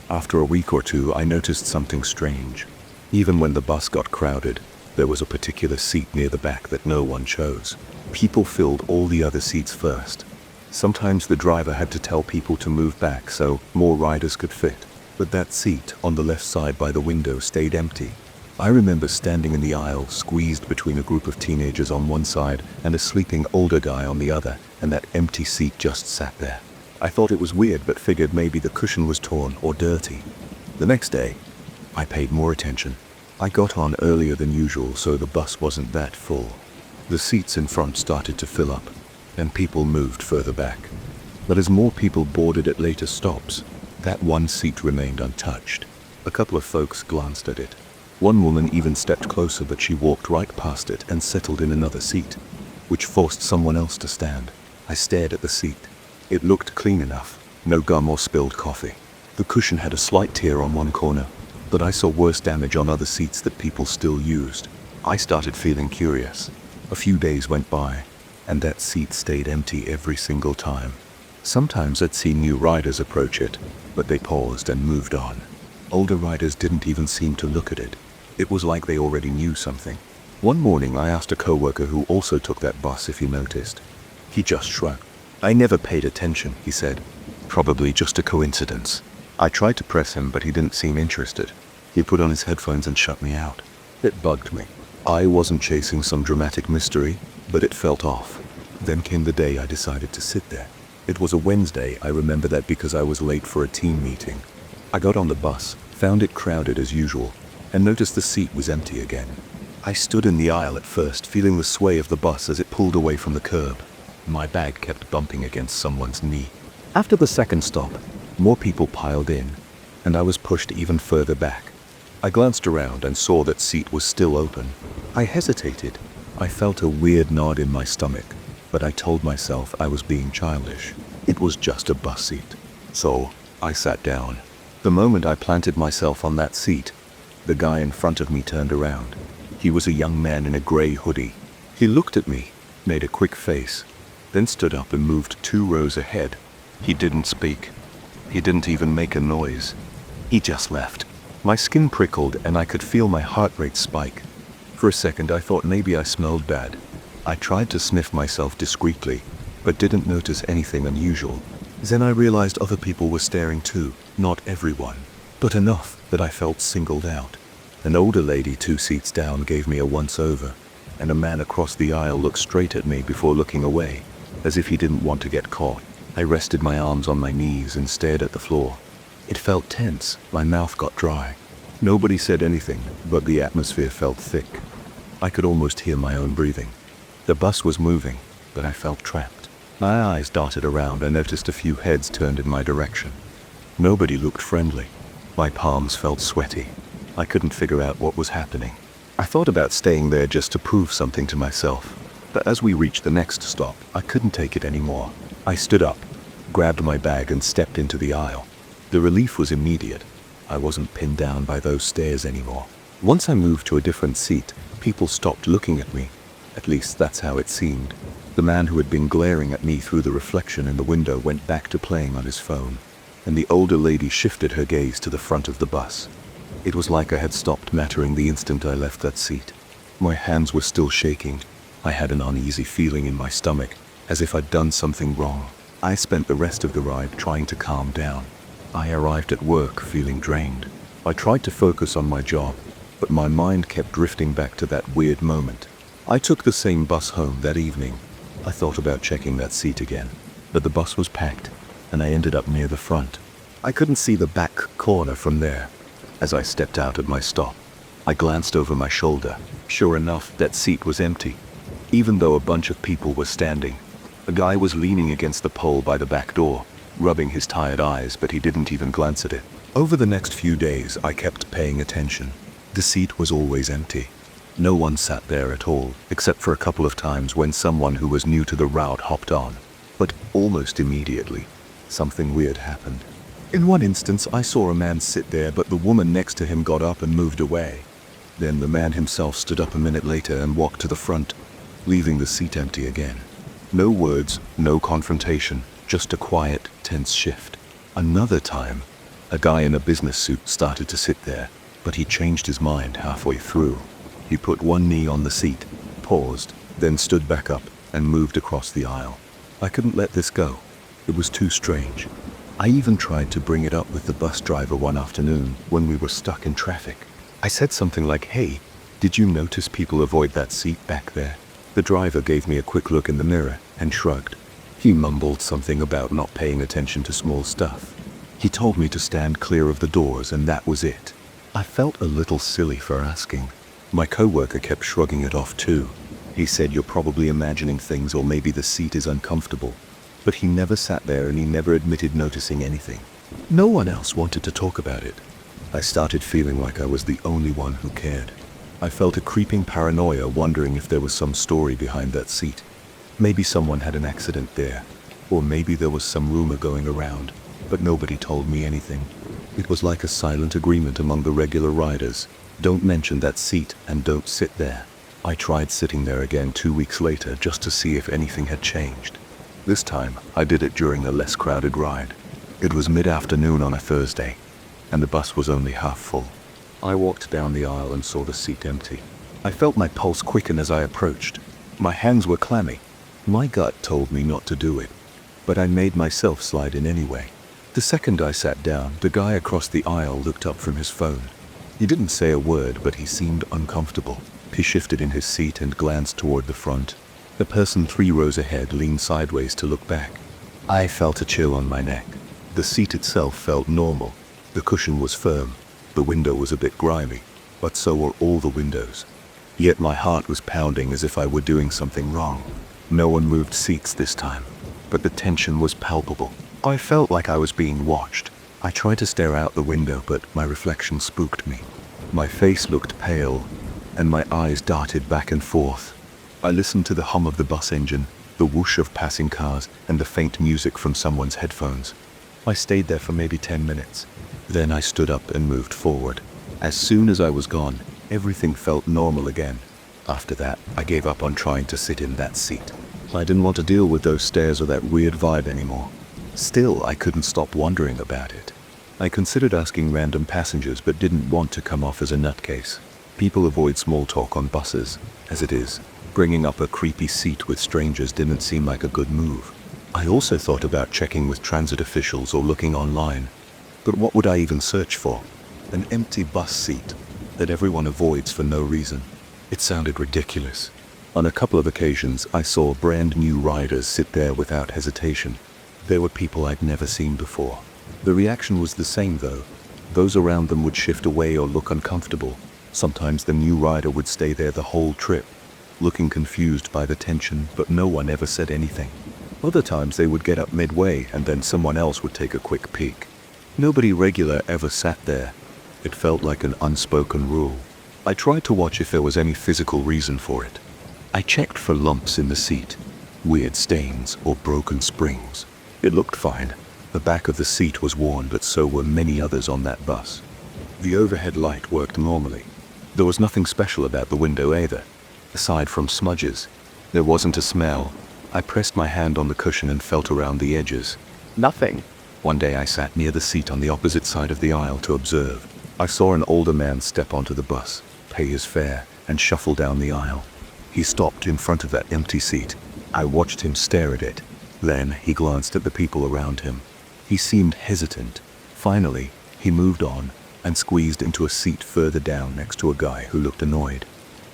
After a week or two, I noticed something strange. Even when the bus got crowded, there was a particular seat near the back that no one chose. People filled all the other seats first. Sometimes the driver had to tell people to move back so more riders could fit. But that seat on the left side by the window stayed empty. I remember standing in the aisle, squeezed between a group of teenagers on one side and a sleeping older guy on the other, and that empty seat just sat there. I thought it was weird but figured maybe the cushion was torn or dirty. The next day, I paid more attention. I got on earlier than usual so the bus wasn't that full. The seats in front started to fill up, and people moved further back. But as more people boarded at later stops, that one seat remained untouched. A couple of folks glanced at it. One woman even stepped closer, but she walked right past it and settled in another seat, which forced someone else to stand. I stared at the seat. It looked clean enough, no gum or spilled coffee. The cushion had a slight tear on one corner, but I saw worse damage on other seats that people still used. I started feeling curious. A few days went by, and that seat stayed empty every single time. Sometimes I'd see new riders approach it, but they paused and moved on. Older riders didn't even seem to look at it. It was like they already knew something. One morning I asked a coworker who also took that bus if he noticed. He just shrugged. "I never paid attention," he said. "Probably just a coincidence." I tried to press him, but he didn't seem interested. He put on his headphones and shut me out. It bugged me. I wasn't chasing some dramatic mystery, but it felt off. Then came the day I decided to sit there. It was a Wednesday, I remember that because I was late for a team meeting. I got on the bus, found it crowded as usual, and noticed the seat was empty again. I stood in the aisle at first, feeling the sway of the bus as it pulled away from the curb. My bag kept bumping against someone's knee. After the second stop, more people piled in, and I was pushed even further back. I glanced around and saw that seat was still open. I hesitated. I felt a weird nod in my stomach, but I told myself I was being childish. It was just a bus seat. So I sat down. The moment I planted myself on that seat, the guy in front of me turned around. He was a young man in a gray hoodie. He looked at me, made a quick face, then stood up and moved 2 rows ahead. He didn't speak. He didn't even make a noise. He just left. My skin prickled and I could feel my heart rate spike. For a second I thought maybe I smelled bad. I tried to sniff myself discreetly, but didn't notice anything unusual. Then I realized other people were staring too, not everyone, but enough that I felt singled out. An older lady 2 seats down gave me a once-over, and a man across the aisle looked straight at me before looking away, as if he didn't want to get caught. I rested my arms on my knees and stared at the floor. It felt tense, my mouth got dry. Nobody said anything, but the atmosphere felt thick. I could almost hear my own breathing. The bus was moving, but I felt trapped. My eyes darted around and noticed a few heads turned in my direction. Nobody looked friendly. My palms felt sweaty. I couldn't figure out what was happening. I thought about staying there just to prove something to myself. But as we reached the next stop, I couldn't take it anymore. I stood up, grabbed my bag and stepped into the aisle. The relief was immediate. I wasn't pinned down by those stares anymore. Once I moved to a different seat, people stopped looking at me. At least that's how it seemed. The man who had been glaring at me through the reflection in the window went back to playing on his phone, and the older lady shifted her gaze to the front of the bus. It was like I had stopped mattering the instant I left that seat. My hands were still shaking. I had an uneasy feeling in my stomach, as if I'd done something wrong. I spent the rest of the ride trying to calm down. I arrived at work feeling drained. I tried to focus on my job, but my mind kept drifting back to that weird moment. I took the same bus home that evening. I thought about checking that seat again, but the bus was packed, and I ended up near the front. I couldn't see the back corner from there. As I stepped out at my stop, I glanced over my shoulder. Sure enough, that seat was empty, even though a bunch of people were standing. A guy was leaning against the pole by the back door, rubbing his tired eyes, but he didn't even glance at it. Over the next few days, I kept paying attention. The seat was always empty. No one sat there at all, except for a couple of times when someone who was new to the route hopped on. But almost immediately, something weird happened. In one instance, I saw a man sit there, but the woman next to him got up and moved away. Then the man himself stood up a minute later and walked to the front, leaving the seat empty again. No words, no confrontation, just a quiet, tense shift. Another time, a guy in a business suit started to sit there, but he changed his mind halfway through. He put one knee on the seat, paused, then stood back up and moved across the aisle. I couldn't let this go. It was too strange. I even tried to bring it up with the bus driver one afternoon when we were stuck in traffic. I said something like, "Hey, did you notice people avoid that seat back there?" The driver gave me a quick look in the mirror and shrugged. He mumbled something about not paying attention to small stuff. He told me to stand clear of the doors, and that was it. I felt a little silly for asking. My coworker kept shrugging it off too. He said, "You're probably imagining things, or maybe the seat is uncomfortable." But he never sat there and he never admitted noticing anything. No one else wanted to talk about it. I started feeling like I was the only one who cared. I felt a creeping paranoia, wondering if there was some story behind that seat. Maybe someone had an accident there, or maybe there was some rumor going around, but nobody told me anything. It was like a silent agreement among the regular riders. Don't mention that seat and don't sit there. I tried sitting there again 2 weeks later just to see if anything had changed. This time, I did it during a less crowded ride. It was mid-afternoon on a Thursday, and the bus was only half full. I walked down the aisle and saw the seat empty. I felt my pulse quicken as I approached. My hands were clammy. My gut told me not to do it, but I made myself slide in anyway. The second I sat down, the guy across the aisle looked up from his phone. He didn't say a word, but he seemed uncomfortable. He shifted in his seat and glanced toward the front. The person 3 rows ahead leaned sideways to look back. I felt a chill on my neck. The seat itself felt normal. The cushion was firm. The window was a bit grimy, but so were all the windows. Yet my heart was pounding as if I were doing something wrong. No one moved seats this time, but the tension was palpable. I felt like I was being watched. I tried to stare out the window, but my reflection spooked me. My face looked pale, and my eyes darted back and forth. I listened to the hum of the bus engine, the whoosh of passing cars, and the faint music from someone's headphones. I stayed there for maybe 10 minutes. Then I stood up and moved forward. As soon as I was gone, everything felt normal again. After that, I gave up on trying to sit in that seat. I didn't want to deal with those stares or that weird vibe anymore. Still, I couldn't stop wondering about it. I considered asking random passengers, but didn't want to come off as a nutcase. People avoid small talk on buses, as it is. Bringing up a creepy seat with strangers didn't seem like a good move. I also thought about checking with transit officials or looking online. But what would I even search for? An empty bus seat that everyone avoids for no reason. It sounded ridiculous. On a couple of occasions, I saw brand new riders sit there without hesitation. There were people I'd never seen before. The reaction was the same though. Those around them would shift away or look uncomfortable. Sometimes the new rider would stay there the whole trip, looking confused by the tension, but no one ever said anything. Other times they would get up midway and then someone else would take a quick peek. Nobody regular ever sat there. It felt like an unspoken rule. I tried to watch if there was any physical reason for it. I checked for lumps in the seat, weird stains or broken springs. It looked fine. The back of the seat was worn, but so were many others on that bus. The overhead light worked normally. There was nothing special about the window either. Aside from smudges, there wasn't a smell. I pressed my hand on the cushion and felt around the edges. Nothing. One day I sat near the seat on the opposite side of the aisle to observe. I saw an older man step onto the bus, pay his fare, and shuffle down the aisle. He stopped in front of that empty seat. I watched him stare at it. Then he glanced at the people around him. He seemed hesitant. Finally, he moved on and squeezed into a seat further down next to a guy who looked annoyed.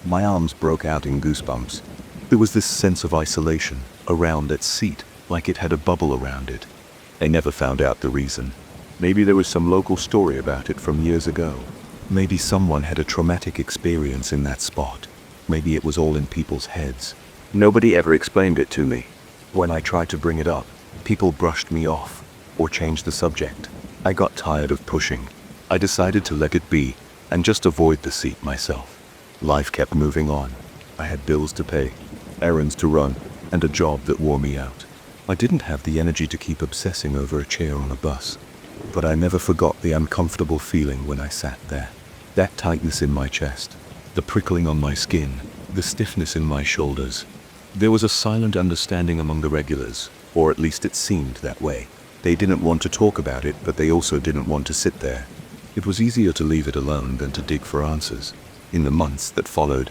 My arms broke out in goosebumps. There was this sense of isolation around that seat, like it had a bubble around it. I never found out the reason. Maybe there was some local story about it from years ago. Maybe someone had a traumatic experience in that spot. Maybe it was all in people's heads. Nobody ever explained it to me. When I tried to bring it up, people brushed me off or changed the subject. I got tired of pushing. I decided to let it be and just avoid the seat myself. Life kept moving on. I had bills to pay, errands to run, and a job that wore me out. I didn't have the energy to keep obsessing over a chair on a bus, but I never forgot the uncomfortable feeling when I sat there. That tightness in my chest, the prickling on my skin, the stiffness in my shoulders. There was a silent understanding among the regulars, or at least it seemed that way. They didn't want to talk about it, but they also didn't want to sit there. It was easier to leave it alone than to dig for answers. In the months that followed,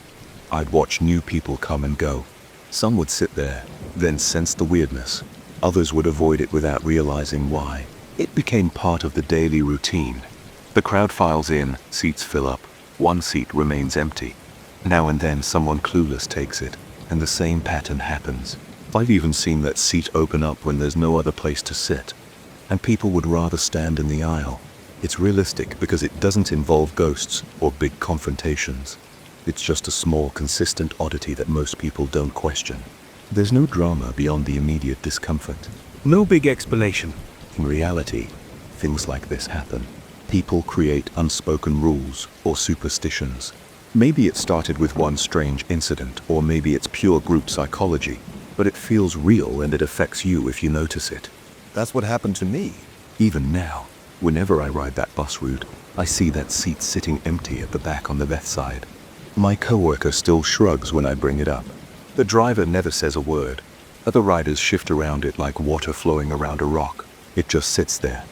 I'd watch new people come and go. Some would sit there, then sense the weirdness. Others would avoid it without realizing why. It became part of the daily routine. The crowd files in, seats fill up, one seat remains empty. Now and then someone clueless takes it, and the same pattern happens. I've even seen that seat open up when there's no other place to sit, and people would rather stand in the aisle. It's realistic because it doesn't involve ghosts or big confrontations. It's just a small, consistent oddity that most people don't question. There's no drama beyond the immediate discomfort. No big explanation. In reality, things like this happen. People create unspoken rules or superstitions. Maybe it started with one strange incident, or maybe it's pure group psychology, but it feels real and it affects you if you notice it. That's what happened to me. Even now, whenever I ride that bus route, I see that seat sitting empty at the back on the left side. My coworker still shrugs when I bring it up. The driver never says a word. Other riders shift around it like water flowing around a rock. It just sits there.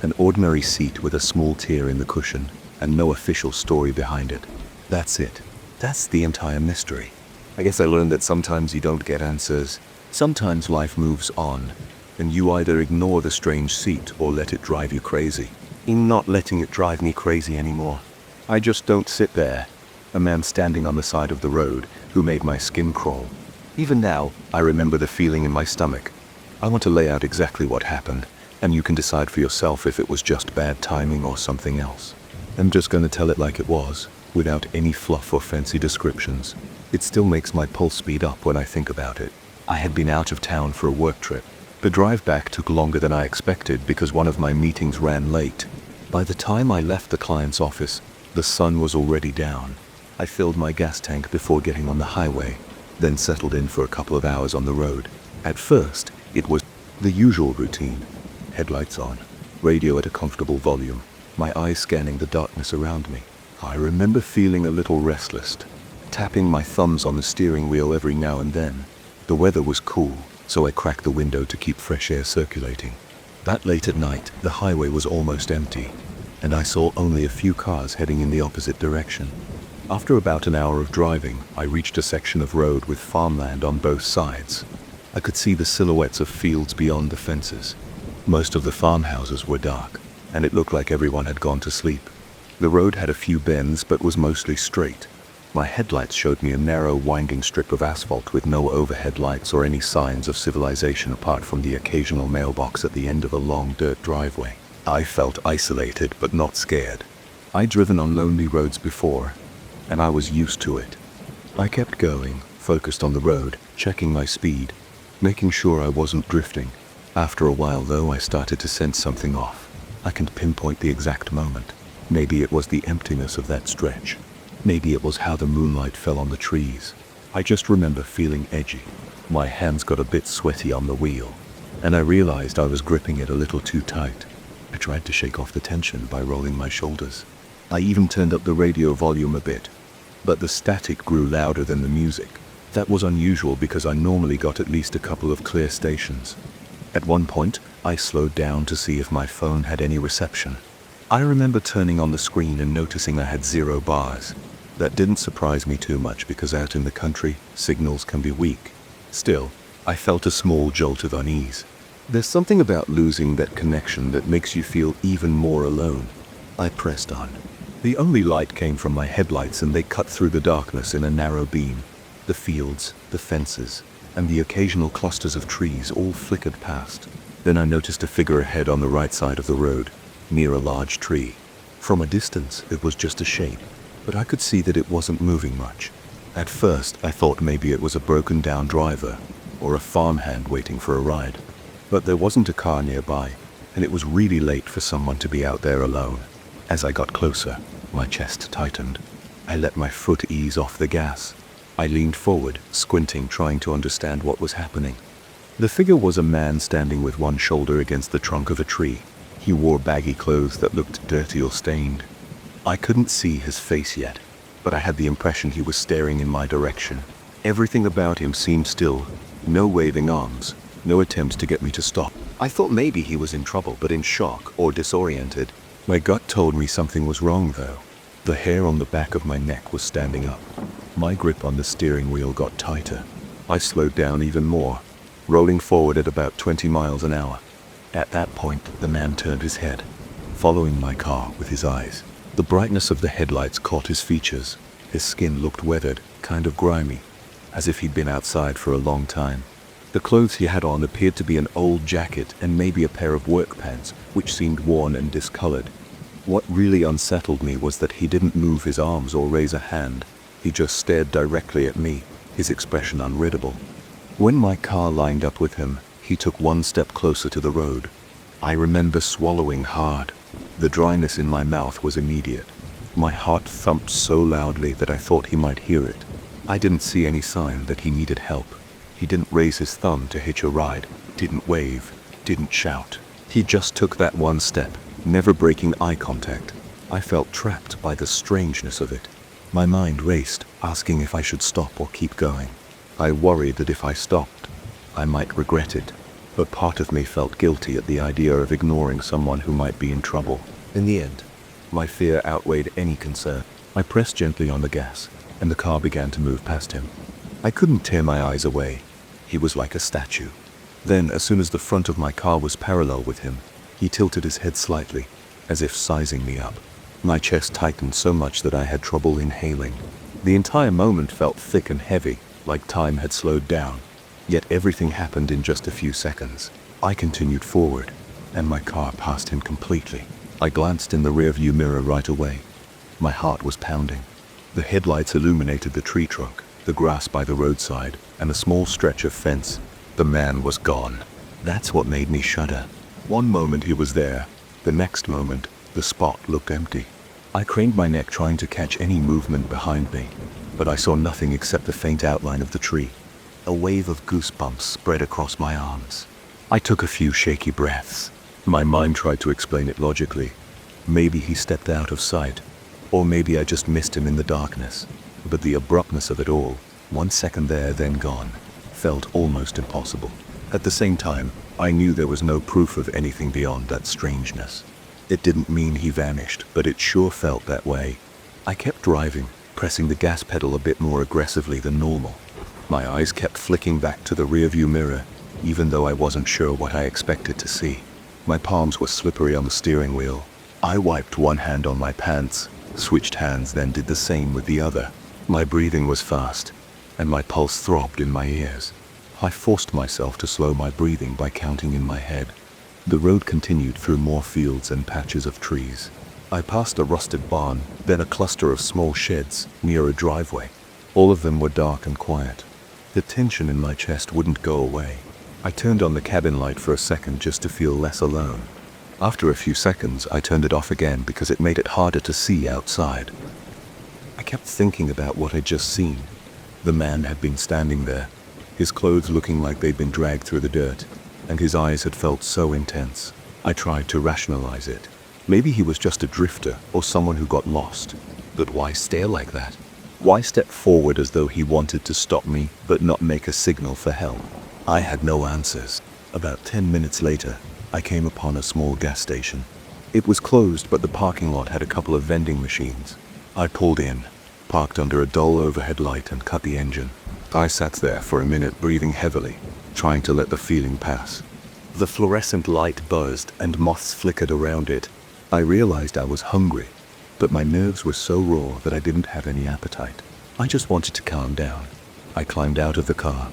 An ordinary seat with a small tear in the cushion, and no official story behind it. That's it. That's the entire mystery. I guess I learned that sometimes you don't get answers. Sometimes life moves on, and you either ignore the strange seat or let it drive you crazy. I'm not letting it drive me crazy anymore. I just don't sit there. A man standing on the side of the road who made my skin crawl. Even now, I remember the feeling in my stomach. I want to lay out exactly what happened, and you can decide for yourself if it was just bad timing or something else. I'm just going to tell it like it was, without any fluff or fancy descriptions. It still makes my pulse speed up when I think about it. I had been out of town for a work trip. The drive back took longer than I expected because one of my meetings ran late. By the time I left the client's office, the sun was already down. I filled my gas tank before getting on the highway, then settled in for a couple of hours on the road. At first, it was the usual routine. Headlights on, radio at a comfortable volume, my eyes scanning the darkness around me. I remember feeling a little restless, tapping my thumbs on the steering wheel every now and then. The weather was cool, so I cracked the window to keep fresh air circulating. That late at night, the highway was almost empty, and I saw only a few cars heading in the opposite direction. After about an hour of driving, I reached a section of road with farmland on both sides. I could see the silhouettes of fields beyond the fences. Most of the farmhouses were dark, and it looked like everyone had gone to sleep. The road had a few bends, but was mostly straight. My headlights showed me a narrow, winding strip of asphalt with no overhead lights or any signs of civilization apart from the occasional mailbox at the end of a long dirt driveway. I felt isolated, but not scared. I'd driven on lonely roads before, and I was used to it. I kept going, focused on the road, checking my speed, making sure I wasn't drifting. After a while, though, I started to sense something off. I can't pinpoint the exact moment. Maybe it was the emptiness of that stretch. Maybe it was how the moonlight fell on the trees. I just remember feeling edgy. My hands got a bit sweaty on the wheel, and I realized I was gripping it a little too tight. I tried to shake off the tension by rolling my shoulders. I even turned up the radio volume a bit, but the static grew louder than the music. That was unusual because I normally got at least a couple of clear stations. At one point, I slowed down to see if my phone had any reception. I remember turning on the screen and noticing I had 0 bars. That didn't surprise me too much because out in the country, signals can be weak. Still, I felt a small jolt of unease. There's something about losing that connection that makes you feel even more alone. I pressed on. The only light came from my headlights, and they cut through the darkness in a narrow beam. The fields, the fences, and the occasional clusters of trees all flickered past. Then I noticed a figure ahead on the right side of the road, near a large tree. From a distance, it was just a shape, but I could see that it wasn't moving much. At first, I thought maybe it was a broken-down driver or a farmhand waiting for a ride. But there wasn't a car nearby, and it was really late for someone to be out there alone. As I got closer, my chest tightened. I let my foot ease off the gas. I leaned forward, squinting, trying to understand what was happening. The figure was a man standing with one shoulder against the trunk of a tree. He wore baggy clothes that looked dirty or stained. I couldn't see his face yet, but I had the impression he was staring in my direction. Everything about him seemed still. No waving arms, no attempts to get me to stop. I thought maybe he was in trouble, but in shock or disoriented. My gut told me something was wrong though. The hair on the back of my neck was standing up. My grip on the steering wheel got tighter. I slowed down even more, rolling forward at about 20 miles an hour. At that point, the man turned his head, following my car with his eyes. The brightness of the headlights caught his features. His skin looked weathered, kind of grimy, as if he'd been outside for a long time. The clothes he had on appeared to be an old jacket and maybe a pair of work pants, which seemed worn and discolored. What really unsettled me was that he didn't move his arms or raise a hand. He just stared directly at me, his expression unreadable. When my car lined up with him, he took one step closer to the road. I remember swallowing hard. The dryness in my mouth was immediate. My heart thumped so loudly that I thought he might hear it. I didn't see any sign that he needed help. He didn't raise his thumb to hitch a ride, didn't wave, didn't shout. He just took that one step, never breaking eye contact. I felt trapped by the strangeness of it. My mind raced, asking if I should stop or keep going. I worried that if I stopped, I might regret it, but part of me felt guilty at the idea of ignoring someone who might be in trouble. In the end, my fear outweighed any concern. I pressed gently on the gas, and the car began to move past him. I couldn't tear my eyes away. He was like a statue. Then, as soon as the front of my car was parallel with him, he tilted his head slightly, as if sizing me up. My chest tightened so much that I had trouble inhaling. The entire moment felt thick and heavy, like time had slowed down. Yet everything happened in just a few seconds. I continued forward, and my car passed him completely. I glanced in the rearview mirror right away. My heart was pounding. The headlights illuminated the tree trunk, the grass by the roadside, and a small stretch of fence. The man was gone. That's what made me shudder. One moment he was there. The next moment, the spot looked empty. I craned my neck trying to catch any movement behind me, but I saw nothing except the faint outline of the tree. A wave of goosebumps spread across my arms. I took a few shaky breaths. My mind tried to explain it logically. Maybe he stepped out of sight, or maybe I just missed him in the darkness. But the abruptness of it all, 1 second there, then gone, felt almost impossible. At the same time, I knew there was no proof of anything beyond that strangeness. It didn't mean he vanished, but it sure felt that way. I kept driving, pressing the gas pedal a bit more aggressively than normal. My eyes kept flicking back to the rearview mirror, even though I wasn't sure what I expected to see. My palms were slippery on the steering wheel. I wiped one hand on my pants, switched hands, then did the same with the other. My breathing was fast, and my pulse throbbed in my ears. I forced myself to slow my breathing by counting in my head. The road continued through more fields and patches of trees. I passed a rusted barn, then a cluster of small sheds near a driveway. All of them were dark and quiet. The tension in my chest wouldn't go away. I turned on the cabin light for a second just to feel less alone. After a few seconds, I turned it off again because it made it harder to see outside. I kept thinking about what I'd just seen. The man had been standing there, his clothes looking like they'd been dragged through the dirt, and his eyes had felt so intense. I tried to rationalize it. Maybe he was just a drifter or someone who got lost. But why stare like that? Why step forward as though he wanted to stop me but not make a signal for help? I had no answers. About 10 minutes later, I came upon a small gas station. It was closed, but the parking lot had a couple of vending machines. I pulled in, parked under a dull overhead light, and cut the engine. I sat there for a minute, breathing heavily, trying to let the feeling pass. The fluorescent light buzzed and moths flickered around it. I realized I was hungry, but my nerves were so raw that I didn't have any appetite. I just wanted to calm down. I climbed out of the car,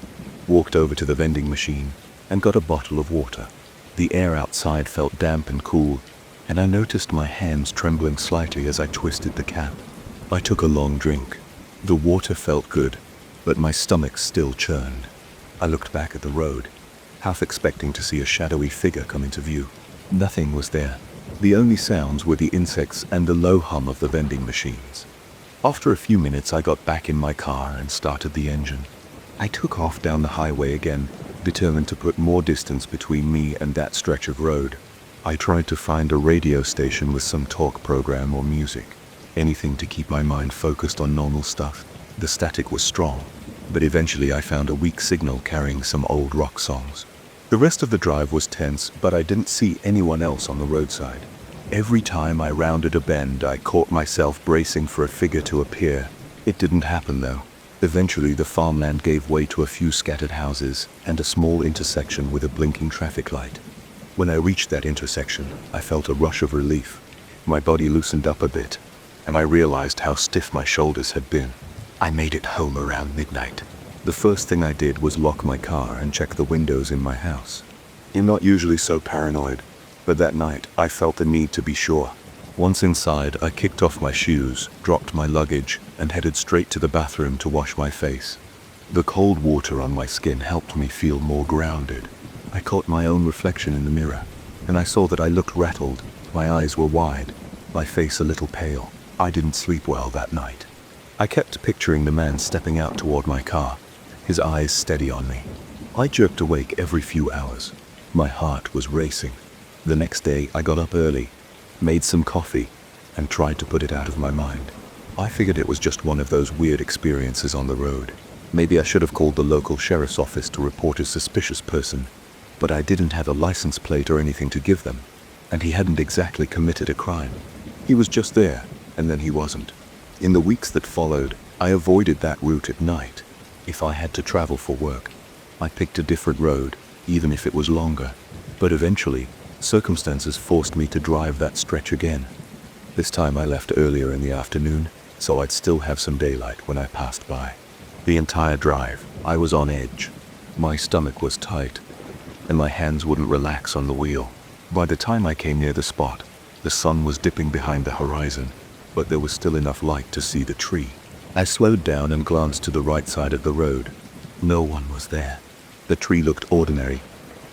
walked over to the vending machine, and got a bottle of water. The air outside felt damp and cool, and I noticed my hands trembling slightly as I twisted the cap. I took a long drink. The water felt good, but my stomach still churned. I looked back at the road, half expecting to see a shadowy figure come into view. Nothing was there. The only sounds were the insects and the low hum of the vending machines. After a few minutes, I got back in my car and started the engine. I took off down the highway again, determined to put more distance between me and that stretch of road. I tried to find a radio station with some talk program or music, anything to keep my mind focused on normal stuff. The static was strong, but eventually I found a weak signal carrying some old rock songs. The rest of the drive was tense, but I didn't see anyone else on the roadside. Every time I rounded a bend, I caught myself bracing for a figure to appear. It didn't happen though. Eventually the farmland gave way to a few scattered houses and a small intersection with a blinking traffic light. When I reached that intersection, I felt a rush of relief. My body loosened up a bit, and I realized how stiff my shoulders had been. I made it home around midnight. The first thing I did was lock my car and check the windows in my house. I'm not usually so paranoid, but that night I felt the need to be sure. Once inside, I kicked off my shoes, dropped my luggage, and headed straight to the bathroom to wash my face. The cold water on my skin helped me feel more grounded. I caught my own reflection in the mirror, and I saw that I looked rattled. My eyes were wide, my face a little pale. I didn't sleep well that night. I kept picturing the man stepping out toward my car, his eyes steady on me. I jerked awake every few hours. My heart was racing. The next day, I got up early, made some coffee, and tried to put it out of my mind. I figured it was just one of those weird experiences on the road. Maybe I should have called the local sheriff's office to report a suspicious person, but I didn't have a license plate or anything to give them, and he hadn't exactly committed a crime. He was just there, and then he wasn't. In the weeks that followed, I avoided that route at night. If I had to travel for work, I picked a different road, even if it was longer. But eventually, circumstances forced me to drive that stretch again. This time I left earlier in the afternoon, so I'd still have some daylight when I passed by. The entire drive, I was on edge. My stomach was tight, and my hands wouldn't relax on the wheel. By the time I came near the spot, the sun was dipping behind the horizon, but there was still enough light to see the tree. I slowed down and glanced to the right side of the road. No one was there. The tree looked ordinary.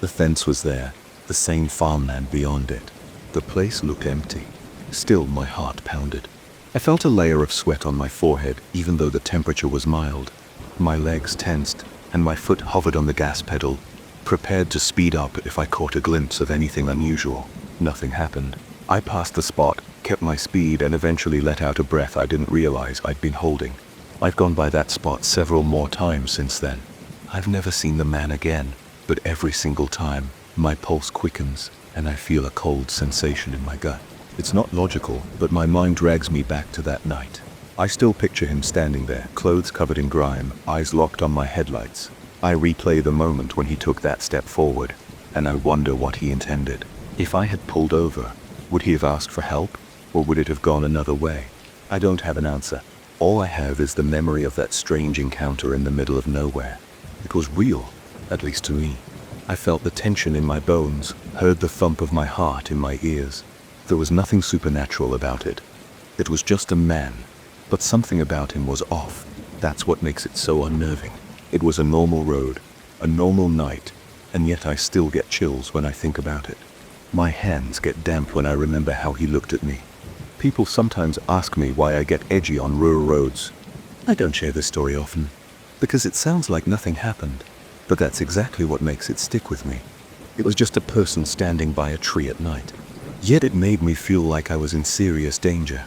The fence was there, the same farmland beyond it. The place looked empty. Still, my heart pounded. I felt a layer of sweat on my forehead, even though the temperature was mild. My legs tensed, and my foot hovered on the gas pedal, prepared to speed up if I caught a glimpse of anything unusual. Nothing happened. I passed the spot, kept my speed, and eventually let out a breath I didn't realize I'd been holding. I've gone by that spot several more times since then. I've never seen the man again, but every single time, my pulse quickens, and I feel a cold sensation in my gut. It's not logical, but my mind drags me back to that night. I still picture him standing there, clothes covered in grime, eyes locked on my headlights. I replay the moment when he took that step forward, and I wonder what he intended. If I had pulled over, would he have asked for help, or would it have gone another way? I don't have an answer. All I have is the memory of that strange encounter in the middle of nowhere. It was real, at least to me. I felt the tension in my bones, heard the thump of my heart in my ears. There was nothing supernatural about it. It was just a man, but something about him was off. That's what makes it so unnerving. It was a normal road, a normal night, and yet I still get chills when I think about it. My hands get damp when I remember how he looked at me. People sometimes ask me why I get edgy on rural roads. I don't share this story often, because it sounds like nothing happened, but that's exactly what makes it stick with me. It was just a person standing by a tree at night. Yet it made me feel like I was in serious danger.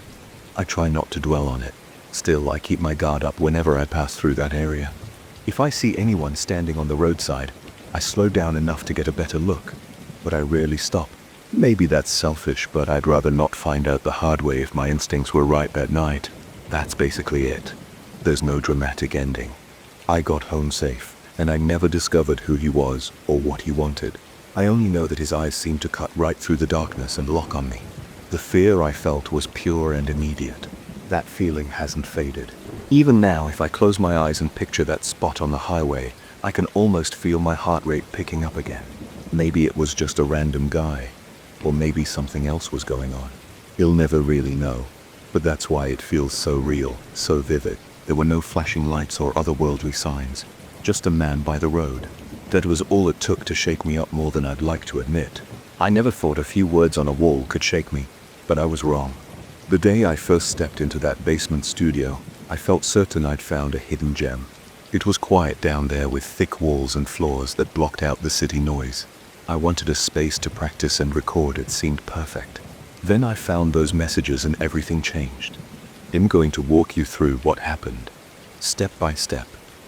I try not to dwell on it. Still, I keep my guard up whenever I pass through that area. If I see anyone standing on the roadside, I slow down enough to get a better look, but I rarely stop. Maybe that's selfish, but I'd rather not find out the hard way if my instincts were right that night. That's basically it. There's no dramatic ending. I got home safe, and I never discovered who he was or what he wanted. I only know that his eyes seemed to cut right through the darkness and lock on me. The fear I felt was pure and immediate. That feeling hasn't faded. Even now, if I close my eyes and picture that spot on the highway, I can almost feel my heart rate picking up again. Maybe it was just a random guy, or maybe something else was going on. You'll never really know, but that's why it feels so real, so vivid. There were no flashing lights or otherworldly signs, just a man by the road. That was all it took to shake me up more than I'd like to admit. I never thought a few words on a wall could shake me, but I was wrong. The day I first stepped into that basement studio, I felt certain I'd found a hidden gem. It was quiet down there with thick walls and floors that blocked out the city noise. I wanted a space to practice and record. It seemed perfect. Then I found those messages and everything changed. I'm going to walk you through what happened, step by step,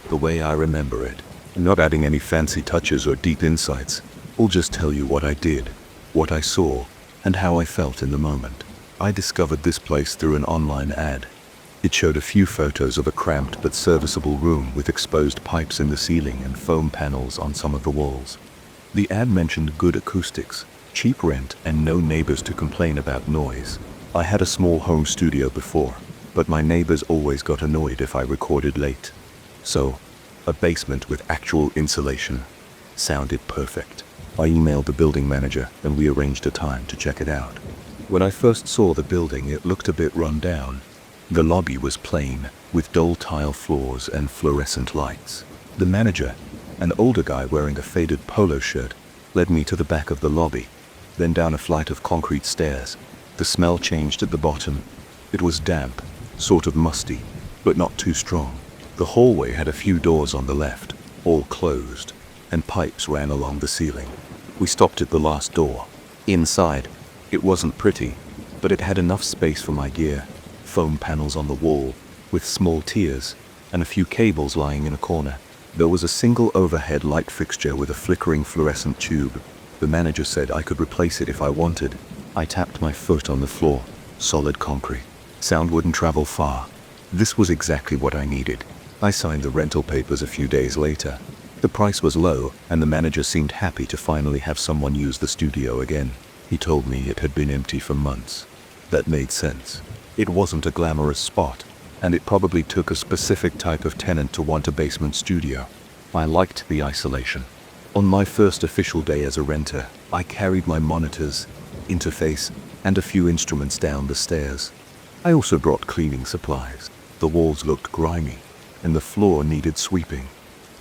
the way I remember it. I'm not adding any fancy touches or deep insights. I'll just tell you what I did, what I saw, and how I felt in the moment. I discovered this place through an online ad. It showed a few photos of a cramped but serviceable room with exposed pipes in the ceiling and foam panels on some of the walls. The ad mentioned good acoustics, cheap rent, and no neighbors to complain about noise. I had a small home studio before, but my neighbors always got annoyed if I recorded late. So, a basement with actual insulation sounded perfect. I emailed the building manager and we arranged a time to check it out. When I first saw the building, it looked a bit run down. The lobby was plain, with dull tile floors and fluorescent lights. The manager, an older guy wearing a faded polo shirt, led me to the back of the lobby, then down a flight of concrete stairs. The smell changed at the bottom. It was damp, sort of musty, but not too strong. The hallway had a few doors on the left, all closed, and pipes ran along the ceiling. We stopped at the last door. Inside, it wasn't pretty, but it had enough space for my gear. Foam panels on the wall, with small tiers, and a few cables lying in a corner. There was a single overhead light fixture with a flickering fluorescent tube. The manager said I could replace it if I wanted. I tapped my foot on the floor. Solid concrete. Sound wouldn't travel far. This was exactly what I needed. I signed the rental papers a few days later. The price was low, and the manager seemed happy to finally have someone use the studio again. He told me it had been empty for months. That made sense. It wasn't a glamorous spot, and it probably took a specific type of tenant to want a basement studio. I liked the isolation. On my first official day as a renter, I carried my monitors, interface, and a few instruments down the stairs. I also brought cleaning supplies. The walls looked grimy, and the floor needed sweeping.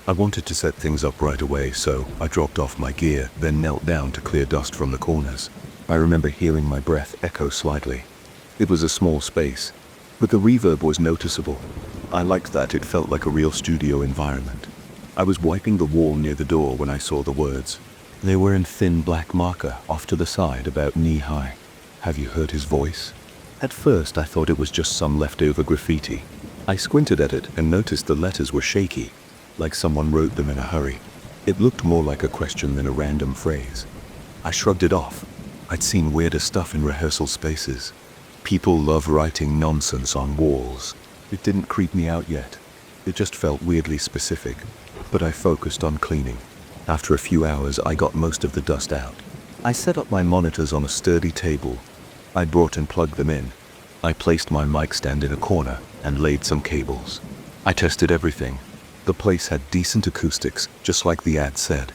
I wanted to set things up right away, so I dropped off my gear, then knelt down to clear dust from the corners. I remember hearing my breath echo slightly. It was a small space, but the reverb was noticeable. I liked that. It felt like a real studio environment. I was wiping the wall near the door when I saw the words. They were in thin black marker off to the side, about knee-high. Have you heard his voice? At first I thought it was just some leftover graffiti. I squinted at it and noticed the letters were shaky, like someone wrote them in a hurry. It looked more like a question than a random phrase. I shrugged it off. I'd seen weirder stuff in rehearsal spaces. People love writing nonsense on walls. It didn't creep me out yet. It just felt weirdly specific. But I focused on cleaning. After a few hours, I got most of the dust out. I set up my monitors on a sturdy table. I brought and plugged them in. I placed my mic stand in a corner and laid some cables. I tested everything. The place had decent acoustics, just like the ad said.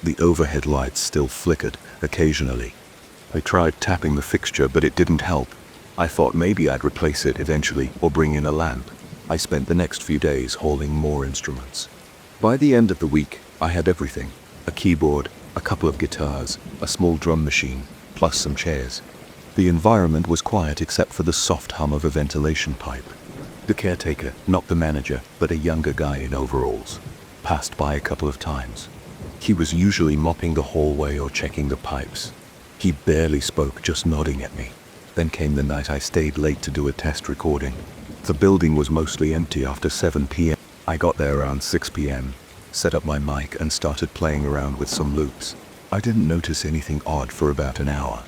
The overhead lights still flickered occasionally. I tried tapping the fixture, but it didn't help. I thought maybe I'd replace it eventually or bring in a lamp. I spent the next few days hauling more instruments. By the end of the week, I had everything. A keyboard, a couple of guitars, a small drum machine, plus some chairs. The environment was quiet except for the soft hum of a ventilation pipe. The caretaker, not the manager, but a younger guy in overalls, passed by a couple of times. He was usually mopping the hallway or checking the pipes. He barely spoke, just nodding at me. Then came the night I stayed late to do a test recording. The building was mostly empty after 7 p.m. I got there around 6 p.m., set up my mic and started playing around with some loops. I didn't notice anything odd for about an hour.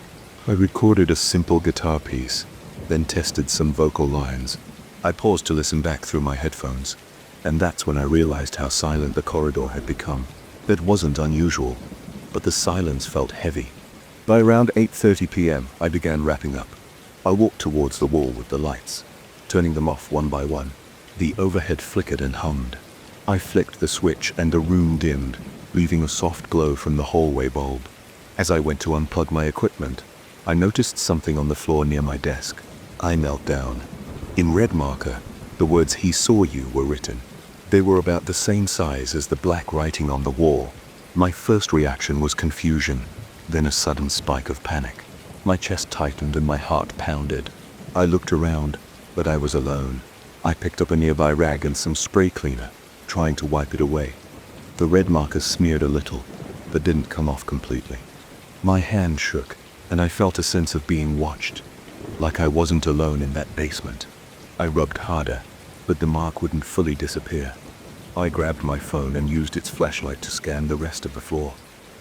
I recorded a simple guitar piece, then tested some vocal lines. I paused to listen back through my headphones, and that's when I realized how silent the corridor had become. That wasn't unusual, but the silence felt heavy. By around 8:30 p.m., I began wrapping up. I walked towards the wall with the lights, turning them off one by one. The overhead flickered and hummed. I flicked the switch and the room dimmed, leaving a soft glow from the hallway bulb. As I went to unplug my equipment, I noticed something on the floor near my desk. I knelt down. In red marker, the words "He saw you" were written. They were about the same size as the black writing on the wall. My first reaction was confusion, then a sudden spike of panic. My chest tightened and my heart pounded. I looked around, but I was alone. I picked up a nearby rag and some spray cleaner, trying to wipe it away. The red markers smeared a little, but didn't come off completely. My hand shook, and I felt a sense of being watched, like I wasn't alone in that basement. I rubbed harder, but the mark wouldn't fully disappear. I grabbed my phone and used its flashlight to scan the rest of the floor.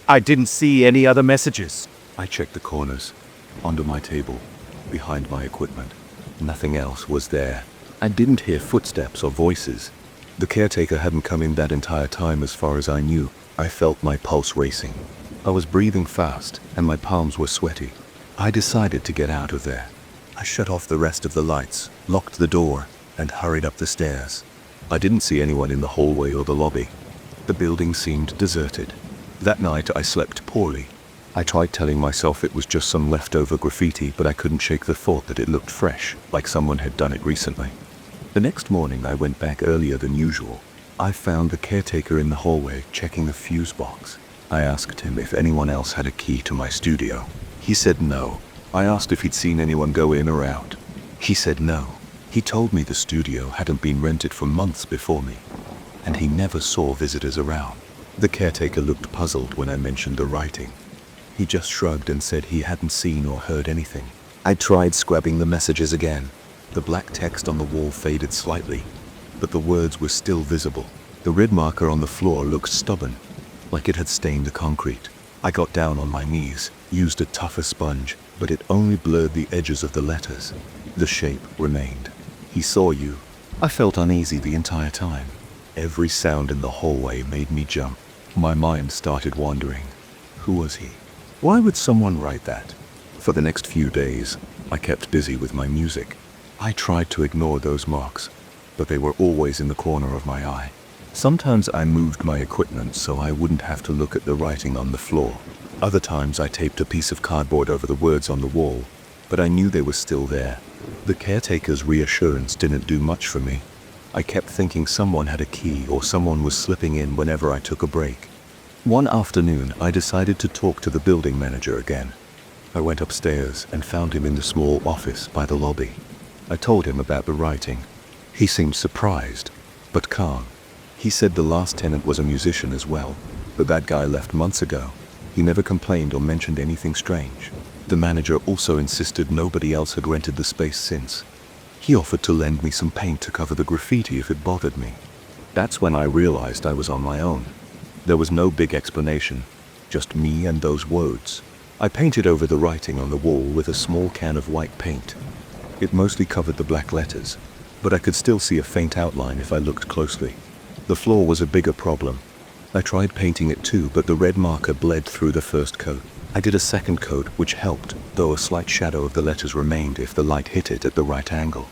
I didn't see any other messages. I checked the corners, under my table, behind my equipment. Nothing else was there. I didn't hear footsteps or voices. The caretaker hadn't come in that entire time as far as I knew. I felt my pulse racing. I was breathing fast, and my palms were sweaty. I decided to get out of there. I shut off the rest of the lights, locked the door, and hurried up the stairs. I didn't see anyone in the hallway or the lobby. The building seemed deserted. That night I slept poorly. I tried telling myself it was just some leftover graffiti, but I couldn't shake the thought that it looked fresh, like someone had done it recently. The next morning I went back earlier than usual. I found the caretaker in the hallway checking the fuse box. I asked him if anyone else had a key to my studio. He said no. I asked if he'd seen anyone go in or out. He said no. He told me the studio hadn't been rented for months before me, and he never saw visitors around. The caretaker looked puzzled when I mentioned the writing. He just shrugged and said he hadn't seen or heard anything. I tried scrubbing the messages again. The black text on the wall faded slightly, but the words were still visible. The red marker on the floor looked stubborn, like it had stained the concrete. I got down on my knees, used a tougher sponge, but it only blurred the edges of the letters. The shape remained. He saw you. I felt uneasy the entire time. Every sound in the hallway made me jump. My mind started wandering. Who was he? Why would someone write that? For the next few days, I kept busy with my music. I tried to ignore those marks, but they were always in the corner of my eye. Sometimes I moved my equipment so I wouldn't have to look at the writing on the floor. Other times I taped a piece of cardboard over the words on the wall, but I knew they were still there. The caretaker's reassurance didn't do much for me. I kept thinking someone had a key or someone was slipping in whenever I took a break. One afternoon, I decided to talk to the building manager again. I went upstairs and found him in the small office by the lobby. I told him about the writing. He seemed surprised, but calm. He said the last tenant was a musician as well, but that guy left months ago. He never complained or mentioned anything strange. The manager also insisted nobody else had rented the space since. He offered to lend me some paint to cover the graffiti if it bothered me. That's when I realized I was on my own. There was no big explanation, just me and those words. I painted over the writing on the wall with a small can of white paint. It mostly covered the black letters, but I could still see a faint outline if I looked closely. The floor was a bigger problem. I tried painting it too, but the red marker bled through the first coat. I did a second coat, which helped, though a slight shadow of the letters remained if the light hit it at the right angle.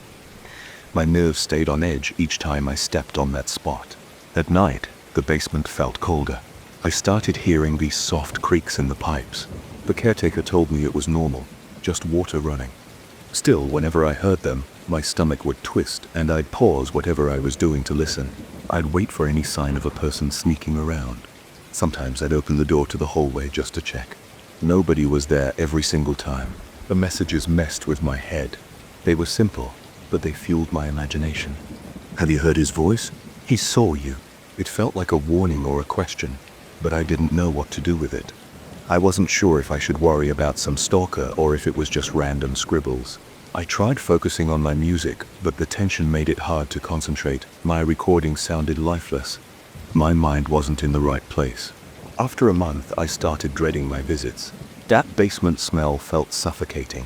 My nerves stayed on edge each time I stepped on that spot. At night, the basement felt colder. I started hearing these soft creaks in the pipes. The caretaker told me it was normal, just water running. Still, whenever I heard them, my stomach would twist and I'd pause whatever I was doing to listen. I'd wait for any sign of a person sneaking around. Sometimes I'd open the door to the hallway just to check. Nobody was there every single time. The messages messed with my head. They were simple, but they fueled my imagination. Have you heard his voice? He saw you. It felt like a warning or a question, but I didn't know what to do with it. I wasn't sure if I should worry about some stalker or if it was just random scribbles. I tried focusing on my music, but the tension made it hard to concentrate. My recording sounded lifeless. My mind wasn't in the right place. After a month, I started dreading my visits. That basement smell felt suffocating.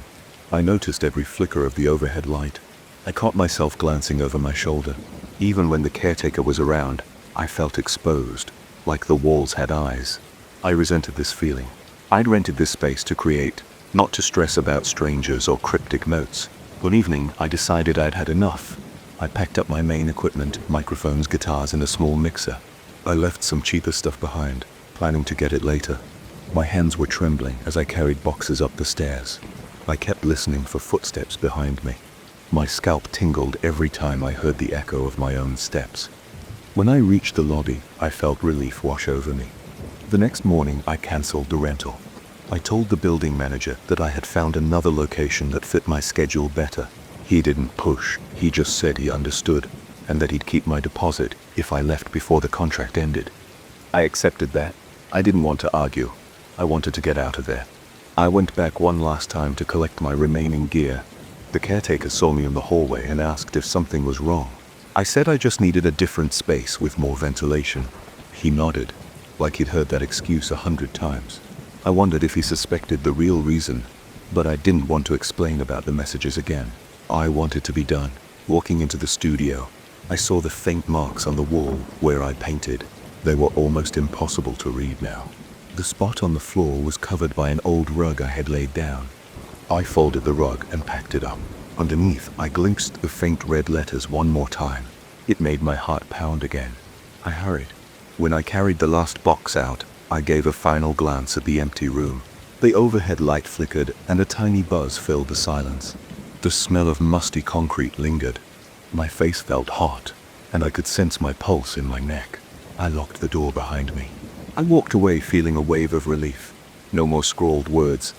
I noticed every flicker of the overhead light. I caught myself glancing over my shoulder. Even when the caretaker was around, I felt exposed, like the walls had eyes. I resented this feeling. I'd rented this space to create, not to stress about strangers or cryptic notes. One evening, I decided I'd had enough. I packed up my main equipment, microphones, guitars, and a small mixer. I left some cheaper stuff behind, planning to get it later. My hands were trembling as I carried boxes up the stairs. I kept listening for footsteps behind me. My scalp tingled every time I heard the echo of my own steps. When I reached the lobby, I felt relief wash over me. The next morning, I canceled the rental. I told the building manager that I had found another location that fit my schedule better. He didn't push, he just said he understood, and that he'd keep my deposit if I left before the contract ended. I accepted that. I didn't want to argue. I wanted to get out of there. I went back one last time to collect my remaining gear. The caretaker saw me in the hallway and asked if something was wrong. I said I just needed a different space with more ventilation. He nodded, like he'd heard that excuse 100 times. I wondered if he suspected the real reason, but I didn't want to explain about the messages again. I wanted to be done. Walking into the studio, I saw the faint marks on the wall where I painted. They were almost impossible to read now. The spot on the floor was covered by an old rug I had laid down. I folded the rug and packed it up. Underneath, I glimpsed the faint red letters one more time. It made my heart pound again. I hurried. When I carried the last box out, I gave a final glance at the empty room. The overhead light flickered and a tiny buzz filled the silence. The smell of musty concrete lingered. My face felt hot, and I could sense my pulse in my neck. I locked the door behind me. I walked away feeling a wave of relief. No more scrawled words.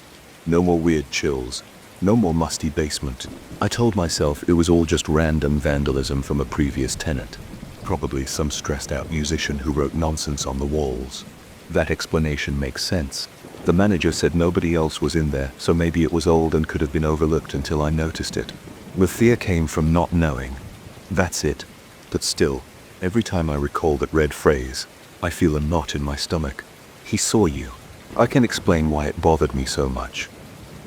No more weird chills. No more musty basement. I told myself it was all just random vandalism from a previous tenant. Probably some stressed out musician who wrote nonsense on the walls. That explanation makes sense. The manager said nobody else was in there, so maybe it was old and could have been overlooked until I noticed it. The fear came from not knowing. That's it. But still, every time I recall that red phrase, I feel a knot in my stomach. He saw you. I can explain why it bothered me so much.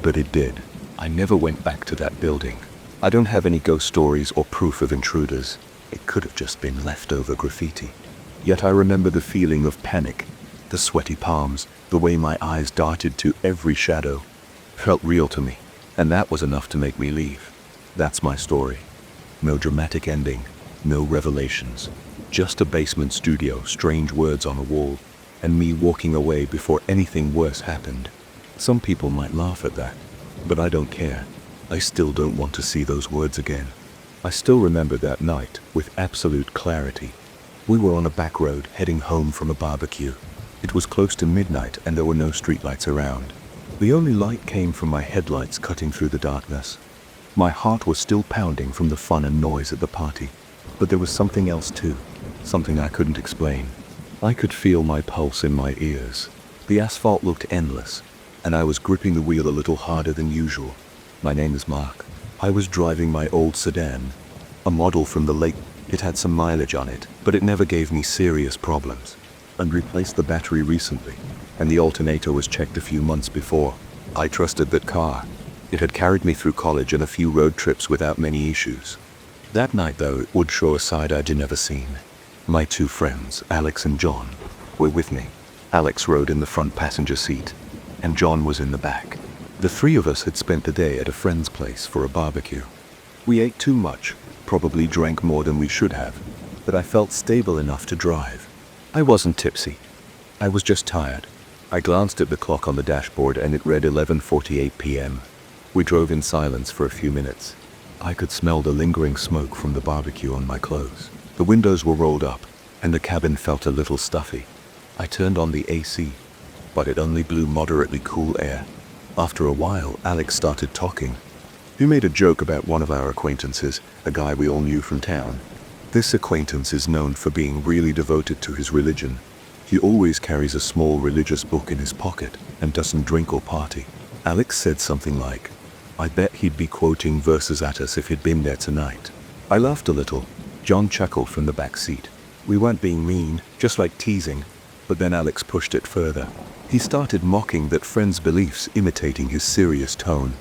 But it did. I never went back to that building. I don't have any ghost stories or proof of intruders. It could have just been leftover graffiti. Yet I remember the feeling of panic, the sweaty palms, the way my eyes darted to every shadow. Felt real to me, and that was enough to make me leave. That's my story. No dramatic ending, no revelations. Just a basement studio, strange words on a wall, and me walking away before anything worse happened. Some people might laugh at that, but I don't care. I still don't want to see those words again. I still remember that night with absolute clarity. We were on a back road heading home from a barbecue. It was close to midnight and there were no streetlights around. The only light came from my headlights cutting through the darkness. My heart was still pounding from the fun and noise at the party, but there was something else too. Something I couldn't explain. I could feel my pulse in my ears. The asphalt looked endless, and I was gripping the wheel a little harder than usual. My name is Mark. I was driving my old sedan, a model from the late. It had some mileage on it, but it never gave me serious problems. I'd replaced the battery recently, and the alternator was checked a few months before. I trusted that car. It had carried me through college and a few road trips without many issues. That night, though, it would show a side I'd never seen. My two friends, Alex and John, were with me. Alex rode in the front passenger seat, and John was in the back. The three of us had spent the day at a friend's place for a barbecue. We ate too much, probably drank more than we should have, but I felt stable enough to drive. I wasn't tipsy. I was just tired. I glanced at the clock on the dashboard and it read 11:48 p.m. We drove in silence for a few minutes. I could smell the lingering smoke from the barbecue on my clothes. The windows were rolled up, and the cabin felt a little stuffy. I turned on the AC, but it only blew moderately cool air. After a while, Alex started talking. He made a joke about one of our acquaintances, a guy we all knew from town. This acquaintance is known for being really devoted to his religion. He always carries a small religious book in his pocket and doesn't drink or party. Alex said something like, "I bet he'd be quoting verses at us if he'd been there tonight." I laughed a little. John chuckled from the back seat. We weren't being mean, just like teasing, but then Alex pushed it further. He started mocking that friend's beliefs, imitating his serious tone.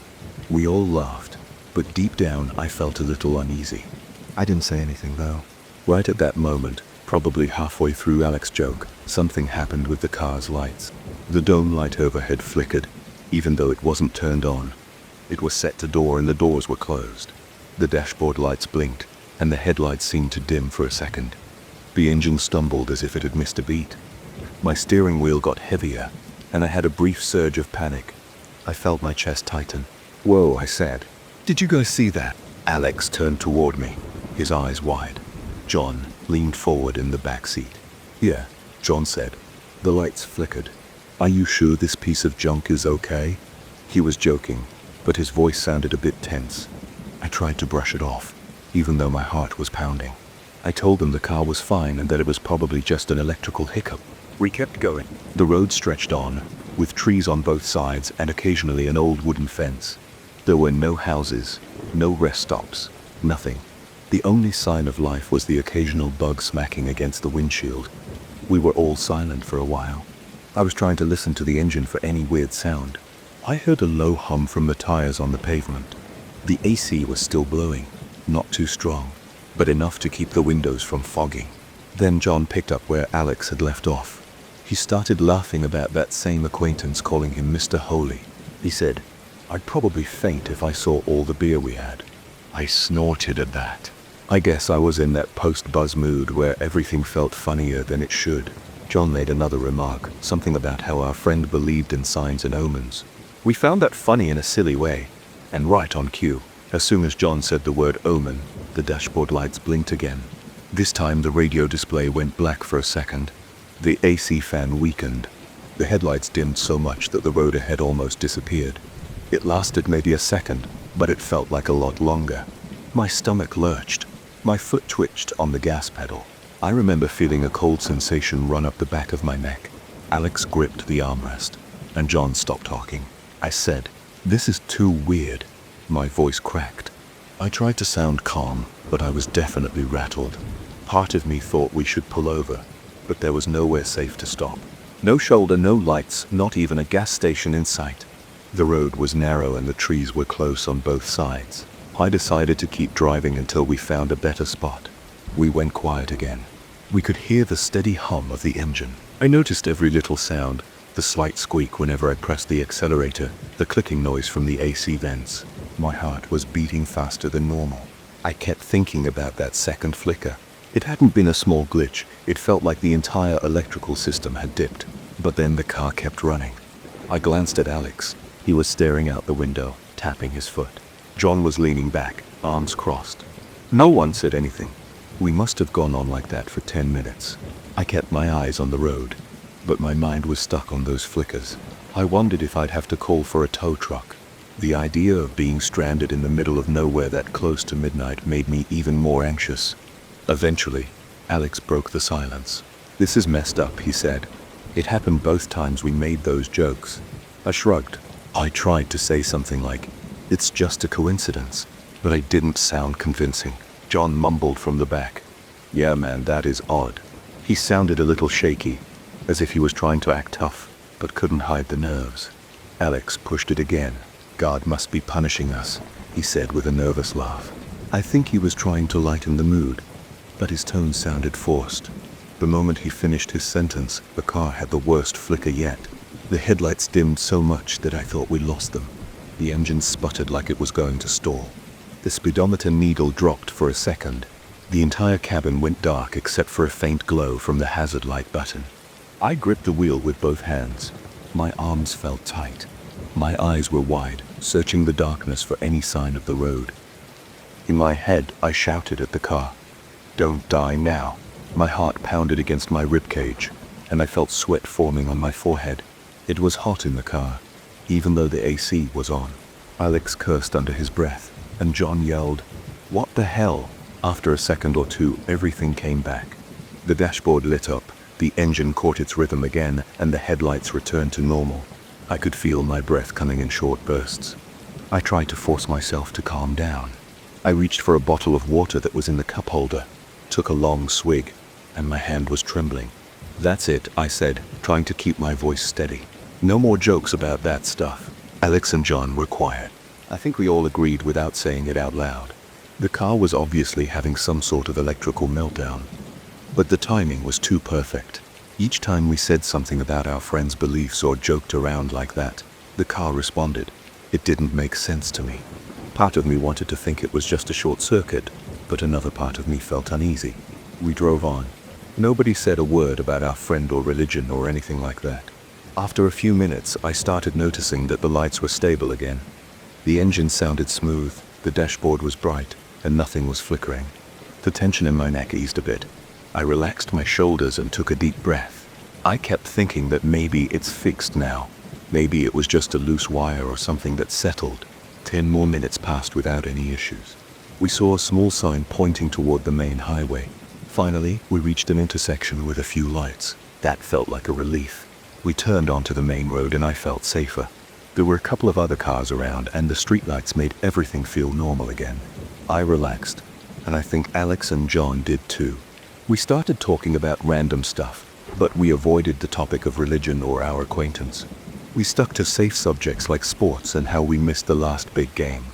We all laughed, but deep down I felt a little uneasy. I didn't say anything though. Right at that moment, probably halfway through Alex's joke, something happened with the car's lights. The dome light overhead flickered, even though it wasn't turned on. It was set to door and the doors were closed. The dashboard lights blinked, and the headlights seemed to dim for a second. The engine stumbled as if it had missed a beat. My steering wheel got heavier, and I had a brief surge of panic. I felt my chest tighten. "Whoa," I said. "Did you guys see that?" Alex turned toward me, his eyes wide. John leaned forward in the back seat. "Yeah," John said. The lights flickered. "Are you sure this piece of junk is okay?" He was joking, but his voice sounded a bit tense. I tried to brush it off, even though my heart was pounding. I told them the car was fine and that it was probably just an electrical hiccup. We kept going. The road stretched on, with trees on both sides and occasionally an old wooden fence. There were no houses, no rest stops, nothing. The only sign of life was the occasional bug smacking against the windshield. We were all silent for a while. I was trying to listen to the engine for any weird sound. I heard a low hum from the tires on the pavement. The AC was still blowing, not too strong, but enough to keep the windows from fogging. Then John picked up where Alex had left off. He started laughing about that same acquaintance calling him Mr. Holy. He said, "I'd probably faint if I saw all the beer we had." I snorted at that. I guess I was in that post-buzz mood where everything felt funnier than it should. John made another remark, something about how our friend believed in signs and omens. We found that funny in a silly way, and right on cue. As soon as John said the word omen, the dashboard lights blinked again. This time the radio display went black for a second. The AC fan weakened. The headlights dimmed so much that the road ahead almost disappeared. It lasted maybe a second, but it felt like a lot longer. My stomach lurched. My foot twitched on the gas pedal. I remember feeling a cold sensation run up the back of my neck. Alex gripped the armrest, and John stopped talking. I said, "This is too weird." My voice cracked. I tried to sound calm, but I was definitely rattled. Part of me thought we should pull over, but there was nowhere safe to stop. No shoulder, no lights, not even a gas station in sight. The road was narrow and the trees were close on both sides. I decided to keep driving until we found a better spot. We went quiet again. We could hear the steady hum of the engine. I noticed every little sound, the slight squeak whenever I pressed the accelerator, the clicking noise from the AC vents. My heart was beating faster than normal. I kept thinking about that second flicker. It hadn't been a small glitch. It felt like the entire electrical system had dipped. But then the car kept running. I glanced at Alex. He was staring out the window, tapping his foot. John was leaning back, arms crossed. No one said anything. We must have gone on like that for 10 minutes. I kept my eyes on the road, but my mind was stuck on those flickers. I wondered if I'd have to call for a tow truck. The idea of being stranded in the middle of nowhere that close to midnight made me even more anxious. Eventually, Alex broke the silence. "This is messed up," he said. "It happened both times we made those jokes." I shrugged. I tried to say something like, "It's just a coincidence," but I didn't sound convincing. John mumbled from the back, "Yeah man, that is odd." He sounded a little shaky, as if he was trying to act tough, but couldn't hide the nerves. Alex pushed it again. "God must be punishing us," he said with a nervous laugh. I think he was trying to lighten the mood, but his tone sounded forced. The moment he finished his sentence, the car had the worst flicker yet. The headlights dimmed so much that I thought we lost them. The engine sputtered like it was going to stall. The speedometer needle dropped for a second. The entire cabin went dark except for a faint glow from the hazard light button. I gripped the wheel with both hands. My arms felt tight. My eyes were wide, searching the darkness for any sign of the road. In my head, I shouted at the car, "Don't die now." My heart pounded against my ribcage, and I felt sweat forming on my forehead. It was hot in the car, even though the AC was on. Alex cursed under his breath, and John yelled, "What the hell?" After a second or two, everything came back. The dashboard lit up, the engine caught its rhythm again, and the headlights returned to normal. I could feel my breath coming in short bursts. I tried to force myself to calm down. I reached for a bottle of water that was in the cup holder, took a long swig, and my hand was trembling. "That's it," I said, trying to keep my voice steady. "No more jokes about that stuff." Alex and John were quiet. I think we all agreed without saying it out loud. The car was obviously having some sort of electrical meltdown, but the timing was too perfect. Each time we said something about our friends' beliefs or joked around like that, the car responded. It didn't make sense to me. Part of me wanted to think it was just a short circuit, but another part of me felt uneasy. We drove on. Nobody said a word about our friend or religion or anything like that. After a few minutes, I started noticing that the lights were stable again. The engine sounded smooth, the dashboard was bright, and nothing was flickering. The tension in my neck eased a bit. I relaxed my shoulders and took a deep breath. I kept thinking that maybe it's fixed now. Maybe it was just a loose wire or something that settled. 10 more minutes passed without any issues. We saw a small sign pointing toward the main highway. Finally, we reached an intersection with a few lights. That felt like a relief. We turned onto the main road and I felt safer. There were a couple of other cars around and the streetlights made everything feel normal again. I relaxed, and I think Alex and John did too. We started talking about random stuff, but we avoided the topic of religion or our acquaintance. We stuck to safe subjects like sports and how we missed the last big game.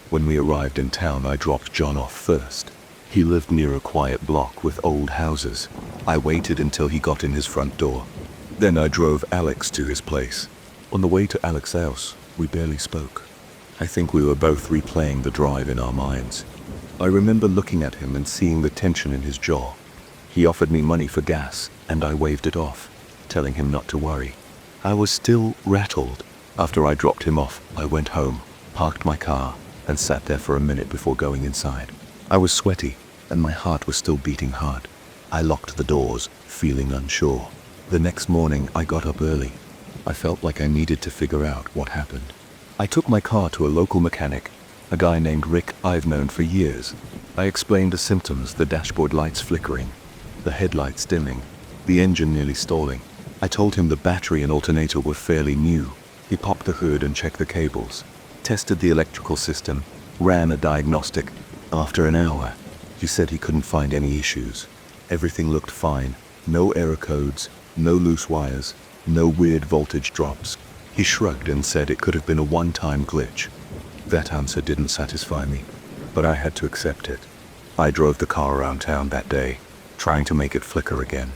When we arrived in town, I dropped John off first. He lived near a quiet block with old houses. I waited until he got in his front door. Then I drove Alex to his place. On the way to Alex's house, we barely spoke. I think we were both replaying the drive in our minds. I remember looking at him and seeing the tension in his jaw. He offered me money for gas, and I waved it off, telling him not to worry. I was still rattled. After I dropped him off, I went home, parked my car, and sat there for a minute before going inside. I was sweaty, and my heart was still beating hard. I locked the doors, feeling unsure. The next morning, I got up early. I felt like I needed to figure out what happened. I took my car to a local mechanic, a guy named Rick I've known for years. I explained the symptoms: the dashboard lights flickering, the headlights dimming, the engine nearly stalling. I told him the battery and alternator were fairly new. He popped the hood and checked the cables, tested the electrical system, ran a diagnostic. After an hour, he said he couldn't find any issues. Everything looked fine. No error codes, no loose wires, no weird voltage drops. He shrugged and said it could have been a one-time glitch. That answer didn't satisfy me, but I had to accept it. I drove the car around town that day, trying to make it flicker again.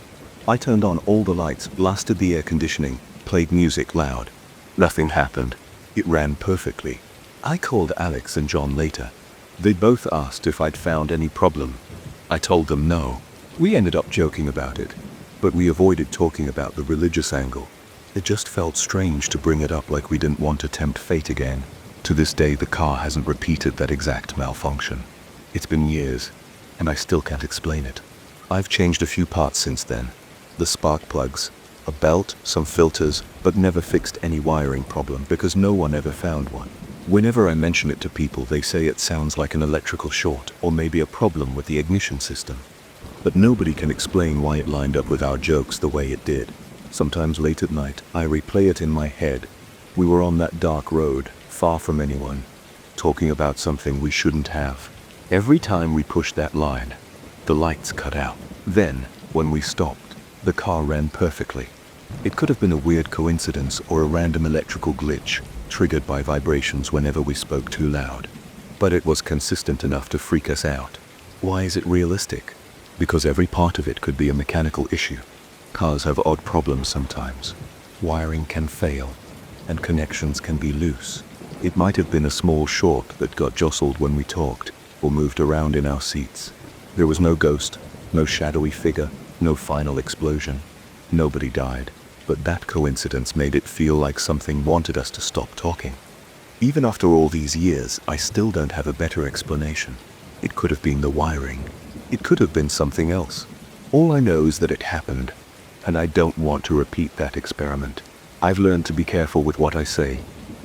I turned on all the lights, blasted the air conditioning, played music loud. Nothing happened. It ran perfectly. I called Alex and John later. They both asked if I'd found any problem. I told them no. We ended up joking about it, but we avoided talking about the religious angle. It just felt strange to bring it up, like we didn't want to tempt fate again. To this day, the car hasn't repeated that exact malfunction. It's been years, and I still can't explain it. I've changed a few parts since then. The spark plugs, a belt, some filters, but never fixed any wiring problem because no one ever found one. Whenever I mention it to people, they say it sounds like an electrical short or maybe a problem with the ignition system. But nobody can explain why it lined up with our jokes the way it did. Sometimes late at night, I replay it in my head. We were on that dark road, far from anyone, talking about something we shouldn't have. Every time we pushed that line, the lights cut out. Then, when we stopped, the car ran perfectly. It could have been a weird coincidence or a random electrical glitch, triggered by vibrations whenever we spoke too loud. But it was consistent enough to freak us out. Why is it realistic? Because every part of it could be a mechanical issue. Cars have odd problems sometimes. Wiring can fail, and connections can be loose. It might have been a small short that got jostled when we talked, or moved around in our seats. There was no ghost, no shadowy figure, no final explosion. Nobody died, but that coincidence made it feel like something wanted us to stop talking. Even after all these years, I still don't have a better explanation. It could have been the wiring. It could have been something else. All I know is that it happened, and I don't want to repeat that experiment. I've learned to be careful with what I say,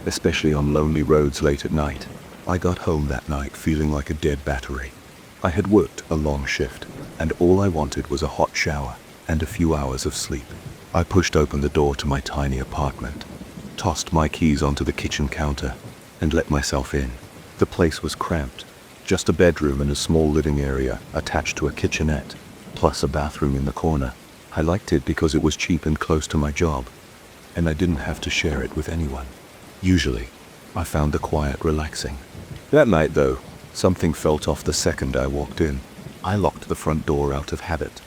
especially on lonely roads late at night. I got home that night feeling like a dead battery. I had worked a long shift, and all I wanted was a hot shower and a few hours of sleep. I pushed open the door to my tiny apartment, tossed my keys onto the kitchen counter, and let myself in. The place was cramped. Just a bedroom and a small living area attached to a kitchenette, plus a bathroom in the corner. I liked it because it was cheap and close to my job, and I didn't have to share it with anyone. Usually, I found the quiet relaxing. That night, though, something felt off the second I walked in. I locked the front door out of habit.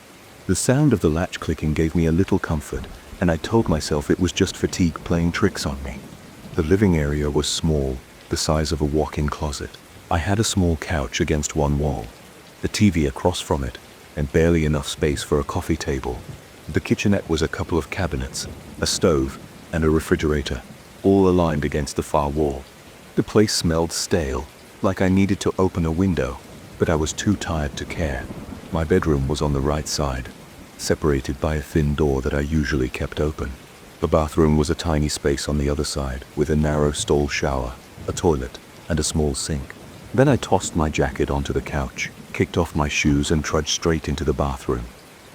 The sound of the latch clicking gave me a little comfort, and I told myself it was just fatigue playing tricks on me. The living area was small, the size of a walk-in closet. I had a small couch against one wall, the TV across from it, and barely enough space for a coffee table. The kitchenette was a couple of cabinets, a stove, and a refrigerator, all aligned against the far wall. The place smelled stale, like I needed to open a window, but I was too tired to care. My bedroom was on the right side, separated by a thin door that I usually kept open. The bathroom was a tiny space on the other side, with a narrow stall shower, a toilet, and a small sink. Then I tossed my jacket onto the couch, kicked off my shoes and trudged straight into the bathroom.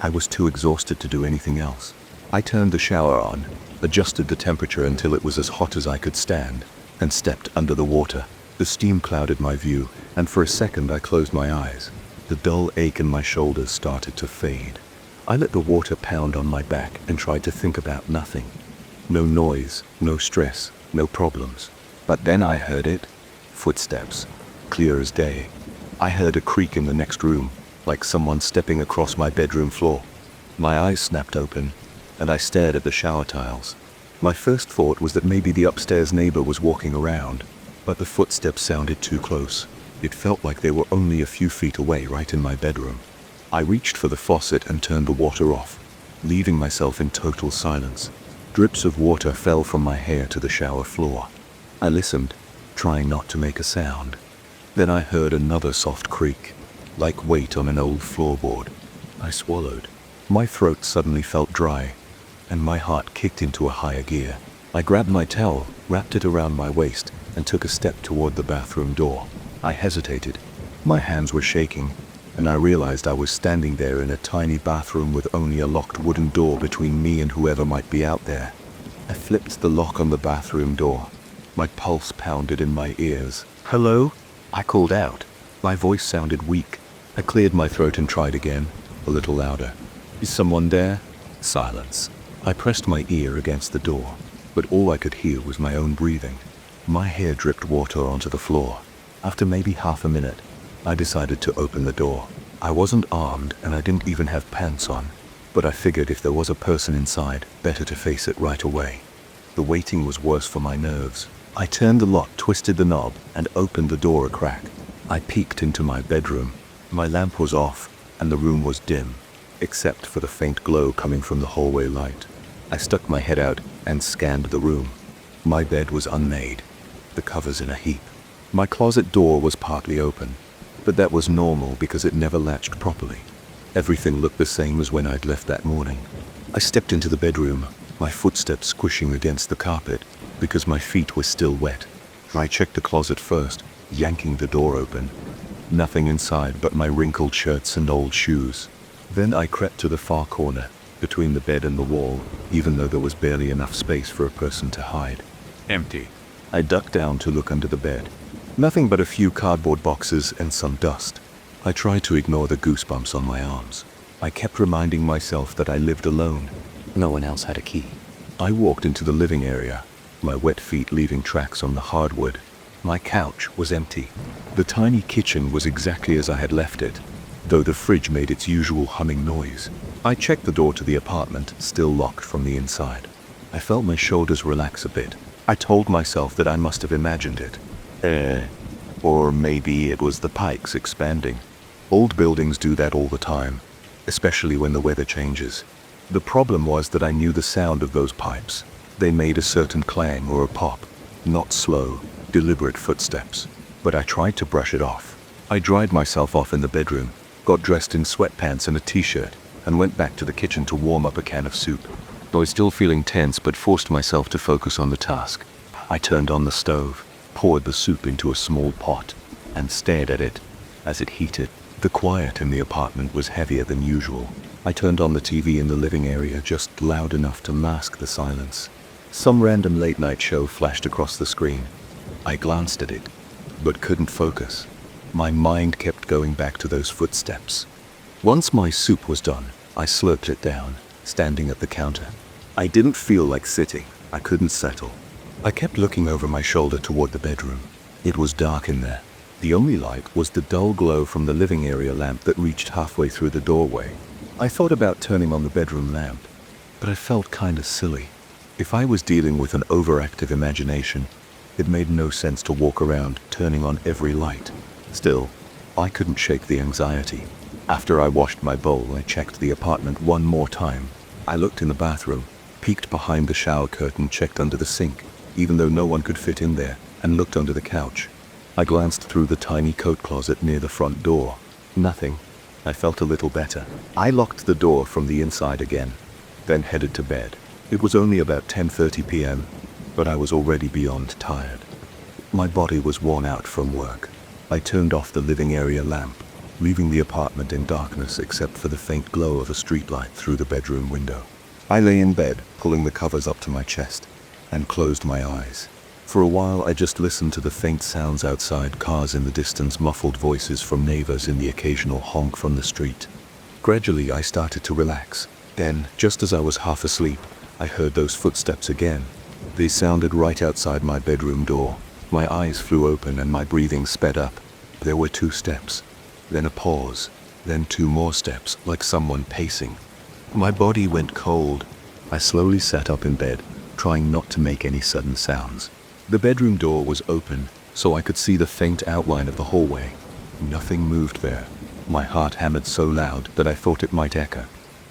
I was too exhausted to do anything else. I turned the shower on, adjusted the temperature until it was as hot as I could stand, and stepped under the water. The steam clouded my view, and for a second I closed my eyes. The dull ache in my shoulders started to fade. I let the water pound on my back and tried to think about nothing. No noise, no stress, no problems. But then I heard it. Footsteps. Clear as day. I heard a creak in the next room, like someone stepping across my bedroom floor. My eyes snapped open, and I stared at the shower tiles. My first thought was that maybe the upstairs neighbor was walking around, but the footsteps sounded too close. It felt like they were only a few feet away, right in my bedroom. I reached for the faucet and turned the water off, leaving myself in total silence. Drips of water fell from my hair to the shower floor. I listened, trying not to make a sound. Then I heard another soft creak, like weight on an old floorboard. I swallowed. My throat suddenly felt dry, and my heart kicked into a higher gear. I grabbed my towel, wrapped it around my waist, and took a step toward the bathroom door. I hesitated. My hands were shaking, and I realized I was standing there in a tiny bathroom with only a locked wooden door between me and whoever might be out there. I flipped the lock on the bathroom door. My pulse pounded in my ears. "Hello?" I called out. My voice sounded weak. I cleared my throat and tried again, a little louder. "Is someone there?" Silence. I pressed my ear against the door, but all I could hear was my own breathing. My hair dripped water onto the floor. After maybe half a minute, I decided to open the door. I wasn't armed and I didn't even have pants on, but I figured if there was a person inside, better to face it right away. The waiting was worse for my nerves. I turned the lock, twisted the knob, and opened the door a crack. I peeked into my bedroom. My lamp was off, and the room was dim, except for the faint glow coming from the hallway light. I stuck my head out and scanned the room. My bed was unmade, the covers in a heap. My closet door was partly open, but that was normal because it never latched properly. Everything looked the same as when I'd left that morning. I stepped into the bedroom, my footsteps squishing against the carpet because my feet were still wet. I checked the closet first, yanking the door open. Nothing inside but my wrinkled shirts and old shoes. Then I crept to the far corner, between the bed and the wall, even though there was barely enough space for a person to hide. Empty. I ducked down to look under the bed. Nothing but a few cardboard boxes and some dust. I tried to ignore the goosebumps on my arms. I kept reminding myself that I lived alone. No one else had a key. I walked into the living area, my wet feet leaving tracks on the hardwood. My couch was empty. The tiny kitchen was exactly as I had left it, though the fridge made its usual humming noise. I checked the door to the apartment, still locked from the inside. I felt my shoulders relax a bit. I told myself that I must have imagined it. Or maybe it was the pipes expanding. Old buildings do that all the time, especially when the weather changes. The problem was that I knew the sound of those pipes. They made a certain clang or a pop, not slow, deliberate footsteps. But I tried to brush it off. I dried myself off in the bedroom, got dressed in sweatpants and a t-shirt, and went back to the kitchen to warm up a can of soup. I was still feeling tense but forced myself to focus on the task. I turned on the stove, poured the soup into a small pot, and stared at it as it heated. The quiet in the apartment was heavier than usual. I turned on the TV in the living area just loud enough to mask the silence. Some random late-night show flashed across the screen. I glanced at it, but couldn't focus. My mind kept going back to those footsteps. Once my soup was done, I slurped it down, standing at the counter. I didn't feel like sitting. I couldn't settle. I kept looking over my shoulder toward the bedroom. It was dark in there. The only light was the dull glow from the living area lamp that reached halfway through the doorway. I thought about turning on the bedroom lamp, but I felt kinda silly. If I was dealing with an overactive imagination, it made no sense to walk around turning on every light. Still, I couldn't shake the anxiety. After I washed my bowl, I checked the apartment one more time. I looked in the bathroom, peeked behind the shower curtain, checked under the sink, even though no one could fit in there, and looked under the couch. I glanced through the tiny coat closet near the front door. Nothing. I felt a little better. I locked the door from the inside again, then headed to bed. It was only about 10:30 p.m., but I was already beyond tired. My body was worn out from work. I turned off the living area lamp, leaving the apartment in darkness except for the faint glow of a streetlight through the bedroom window. I lay in bed, pulling the covers up to my chest, and closed my eyes. For a while I just listened to the faint sounds outside, cars in the distance, muffled voices from neighbors, in the occasional honk from the street. Gradually I started to relax. Then, just as I was half asleep, I heard those footsteps again. They sounded right outside my bedroom door. My eyes flew open and my breathing sped up. There were 2 steps, then a pause, then 2 more steps, like someone pacing. My body went cold. I slowly sat up in bed, trying not to make any sudden sounds. The bedroom door was open, so I could see the faint outline of the hallway. Nothing moved there. My heart hammered so loud that I thought it might echo.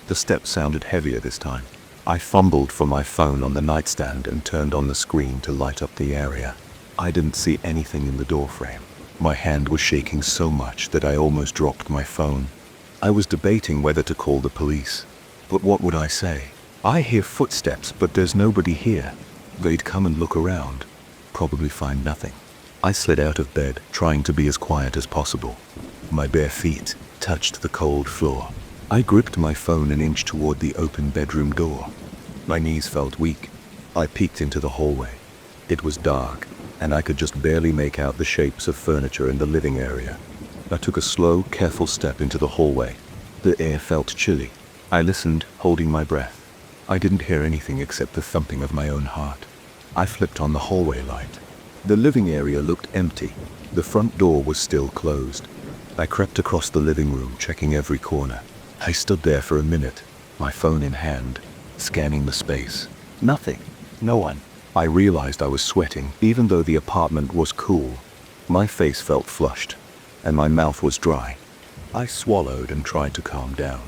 The steps sounded heavier this time. I fumbled for my phone on the nightstand and turned on the screen to light up the area. I didn't see anything in the doorframe. My hand was shaking so much that I almost dropped my phone. I was debating whether to call the police. But what would I say? I hear footsteps, but there's nobody here. They'd come and look around. Probably find nothing. I slid out of bed, trying to be as quiet as possible. My bare feet touched the cold floor. I gripped my phone and inched toward the open bedroom door. My knees felt weak. I peeked into the hallway. It was dark, and I could just barely make out the shapes of furniture in the living area. I took a slow, careful step into the hallway. The air felt chilly. I listened, holding my breath. I didn't hear anything except the thumping of my own heart. I flipped on the hallway light. The living area looked empty. The front door was still closed. I crept across the living room, checking every corner. I stood there for a minute, my phone in hand, scanning the space. Nothing. No one. I realized I was sweating, even though the apartment was cool. My face felt flushed, and my mouth was dry. I swallowed and tried to calm down.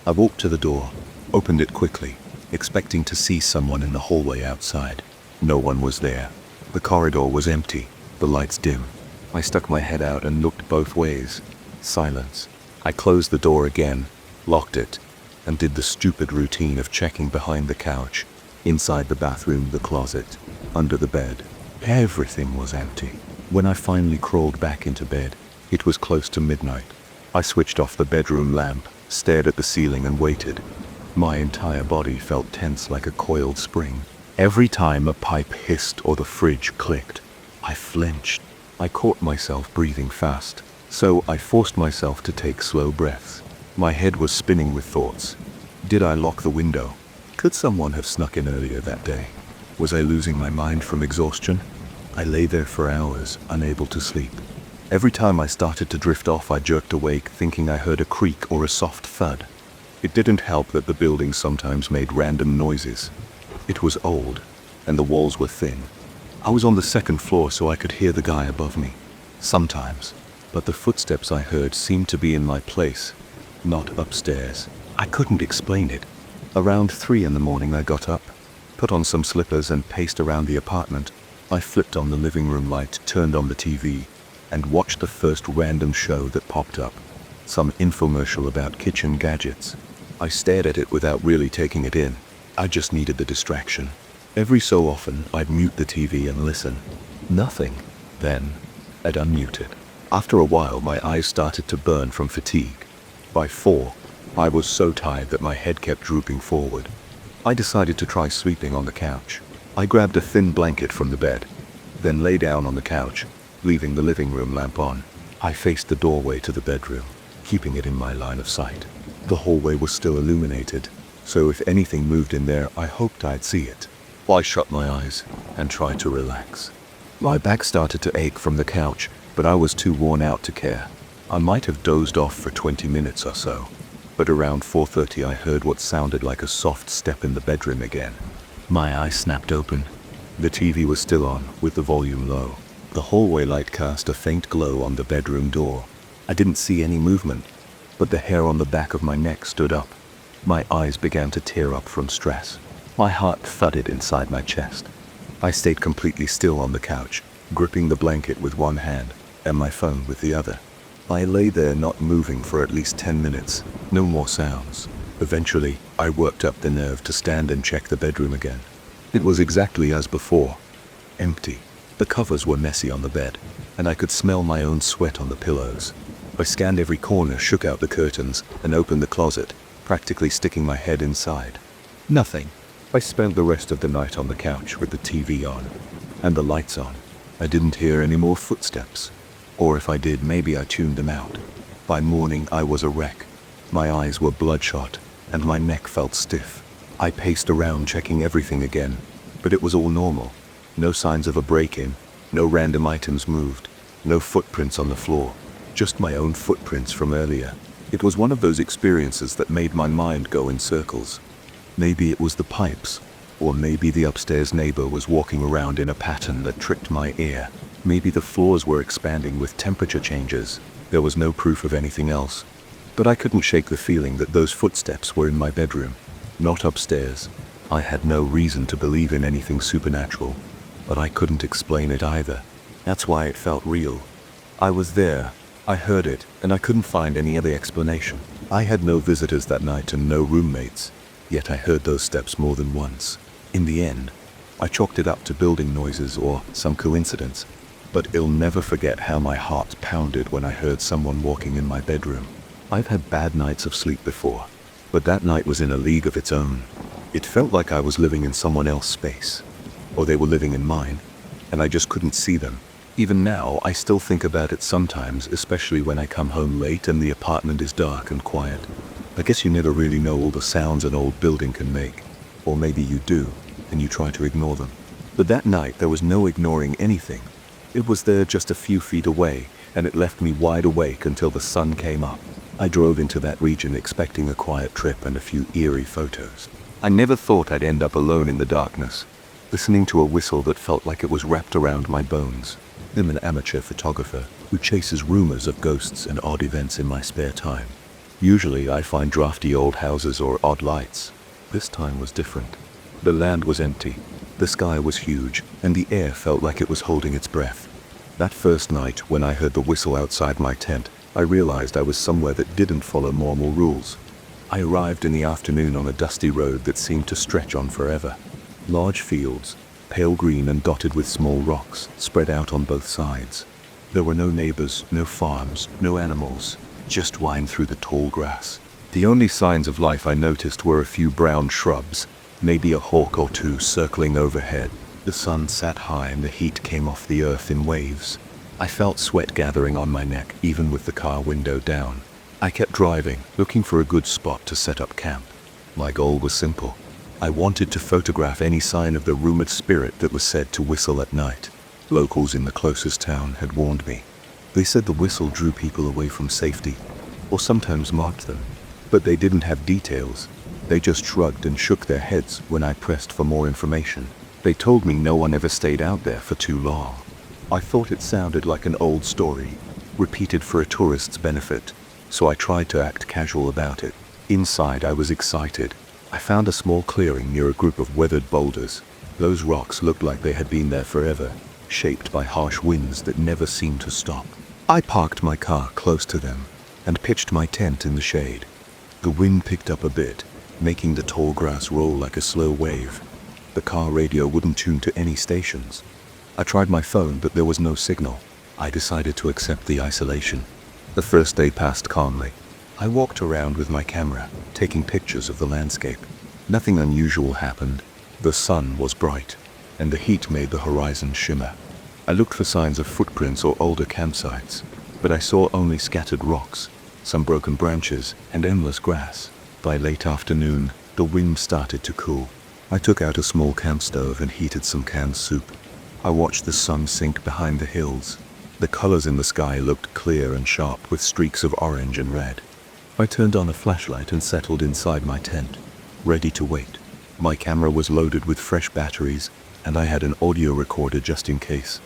I walked to the door, opened it quickly, expecting to see someone in the hallway outside. No one was there. The corridor was empty, the lights dim. I stuck my head out and looked both ways. Silence. I closed the door again, locked it, and did the stupid routine of checking behind the couch, inside the bathroom, the closet, under the bed. Everything was empty. When I finally crawled back into bed, it was close to midnight. I switched off the bedroom lamp, stared at the ceiling and waited. My entire body felt tense like a coiled spring. Every time a pipe hissed or the fridge clicked, I flinched. I caught myself breathing fast, so I forced myself to take slow breaths. My head was spinning with thoughts. Did I lock the window? Could someone have snuck in earlier that day? Was I losing my mind from exhaustion? I lay there for hours, unable to sleep. Every time I started to drift off, I jerked awake, thinking I heard a creak or a soft thud. It didn't help that the building sometimes made random noises. It was old, and the walls were thin. I was on the 2nd floor, so I could hear the guy above me. Sometimes. But the footsteps I heard seemed to be in my place, not upstairs. I couldn't explain it. Around 3 in the morning I got up, put on some slippers and paced around the apartment. I flipped on the living room light, turned on the TV, and watched the first random show that popped up. Some infomercial about kitchen gadgets. I stared at it without really taking it in. I just needed the distraction. Every so often, I'd mute the TV and listen. Nothing. Then, I'd unmute it. After a while, my eyes started to burn from fatigue. By 4, I was so tired that my head kept drooping forward. I decided to try sleeping on the couch. I grabbed a thin blanket from the bed, then lay down on the couch, leaving the living room lamp on. I faced the doorway to the bedroom, keeping it in my line of sight. The hallway was still illuminated, so if anything moved in there, I hoped I'd see it. I shut my eyes and tried to relax. My back started to ache from the couch, but I was too worn out to care. I might have dozed off for 20 minutes or so, but around 4:30 I heard what sounded like a soft step in the bedroom again. My eyes snapped open. The TV was still on, with the volume low. The hallway light cast a faint glow on the bedroom door. I didn't see any movement, but the hair on the back of my neck stood up. My eyes began to tear up from stress. My heart thudded inside my chest. I stayed completely still on the couch, gripping the blanket with one hand and my phone with the other. I lay there not moving for at least 10 minutes. No more sounds. Eventually, I worked up the nerve to stand and check the bedroom again. It was exactly as before. Empty. The covers were messy on the bed, and I could smell my own sweat on the pillows. I scanned every corner, shook out the curtains, and opened the closet, practically sticking my head inside. Nothing. I spent the rest of the night on the couch with the TV on and the lights on. I didn't hear any more footsteps. Or if I did, maybe I tuned them out. By morning, I was a wreck. My eyes were bloodshot, and my neck felt stiff. I paced around checking everything again, but it was all normal. No signs of a break-in, no random items moved, no footprints on the floor, just my own footprints from earlier. It was one of those experiences that made my mind go in circles. Maybe it was the pipes, or maybe the upstairs neighbor was walking around in a pattern that tricked my ear. Maybe the floors were expanding with temperature changes. There was no proof of anything else. But I couldn't shake the feeling that those footsteps were in my bedroom, not upstairs. I had no reason to believe in anything supernatural, but I couldn't explain it either. That's why it felt real. I was there, I heard it, and I couldn't find any other explanation. I had no visitors that night and no roommates, yet I heard those steps more than once. In the end, I chalked it up to building noises or some coincidence, but I'll never forget how my heart pounded when I heard someone walking in my bedroom. I've had bad nights of sleep before, but that night was in a league of its own. It felt like I was living in someone else's space, or they were living in mine, and I just couldn't see them. Even now, I still think about it sometimes, especially when I come home late and the apartment is dark and quiet. I guess you never really know all the sounds an old building can make. Or maybe you do, and you try to ignore them. But that night, there was no ignoring anything. It was there just a few feet away, and it left me wide awake until the sun came up. I drove into that region expecting a quiet trip and a few eerie photos. I never thought I'd end up alone in the darkness, listening to a whistle that felt like it was wrapped around my bones. I'm an amateur photographer who chases rumors of ghosts and odd events in my spare time. Usually I find drafty old houses or odd lights. This time was different. The land was empty, the sky was huge, and the air felt like it was holding its breath. That first night, when I heard the whistle outside my tent, I realized I was somewhere that didn't follow normal rules. I arrived in the afternoon on a dusty road that seemed to stretch on forever. Large fields, pale green and dotted with small rocks, spread out on both sides. There were no neighbors, no farms, no animals, just wind through the tall grass. The only signs of life I noticed were a few brown shrubs, maybe a hawk or two circling overhead. The sun sat high and the heat came off the earth in waves. I felt sweat gathering on my neck, even with the car window down. I kept driving, looking for a good spot to set up camp. My goal was simple. I wanted to photograph any sign of the rumored spirit that was said to whistle at night. Locals in the closest town had warned me. They said the whistle drew people away from safety, or sometimes mocked them. But they didn't have details. They just shrugged and shook their heads when I pressed for more information. They told me no one ever stayed out there for too long. I thought it sounded like an old story, repeated for a tourist's benefit, so I tried to act casual about it. Inside, I was excited. I found a small clearing near a group of weathered boulders. Those rocks looked like they had been there forever, shaped by harsh winds that never seemed to stop. I parked my car close to them and pitched my tent in the shade. The wind picked up a bit, making the tall grass roll like a slow wave. The car radio wouldn't tune to any stations. I tried my phone, but there was no signal. I decided to accept the isolation. The first day passed calmly. I walked around with my camera, taking pictures of the landscape. Nothing unusual happened. The sun was bright, and the heat made the horizon shimmer. I looked for signs of footprints or older campsites, but I saw only scattered rocks, some broken branches, and endless grass. By late afternoon, the wind started to cool. I took out a small camp stove and heated some canned soup. I watched the sun sink behind the hills. The colors in the sky looked clear and sharp with streaks of orange and red. I turned on a flashlight and settled inside my tent, ready to wait. My camera was loaded with fresh batteries, and I had an audio recorder just in case.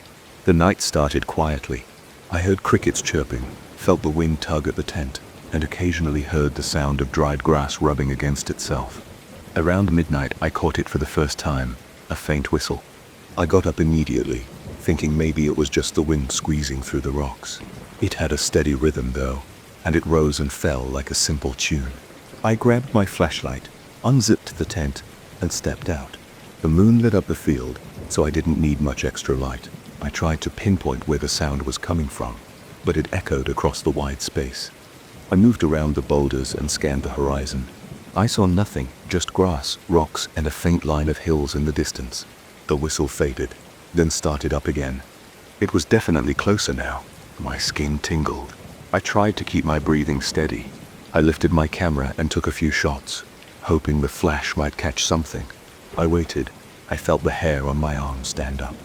The night started quietly. I heard crickets chirping, felt the wind tug at the tent, and occasionally heard the sound of dried grass rubbing against itself. Around midnight, I caught it for the first time, a faint whistle. I got up immediately, thinking maybe it was just the wind squeezing through the rocks. It had a steady rhythm, though, and it rose and fell like a simple tune. I grabbed my flashlight, unzipped the tent, and stepped out. The moon lit up the field, so I didn't need much extra light. I tried to pinpoint where the sound was coming from, but it echoed across the wide space. I moved around the boulders and scanned the horizon. I saw nothing, just grass, rocks, and a faint line of hills in the distance. The whistle faded, then started up again. It was definitely closer now. My skin tingled. I tried to keep my breathing steady. I lifted my camera and took a few shots, hoping the flash might catch something. I waited. I felt the hair on my arm stand up.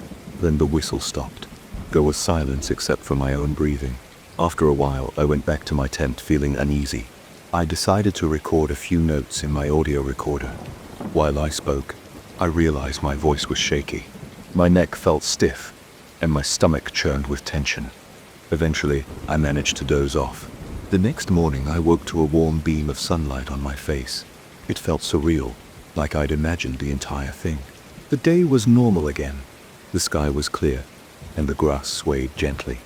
Then the whistle stopped. There was silence except for my own breathing. After a while, I went back to my tent feeling uneasy. I decided to record a few notes in my audio recorder. While I spoke, I realized my voice was shaky. My neck felt stiff, and my stomach churned with tension. Eventually, I managed to doze off. The next morning, I woke to a warm beam of sunlight on my face. It felt surreal, like I'd imagined the entire thing. The day was normal again. The sky was clear, and the grass swayed gently.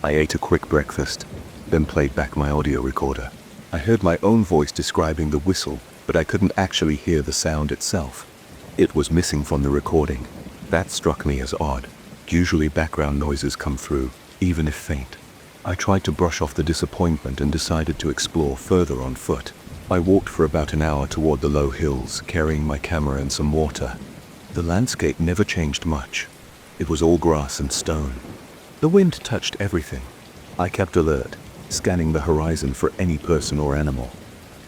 I ate a quick breakfast, then played back my audio recorder. I heard my own voice describing the whistle, but I couldn't actually hear the sound itself. It was missing from the recording. That struck me as odd. Usually background noises come through, even if faint. I tried to brush off the disappointment and decided to explore further on foot. I walked for about an hour toward the low hills, carrying my camera and some water. The landscape never changed much. It was all grass and stone. The wind touched everything. I kept alert, scanning the horizon for any person or animal.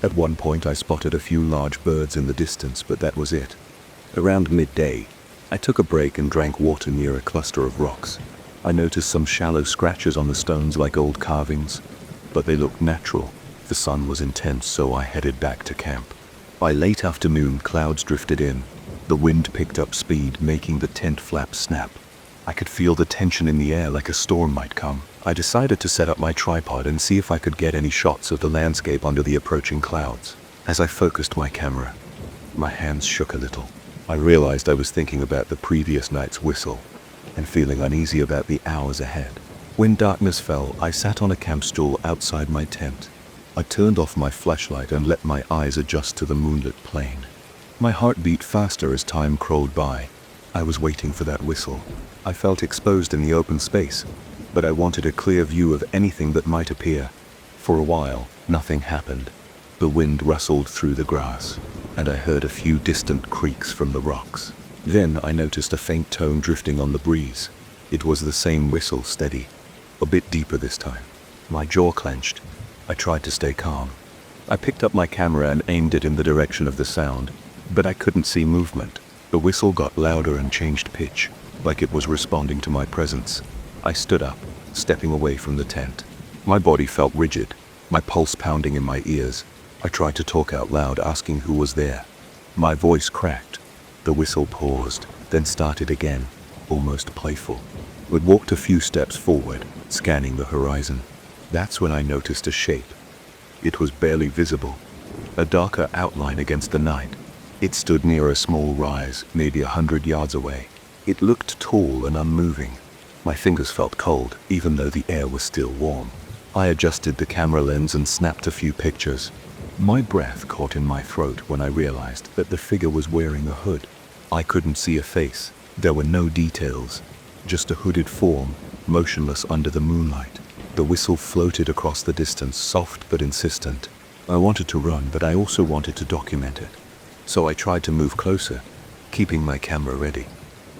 At one point I spotted a few large birds in the distance, but that was it. Around midday, I took a break and drank water near a cluster of rocks. I noticed some shallow scratches on the stones like old carvings, but they looked natural. The sun was intense, so I headed back to camp. By late afternoon, clouds drifted in. The wind picked up speed, making the tent flaps snap. I could feel the tension in the air like a storm might come. I decided to set up my tripod and see if I could get any shots of the landscape under the approaching clouds. As I focused my camera, my hands shook a little. I realized I was thinking about the previous night's whistle and feeling uneasy about the hours ahead. When darkness fell, I sat on a camp stool outside my tent. I turned off my flashlight and let my eyes adjust to the moonlit plain. My heart beat faster as time crawled by. I was waiting for that whistle. I felt exposed in the open space, but I wanted a clear view of anything that might appear. For a while, nothing happened. The wind rustled through the grass, and I heard a few distant creaks from the rocks. Then I noticed a faint tone drifting on the breeze. It was the same whistle, steady, a bit deeper this time. My jaw clenched. I tried to stay calm. I picked up my camera and aimed it in the direction of the sound, but I couldn't see movement. The whistle got louder and changed pitch, like it was responding to my presence. I stood up, stepping away from the tent. My body felt rigid, my pulse pounding in my ears. I tried to talk out loud, asking who was there. My voice cracked. The whistle paused, then started again, almost playful. It walked a few steps forward, scanning the horizon. That's when I noticed a shape. It was barely visible, a darker outline against the night. It stood near a small rise, maybe 100 yards away. It looked tall and unmoving. My fingers felt cold, even though the air was still warm. I adjusted the camera lens and snapped a few pictures. My breath caught in my throat when I realized that the figure was wearing a hood. I couldn't see a face. There were no details, just a hooded form, motionless under the moonlight. The whistle floated across the distance, soft but insistent. I wanted to run, but I also wanted to document it. So I tried to move closer, keeping my camera ready.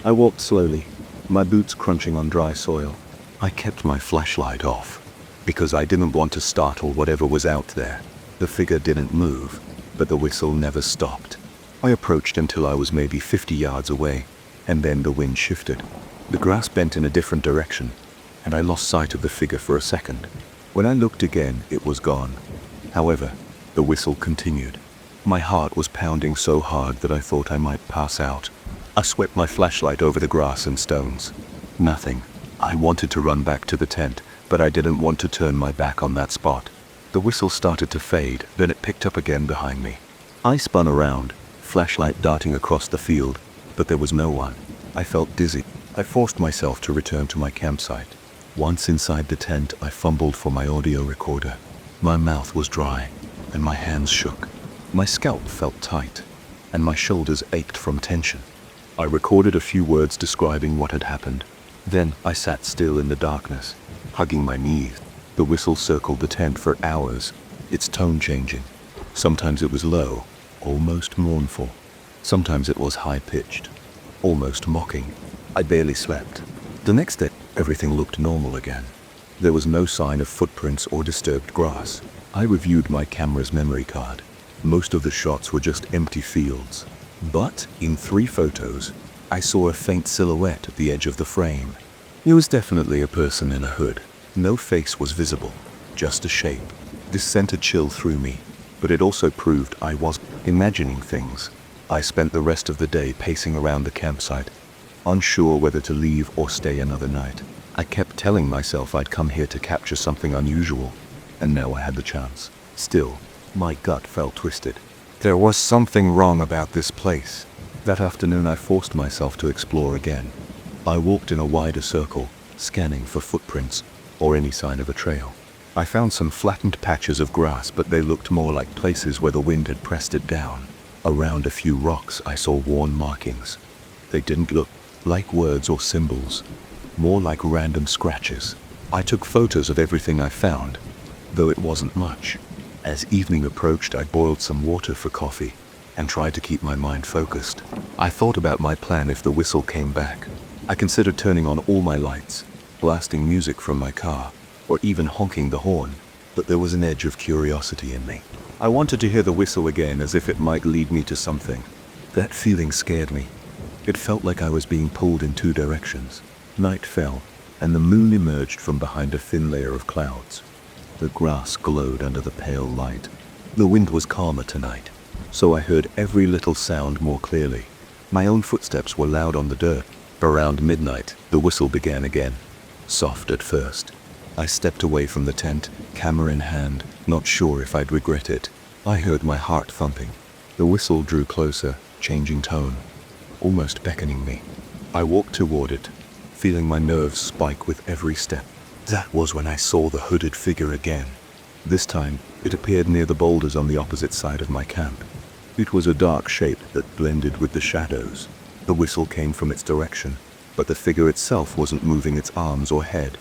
I walked slowly, my boots crunching on dry soil. I kept my flashlight off, because I didn't want to startle whatever was out there. The figure didn't move, but the whistle never stopped. I approached until I was maybe 50 yards away, and then the wind shifted. The grass bent in a different direction, and I lost sight of the figure for a second. When I looked again, it was gone. However, the whistle continued. My heart was pounding so hard that I thought I might pass out. I swept my flashlight over the grass and stones. Nothing. I wanted to run back to the tent, but I didn't want to turn my back on that spot. The whistle started to fade, then it picked up again behind me. I spun around, flashlight darting across the field, but there was no one. I felt dizzy. I forced myself to return to my campsite. Once inside the tent, I fumbled for my audio recorder. My mouth was dry, and my hands shook. My scalp felt tight, and my shoulders ached from tension. I recorded a few words describing what had happened. Then I sat still in the darkness, hugging my knees. The whistle circled the tent for hours, its tone changing. Sometimes it was low, almost mournful. Sometimes it was high-pitched, almost mocking. I barely slept. The next day, everything looked normal again. There was no sign of footprints or disturbed grass. I reviewed my camera's memory card. Most of the shots were just empty fields. But in 3 photos, I saw a faint silhouette at the edge of the frame. It was definitely a person in a hood. No face was visible, just a shape. This sent a chill through me, but it also proved I was imagining things. I spent the rest of the day pacing around the campsite, unsure whether to leave or stay another night. I kept telling myself I'd come here to capture something unusual, and now I had the chance. Still, my gut felt twisted. There was something wrong about this place. That afternoon I forced myself to explore again. I walked in a wider circle, scanning for footprints or any sign of a trail. I found some flattened patches of grass, but they looked more like places where the wind had pressed it down. Around a few rocks I saw worn markings. They didn't look like words or symbols, more like random scratches. I took photos of everything I found, though it wasn't much. As evening approached, I boiled some water for coffee and tried to keep my mind focused. I thought about my plan if the whistle came back. I considered turning on all my lights, blasting music from my car, or even honking the horn, but there was an edge of curiosity in me. I wanted to hear the whistle again, as if it might lead me to something. That feeling scared me. It felt like I was being pulled in 2 directions. Night fell, and the moon emerged from behind a thin layer of clouds. The grass glowed under the pale light. The wind was calmer tonight, so I heard every little sound more clearly. My own footsteps were loud on the dirt. Around midnight, the whistle began again, soft at first. I stepped away from the tent, camera in hand, not sure if I'd regret it. I heard my heart thumping. The whistle drew closer, changing tone, almost beckoning me. I walked toward it, feeling my nerves spike with every step. That was when I saw the hooded figure again. This time, it appeared near the boulders on the opposite side of my camp. It was a dark shape that blended with the shadows. The whistle came from its direction, but the figure itself wasn't moving its arms or head.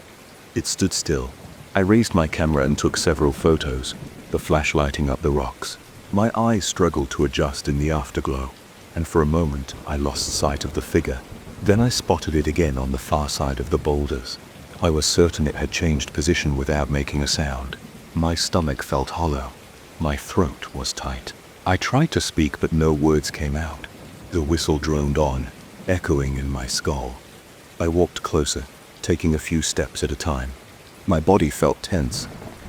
It stood still. I raised my camera and took several photos, the flash lighting up the rocks. My eyes struggled to adjust in the afterglow, and for a moment I lost sight of the figure. Then I spotted it again on the far side of the boulders. I was certain it had changed position without making a sound. My stomach felt hollow. My throat was tight. I tried to speak, but no words came out. The whistle droned on, echoing in my skull. I walked closer, taking a few steps at a time. My body felt tense,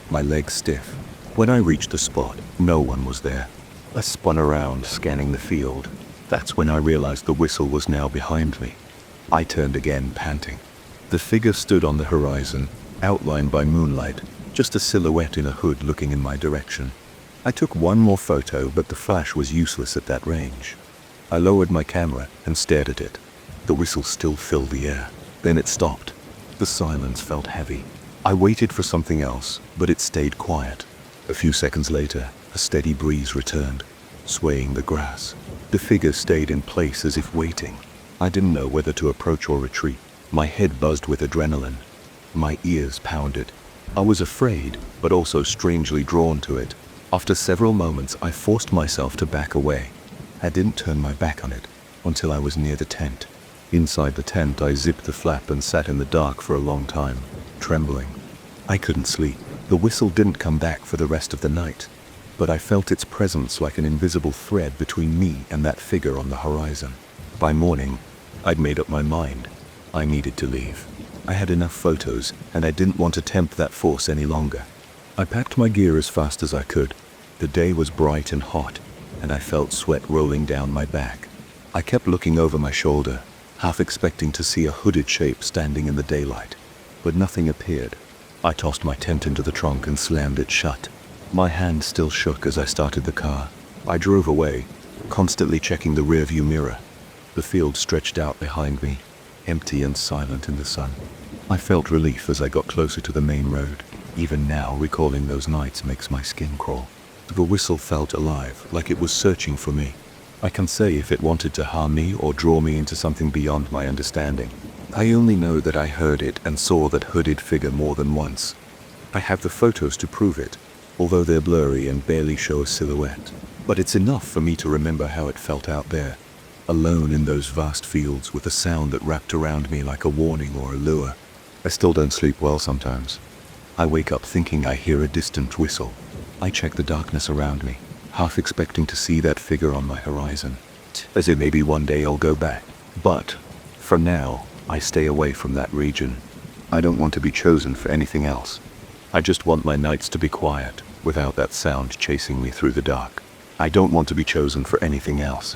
my legs stiff. When I reached the spot, no one was there. I spun around, scanning the field. That's when I realized the whistle was now behind me. I turned again, panting. The figure stood on the horizon, outlined by moonlight, just a silhouette in a hood looking in my direction. I took one more photo, but the flash was useless at that range. I lowered my camera and stared at it. The whistle still filled the air. Then it stopped. The silence felt heavy. I waited for something else, but it stayed quiet. A few seconds later, a steady breeze returned, swaying the grass. The figure stayed in place as if waiting. I didn't know whether to approach or retreat. My head buzzed with adrenaline. My ears pounded. I was afraid, but also strangely drawn to it. After several moments, I forced myself to back away. I didn't turn my back on it until I was near the tent. Inside the tent, I zipped the flap and sat in the dark for a long time, trembling. I couldn't sleep. The whistle didn't come back for the rest of the night, but I felt its presence like an invisible thread between me and that figure on the horizon. By morning, I'd made up my mind. I needed to leave. I had enough photos, and I didn't want to tempt that force any longer. I packed my gear as fast as I could. The day was bright and hot, and I felt sweat rolling down my back. I kept looking over my shoulder, half expecting to see a hooded shape standing in the daylight, but nothing appeared. I tossed my tent into the trunk and slammed it shut. My hand still shook as I started the car. I drove away, constantly checking the rearview mirror. The field stretched out behind me, empty and silent in the sun. I felt relief as I got closer to the main road. Even now, recalling those nights makes my skin crawl. The whistle felt alive, like it was searching for me. I can't say if it wanted to harm me or draw me into something beyond my understanding. I only know that I heard it and saw that hooded figure more than once. I have the photos to prove it, although they're blurry and barely show a silhouette. But it's enough for me to remember how it felt out there, alone in those vast fields with a sound that wrapped around me like a warning or a lure. I still don't sleep well sometimes. I wake up thinking I hear a distant whistle. I check the darkness around me, half expecting to see that figure on my horizon, as if maybe one day I'll go back. But, for now, I stay away from that region. I don't want to be chosen for anything else. I just want my nights to be quiet, without that sound chasing me through the dark. I don't want to be chosen for anything else.